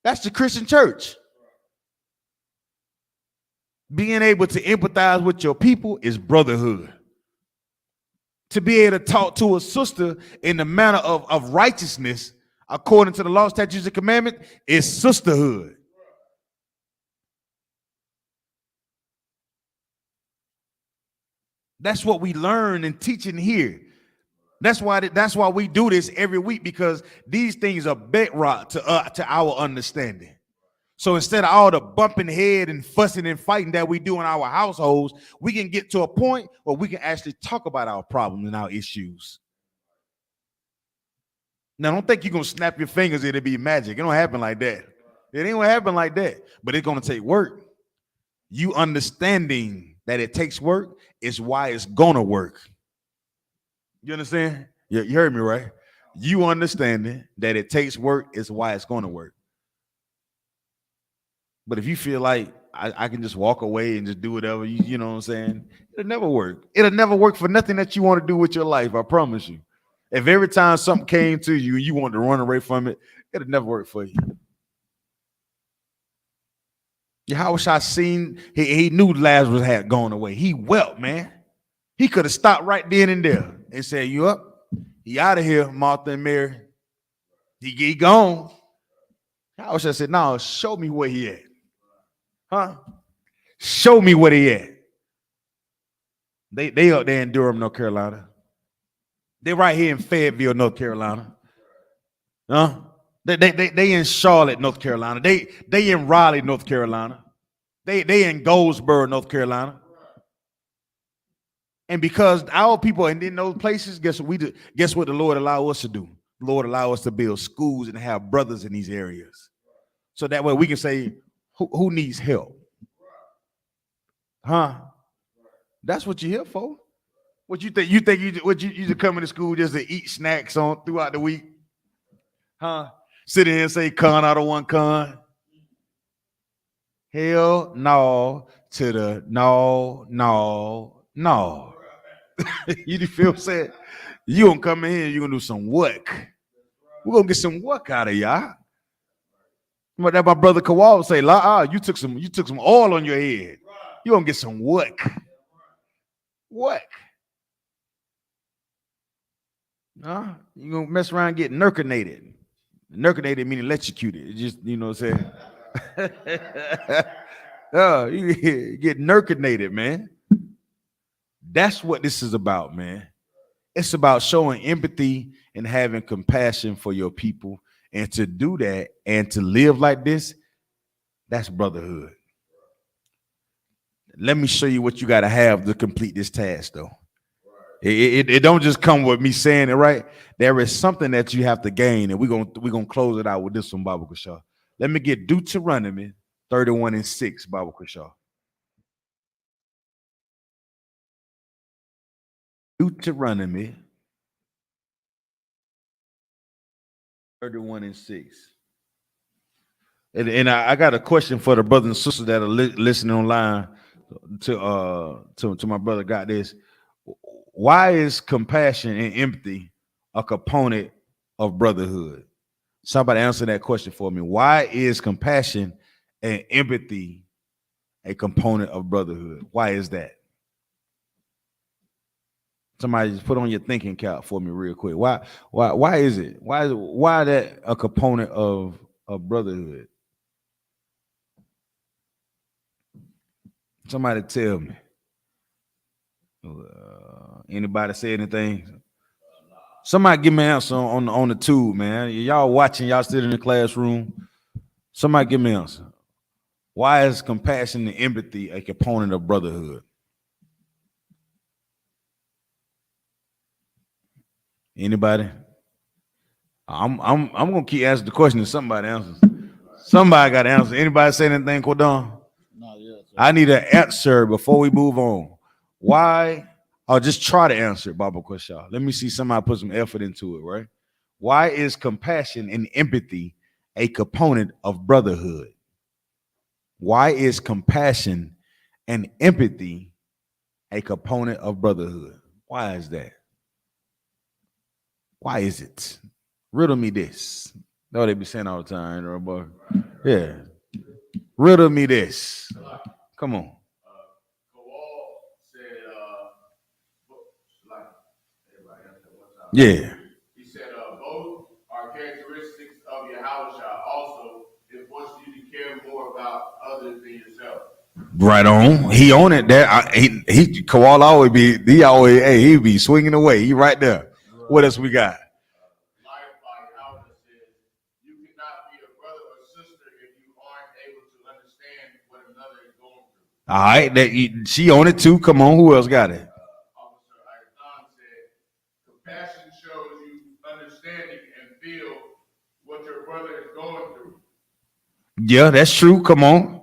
[SPEAKER 9] That's the Christian church. Being able to empathize with your people is brotherhood. To be able to talk to a sister in the manner of righteousness, according to the law, statutes, and commandments, is sisterhood. That's what we learn and teaching here. That's why we do this every week, because these things are bedrock to our understanding. So instead of all the bumping head and fussing and fighting that we do in our households, we can get to a point where we can actually talk about our problems and our issues. Now, don't think you're going to snap your fingers and it'll be magic. It don't happen like that. It ain't going to happen like that. But it's going to take work. You understanding that it takes work is why it's going to work. You understand? You heard me, right? You understanding that it takes work is why it's going to work. But if you feel like I can just walk away and just do whatever, you know what I'm saying? It'll never work. It'll never work for nothing that you want to do with your life, I promise you. If every time something came to you and you wanted to run away from it, it'll never work for you. Yahushua seen, he knew Lazarus had gone away. He wept, man. He could have stopped right then and there and said, you up? He out of here, Martha and Mary. He gone. Yahushua said, no, show me where he at. Huh? Show me where they at. They up there in Durham, North Carolina. They right here in Fayetteville, North Carolina. Huh? They in Charlotte, North Carolina. They in Raleigh, North Carolina. They in Goldsboro, North Carolina. And because our people are in those places, guess what we do? Guess what the Lord allow us to do? The Lord allow us to build schools and have brothers in these areas. So that way we can say, who needs help? Huh? That's what you're here for. What you think? You just coming to school just to eat snacks on throughout the week? Huh? Sit here and say con out of one con. Hell no to the no. You feel what I'm saying? You gonna come in here, you're gonna do some work. We're gonna get some work out of y'all. But that my brother Kawal would say, you took some oil on your head. You gonna get some work. Work. Huh? You gonna mess around and get nerkinated. Nerkinated meaning electrocuted. It's just, you know what I'm saying? Oh, you get nerkinated, man. That's what this is about, man. It's about showing empathy and having compassion for your people. And to do that and to live like this, that's brotherhood. Let me show you what you got to have to complete this task, though. It don't just come with me saying it, right? There is something that you have to gain, and we're gonna close it out with this one, Baba Kusha. Let me get Deuteronomy 31:6, Baba Kusha. Deuteronomy 31 and 6. And I got a question for the brothers and sisters that are listening online to my brother got this. Why is compassion and empathy a component of brotherhood? Somebody answer that question for me. Why is compassion and empathy a component of brotherhood? Why is that? Somebody just put on your thinking cap for me real quick. Why is it? Why that a component of brotherhood? Somebody tell me. Anybody say anything? Somebody give me an answer on the tube, man. Y'all watching, y'all still in the classroom. Somebody give me an answer. Why is compassion and empathy a component of brotherhood? Anybody? I'm gonna keep asking the question and somebody answers. Somebody got to answer. Anybody say anything, Cordon?
[SPEAKER 10] Not yet, sir.
[SPEAKER 9] I need an answer before we move on. Why? I'll just try to answer it, Baba Kwasha. Let me see somebody put some effort into it, right? Why is compassion and empathy a component of brotherhood? Why is compassion and empathy a component of brotherhood? Why is that? Why is it? Riddle me this. That's what they be saying all the time, you know, boy. Yeah. Riddle me this. Come on. Yeah.
[SPEAKER 11] He said, both are characteristics of YAHANNA. Also, it forces you to care more about others than yourself.
[SPEAKER 9] Right on. He on it there. He Koala always be, he be swinging away. He right there. What else we got?
[SPEAKER 11] You cannot be a brother or sister if you aren't able to understand what another is going through.
[SPEAKER 9] All right, she on it too. Come on, who else got it?
[SPEAKER 11] Officer I.S.U.P.K said, compassion shows you understanding and feel what your brother is going through.
[SPEAKER 9] Yeah, that's true. Come on.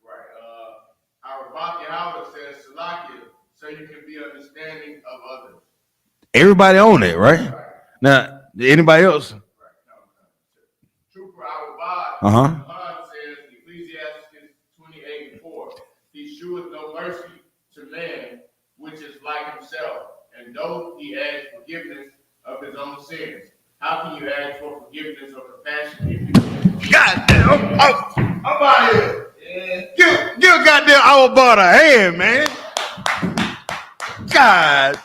[SPEAKER 11] Right. I.S.U.P.K says, Salakia, so you can be understanding of others.
[SPEAKER 9] Everybody on it, right? Now, anybody else?
[SPEAKER 11] Trooper Abad says, Ecclesiastes 28:4, he sheweth no mercy to man, which is like himself, and though he asks forgiveness of his own sins. How can you ask for forgiveness or compassion if you can't?
[SPEAKER 9] Goddamn! I'm out here. Yeah. Give a goddamn Abad a hand, man. God.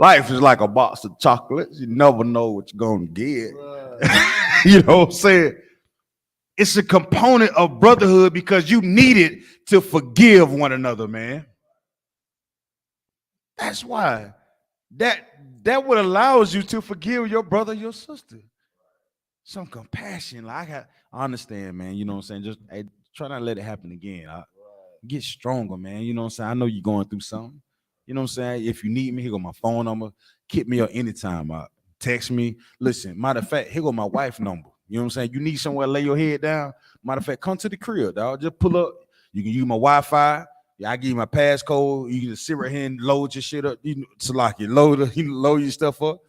[SPEAKER 9] Life is like a box of chocolates. You never know what you're going to get. Right. You know what I'm saying? It's a component of brotherhood because you need it to forgive one another, man. That's why. That what allows you to forgive your brother, your sister. Some compassion. Like I understand, man. You know what I'm saying? Just try not to let it happen again. Get stronger, man. You know what I'm saying? I know you're going through something. You know what I'm saying? If you need me, here go my phone number. Kick me up anytime. Text me. Listen, matter of fact, here go my wife's number. You know what I'm saying? You need somewhere to lay your head down. Matter of fact, come to the crib, dog. Just pull up. You can use my Wi-Fi. Yeah, I give you my passcode. You can just sit right here and load your shit up. So like you load your stuff up.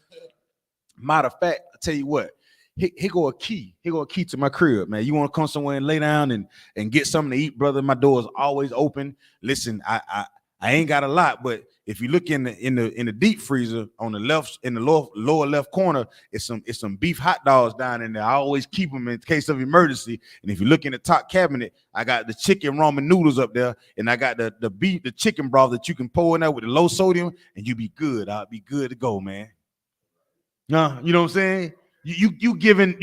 [SPEAKER 9] Matter of fact, I tell you what. Here go a key. Here go a key to my crib, man. You want to come somewhere and lay down and get something to eat, brother? My door is always open. Listen, I ain't got a lot, but if you look in the deep freezer on the left, in the lower left corner, it's some beef hot dogs down in there. I always keep them in case of emergency. And if you look in the top cabinet, I got the chicken ramen noodles up there, and I got the chicken broth that you can pour in there with the low sodium, and you be good. I'll be good to go, man. You know what I'm saying? You giving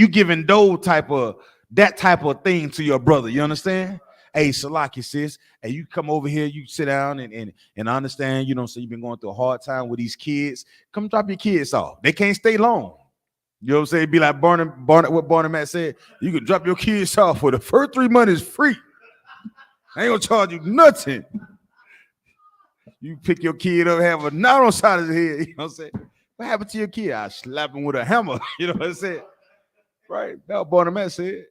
[SPEAKER 9] that type of thing to your brother. You understand? Hey, Salaki, sis. Hey, you come over here, you sit down and understand, you know, so you've been going through a hard time with these kids. Come drop your kids off. They can't stay long. You know what I'm saying? Be like what Barnum said. You can drop your kids off for the first 3 months is free. I ain't gonna charge you nothing. You pick your kid up, have a knot on the side of his head. You know what I'm saying? What happened to your kid? I slap him with a hammer. You know what I'm saying? Right? That's what Barnum said.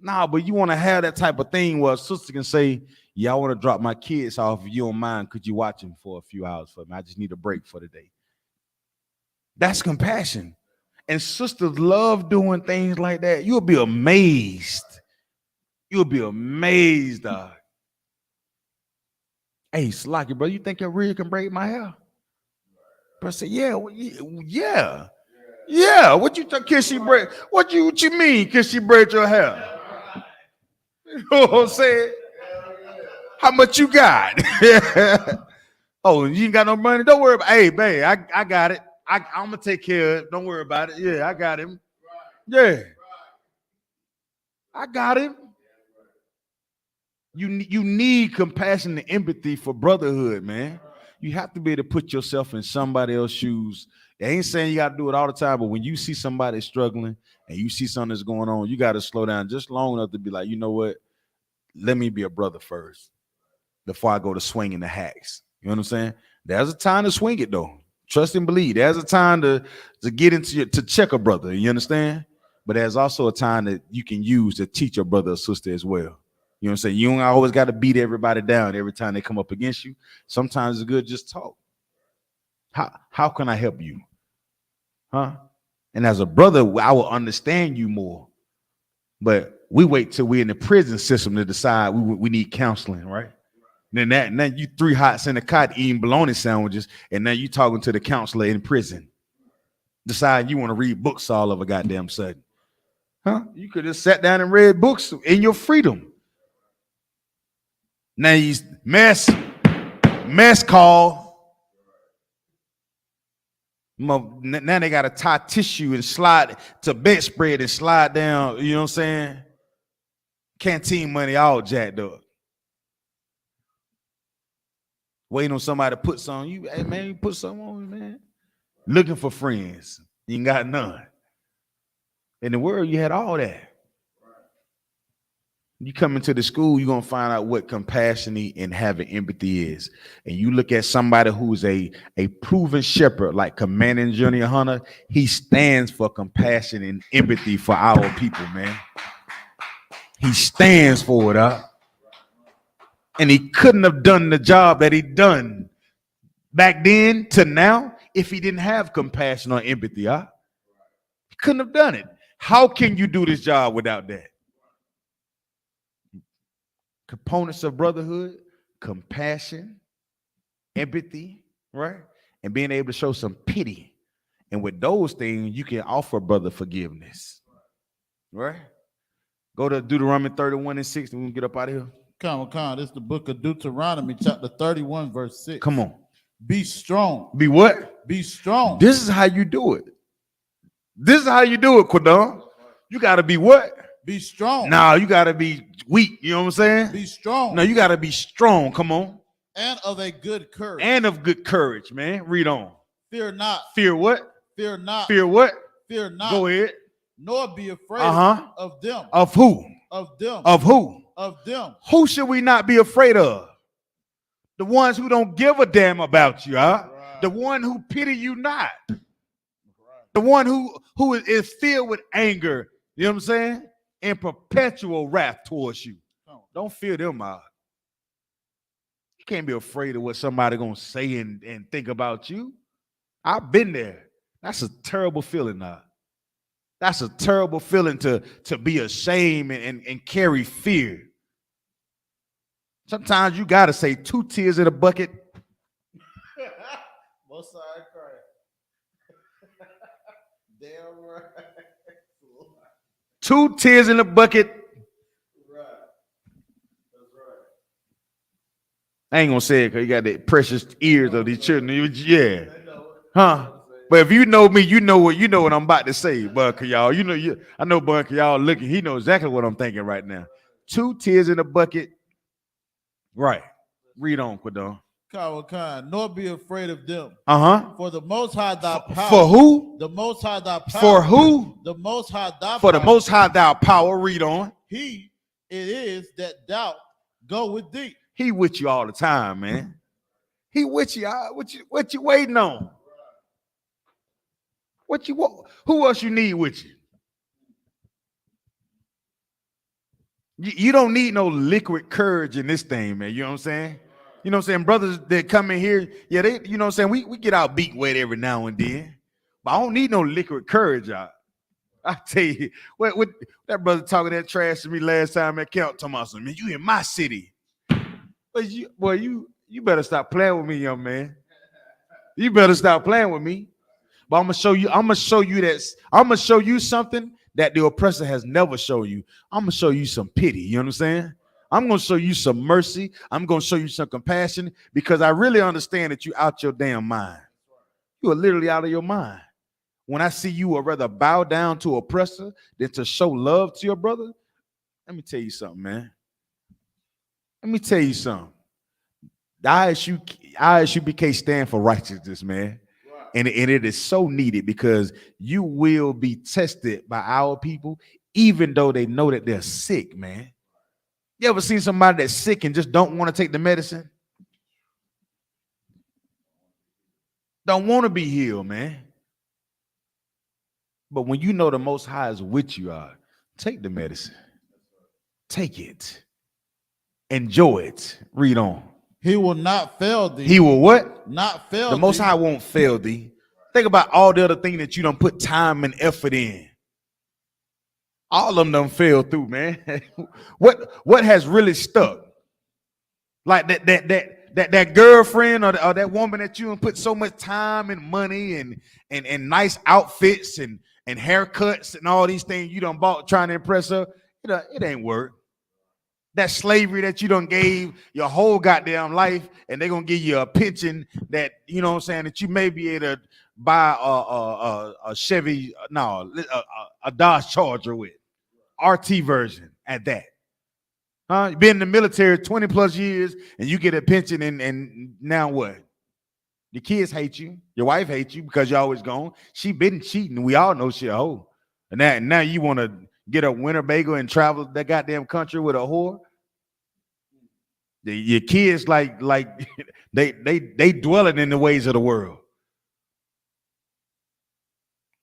[SPEAKER 9] Nah, but you want to have that type of thing where a sister can say, yeah, I want to drop my kids off. If you don't mind, could you watch them for a few hours for me? I just need a break for the day. That's compassion. And sisters love doing things like that. You'll be amazed. You'll be amazed, dog. Hey, Slocky, bro, you think your rib can braid my hair? Bro said, yeah, yeah. Yeah. What you think? Can she braid? What you mean? Can she braid your hair? You know what I'm saying? How much you got? Oh, you ain't got no money? Don't worry about it. Hey, babe, I got it. I'm gonna take care of it. Don't worry about it. Yeah, I got him. Yeah. I got him. You need compassion and empathy for brotherhood, man. You have to be able to put yourself in somebody else's shoes. I ain't saying you got to do it all the time, but when you see somebody struggling and you see something that's going on, you got to slow down just long enough to be like, you know what? Let me be a brother first before I go to swinging the hacks. You know what I'm saying? There's a time to swing it though. Trust and believe. There's a time to get into to check a brother. You understand? But there's also a time that you can use to teach a brother or sister as well. You know what I'm saying? You don't always got to beat everybody down every time they come up against you. Sometimes it's good just talk. How can I help you? Huh? And as a brother, I will understand you more. But we wait till we're in the prison system to decide we need counseling, right? Now you 3 hots in the cot eating bologna sandwiches, and now you talking to the counselor in prison. Decide you want to read books all of a goddamn sudden. Huh? You could have sat down and read books in your freedom. Now you mess call. Now they got to tie tissue and slide to bedspread and slide down. You know what I'm saying? Canteen money all jacked up. Waiting on somebody to put some on you. Hey man, you put something on me, man. Looking for friends. You ain't got none. In the world, you had all that. You come into the school, you're gonna find out what compassion and having empathy is. And you look at somebody who's a proven shepherd, like Commanding Junior Hunter, he stands for compassion and empathy for our people, man. He stands for it, huh? And he couldn't have done the job that he done back then to now if he didn't have compassion or empathy, huh? He couldn't have done it. How can you do this job without that? Components of brotherhood, compassion, empathy, right? And being able to show some pity. And with those things, you can offer brother forgiveness, right? Go to Deuteronomy 31:6, and we can get up out of here.
[SPEAKER 10] Come, this is the book of Deuteronomy, chapter 31, verse 6.
[SPEAKER 9] Come on.
[SPEAKER 10] Be strong.
[SPEAKER 9] Be what?
[SPEAKER 10] Be strong.
[SPEAKER 9] This is how you do it. This is how you do it, Quadon. You got to be what?
[SPEAKER 10] Be strong.
[SPEAKER 9] Now you got to be weak. You know what I'm saying?
[SPEAKER 10] Be strong.
[SPEAKER 9] No, you got to be strong. Come on.
[SPEAKER 10] And of a good courage.
[SPEAKER 9] And of good courage, man. Read on.
[SPEAKER 10] Fear not.
[SPEAKER 9] Fear what?
[SPEAKER 10] Fear not.
[SPEAKER 9] Fear what?
[SPEAKER 10] Fear not.
[SPEAKER 9] Go ahead.
[SPEAKER 10] Nor be afraid of them.
[SPEAKER 9] Of who?
[SPEAKER 10] Of them.
[SPEAKER 9] Of who?
[SPEAKER 10] Of them.
[SPEAKER 9] Who should we not be afraid of? The ones who don't give a damn about you, huh? Right. The one who pity you not. Right. The one who is filled with anger, you know what I'm saying? And perpetual wrath towards you. Don't fear them out. You can't be afraid of what somebody gonna say and think about you. I've been there. That's a terrible feeling now. That's a terrible feeling to be ashamed and carry fear. Sometimes you gotta say 2 tears in a bucket.
[SPEAKER 10] Both sides crying. Damn right.
[SPEAKER 9] 2 tears in a bucket.
[SPEAKER 10] Right. That's right.
[SPEAKER 9] I ain't gonna say it because you got the precious ears of these children. Yeah. Huh? But if you know me, you know what I'm about to say, Bunker, y'all. I know Bunker, y'all looking. He knows exactly what I'm thinking right now. 2 tears in a bucket. Right. Read on, Quadon.
[SPEAKER 10] Nor be afraid of them.
[SPEAKER 9] For
[SPEAKER 10] the Most High thy power.
[SPEAKER 9] For who?
[SPEAKER 10] The Most High thy power.
[SPEAKER 9] For who?
[SPEAKER 10] The Most High thy
[SPEAKER 9] For
[SPEAKER 10] power.
[SPEAKER 9] the Most High thy power. Read on.
[SPEAKER 10] He it is that thou go with thee.
[SPEAKER 9] He with you all the time, man. He with you. What you waiting on? What you want? Who else you need with you? You don't need no liquid courage in this thing, man. You know what I'm saying? You know what I'm saying? Brothers that come in here, yeah, they, you know what I'm saying? We get our beat wet every now and then. But I don't need no liquid courage, y'all. I tell you, what that brother talking that trash to me last time at camp, talking about something, man, you in my city. But you better stop playing with me, young man. You better stop playing with me. But I'm gonna show you something that the oppressor has never shown you. I'm gonna show you some pity. You know what I'm saying? I'm gonna show you some mercy. I'm gonna show you some compassion because I really understand that you out your damn mind. You are literally out of your mind. When I see you would rather bow down to oppressor than to show love to your brother, let me tell you something, man. Let me tell you something. The I.S.U.P.K stand for righteousness, man. Wow. And it is so needed because you will be tested by our people, even though they know that they're sick, man. You ever seen somebody that's sick and just don't want to take the medicine? Don't want to be healed, man. But when you know the Most High is with you, take the medicine. Take it. Enjoy it. Read on.
[SPEAKER 10] He will not fail thee.
[SPEAKER 9] He will what?
[SPEAKER 10] Not fail
[SPEAKER 9] thee. The Most High won't fail thee. Think about all the other things that you done put time and effort in. All of them done fell through, man. What has really stuck? Like that girlfriend or that woman that you done put so much time and money and nice outfits and haircuts and all these things you done bought trying to impress her. It ain't work. That slavery that you done gave your whole goddamn life, and they're gonna give you a pension that, you know what I'm saying, that you may be able to buy a Chevy, a Dodge Charger with. RT version at that. You've been in the military 20 plus years and you get a pension and now what? Your kids hate you. Your wife hates you because you're always gone. She been cheating. We all know she a hoe. And now you want to get a Winnebago and travel that goddamn country with a whore. Your kids like they dwelling in the ways of the world.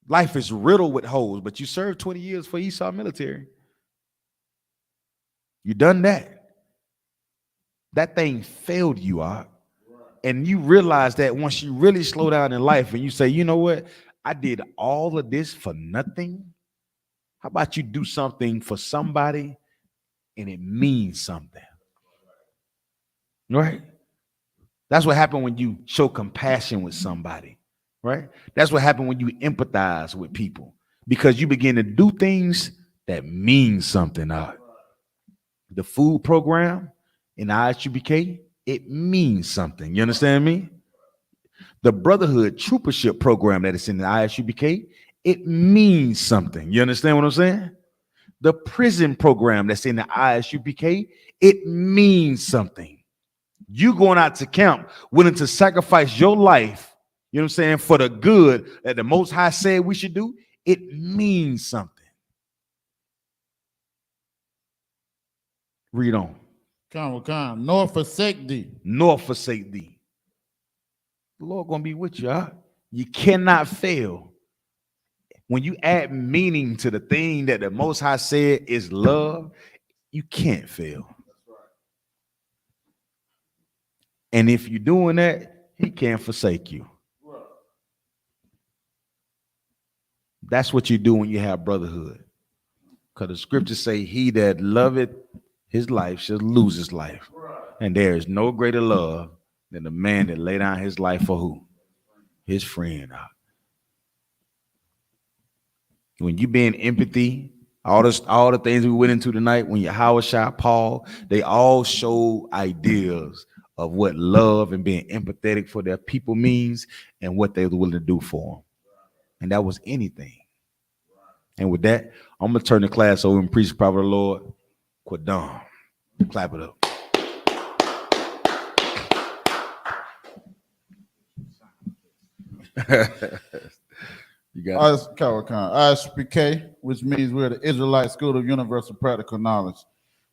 [SPEAKER 9] Life is riddled with holes, but you served 20 years for Esau military. You done that. That thing failed you, and you realize that once you really slow down in life and you say, you know what, I did all of this for nothing. How about you do something for somebody and it means something? Right? That's what happened when you show compassion with somebody. Right? That's what happened when you empathize with people, because you begin to do things that mean something. The food program in I.S.U.P.K, it means something. You understand me? The Brotherhood troopership program that is in the I.S.U.P.K, it means something. You understand what I'm saying? The prison program that's in the I.S.U.P.K, it means something. You going out to camp, willing to sacrifice your life, you know what I'm saying, for the good that the Most High said we should do, it means something. Read on.
[SPEAKER 10] Come, nor forsake thee.
[SPEAKER 9] Nor forsake thee. The Lord gonna be with you. You cannot fail. When you add meaning to the thing that the Most High said is love, you can't fail. And if you're doing that, he can't forsake you. That's what you do when you have brotherhood. Because the scriptures say, he that loveth his life shall lose his life. And there is no greater love than the man that lay down his life for who? His friend. When you be in empathy, all the things we went into tonight, when YAHANNA, Paul, they all show ideas of what love and being empathetic for their people means and what they were willing to do for them. And that was anything. And with that, I'm going to turn the class over and preach the prophet of the Lord. Quadam. Clap it up.
[SPEAKER 10] You got I.S.U.P.K, which means we're the Israelite School of Universal Practical Knowledge.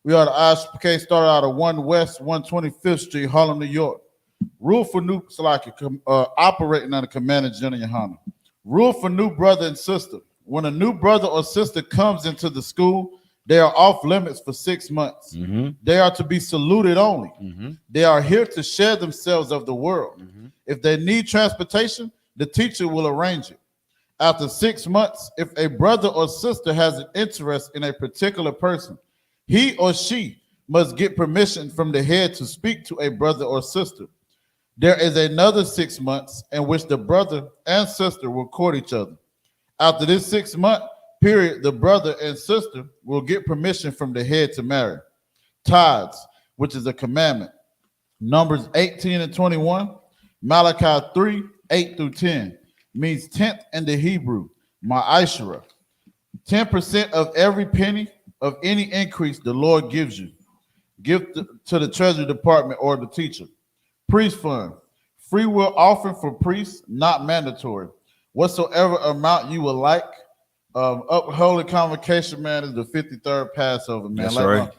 [SPEAKER 10] We are the I.S.U.P.K, started out of 1 West 125th Street, Harlem, New York. Rule for new, operating under Commander General YAHANNA. Rule for new brother and sister. When a new brother or sister comes into the school, they are off limits for 6 months. Mm-hmm. They are to be saluted only. Mm-hmm. They are here to share themselves of the world. Mm-hmm. If they need transportation, the teacher will arrange it. After 6 months, if a brother or sister has an interest in a particular person, he or she must get permission from the head to speak to a brother or sister. There is another 6 months in which the brother and sister will court each other. After this 6 month period, the brother and sister will get permission from the head to marry. Tithes, which is a commandment. Numbers 18 and 21, Malachi 3, 8 through 10, means tenth in the Hebrew, ma'ashera. 10% of every penny of any increase the Lord gives you. Give to the treasury department or the teacher. Priest fund, free will offering for priests, not mandatory. Whatsoever amount you would like. Holy convocation, man, is the 53rd Passover, man.
[SPEAKER 9] That's
[SPEAKER 10] like
[SPEAKER 9] right.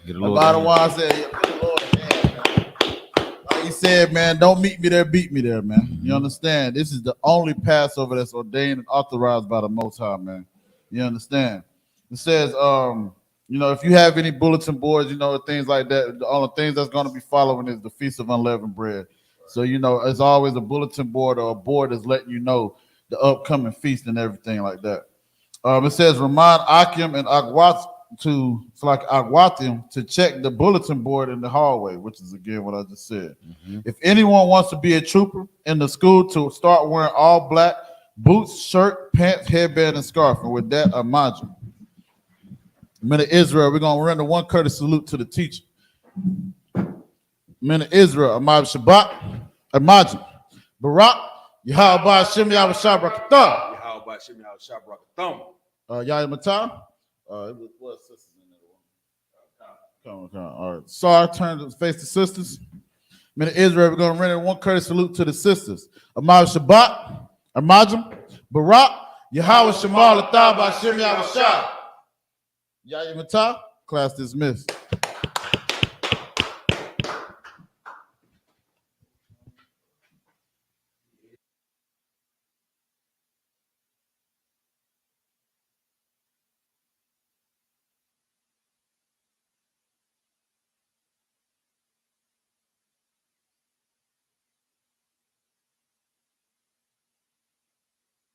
[SPEAKER 10] He said, man, don't meet me there, beat me there, man. You understand? This is the only Passover that's ordained and authorized by the Most High, man. You understand? It says, if you have any bulletin boards, things like that, the only things that's going to be following is the Feast of Unleavened Bread. So, it's always a bulletin board or a board that's letting you know the upcoming feast and everything like that. It says, remind Akim and Agwatim to check the bulletin board in the hallway, which is again what I just said. If anyone wants to be a trooper in the school, to start wearing all black, boots, shirt, pants, headband, and scarf. And with that, imagine. Men of Israel, we're going to render one courteous salute to the teacher. Men of Israel, Ahmad Shabbat, imagine. Barak, Yahweh Shem Yahweh Shabrak Thumb.
[SPEAKER 9] Yahweh Shem Yahweh Shabrak Thumb.
[SPEAKER 10] Yahweh Matah. What sisters in there? Come on. All right. Sorry, turn to face the sisters. Men of Israel, we're going to render one courteous salute to the sisters. Ahmad Shabbat, Imagine. Barak, Yahweh Shemal Athah B'Shem Yahweh Shah. Yahweh Matah, class dismissed.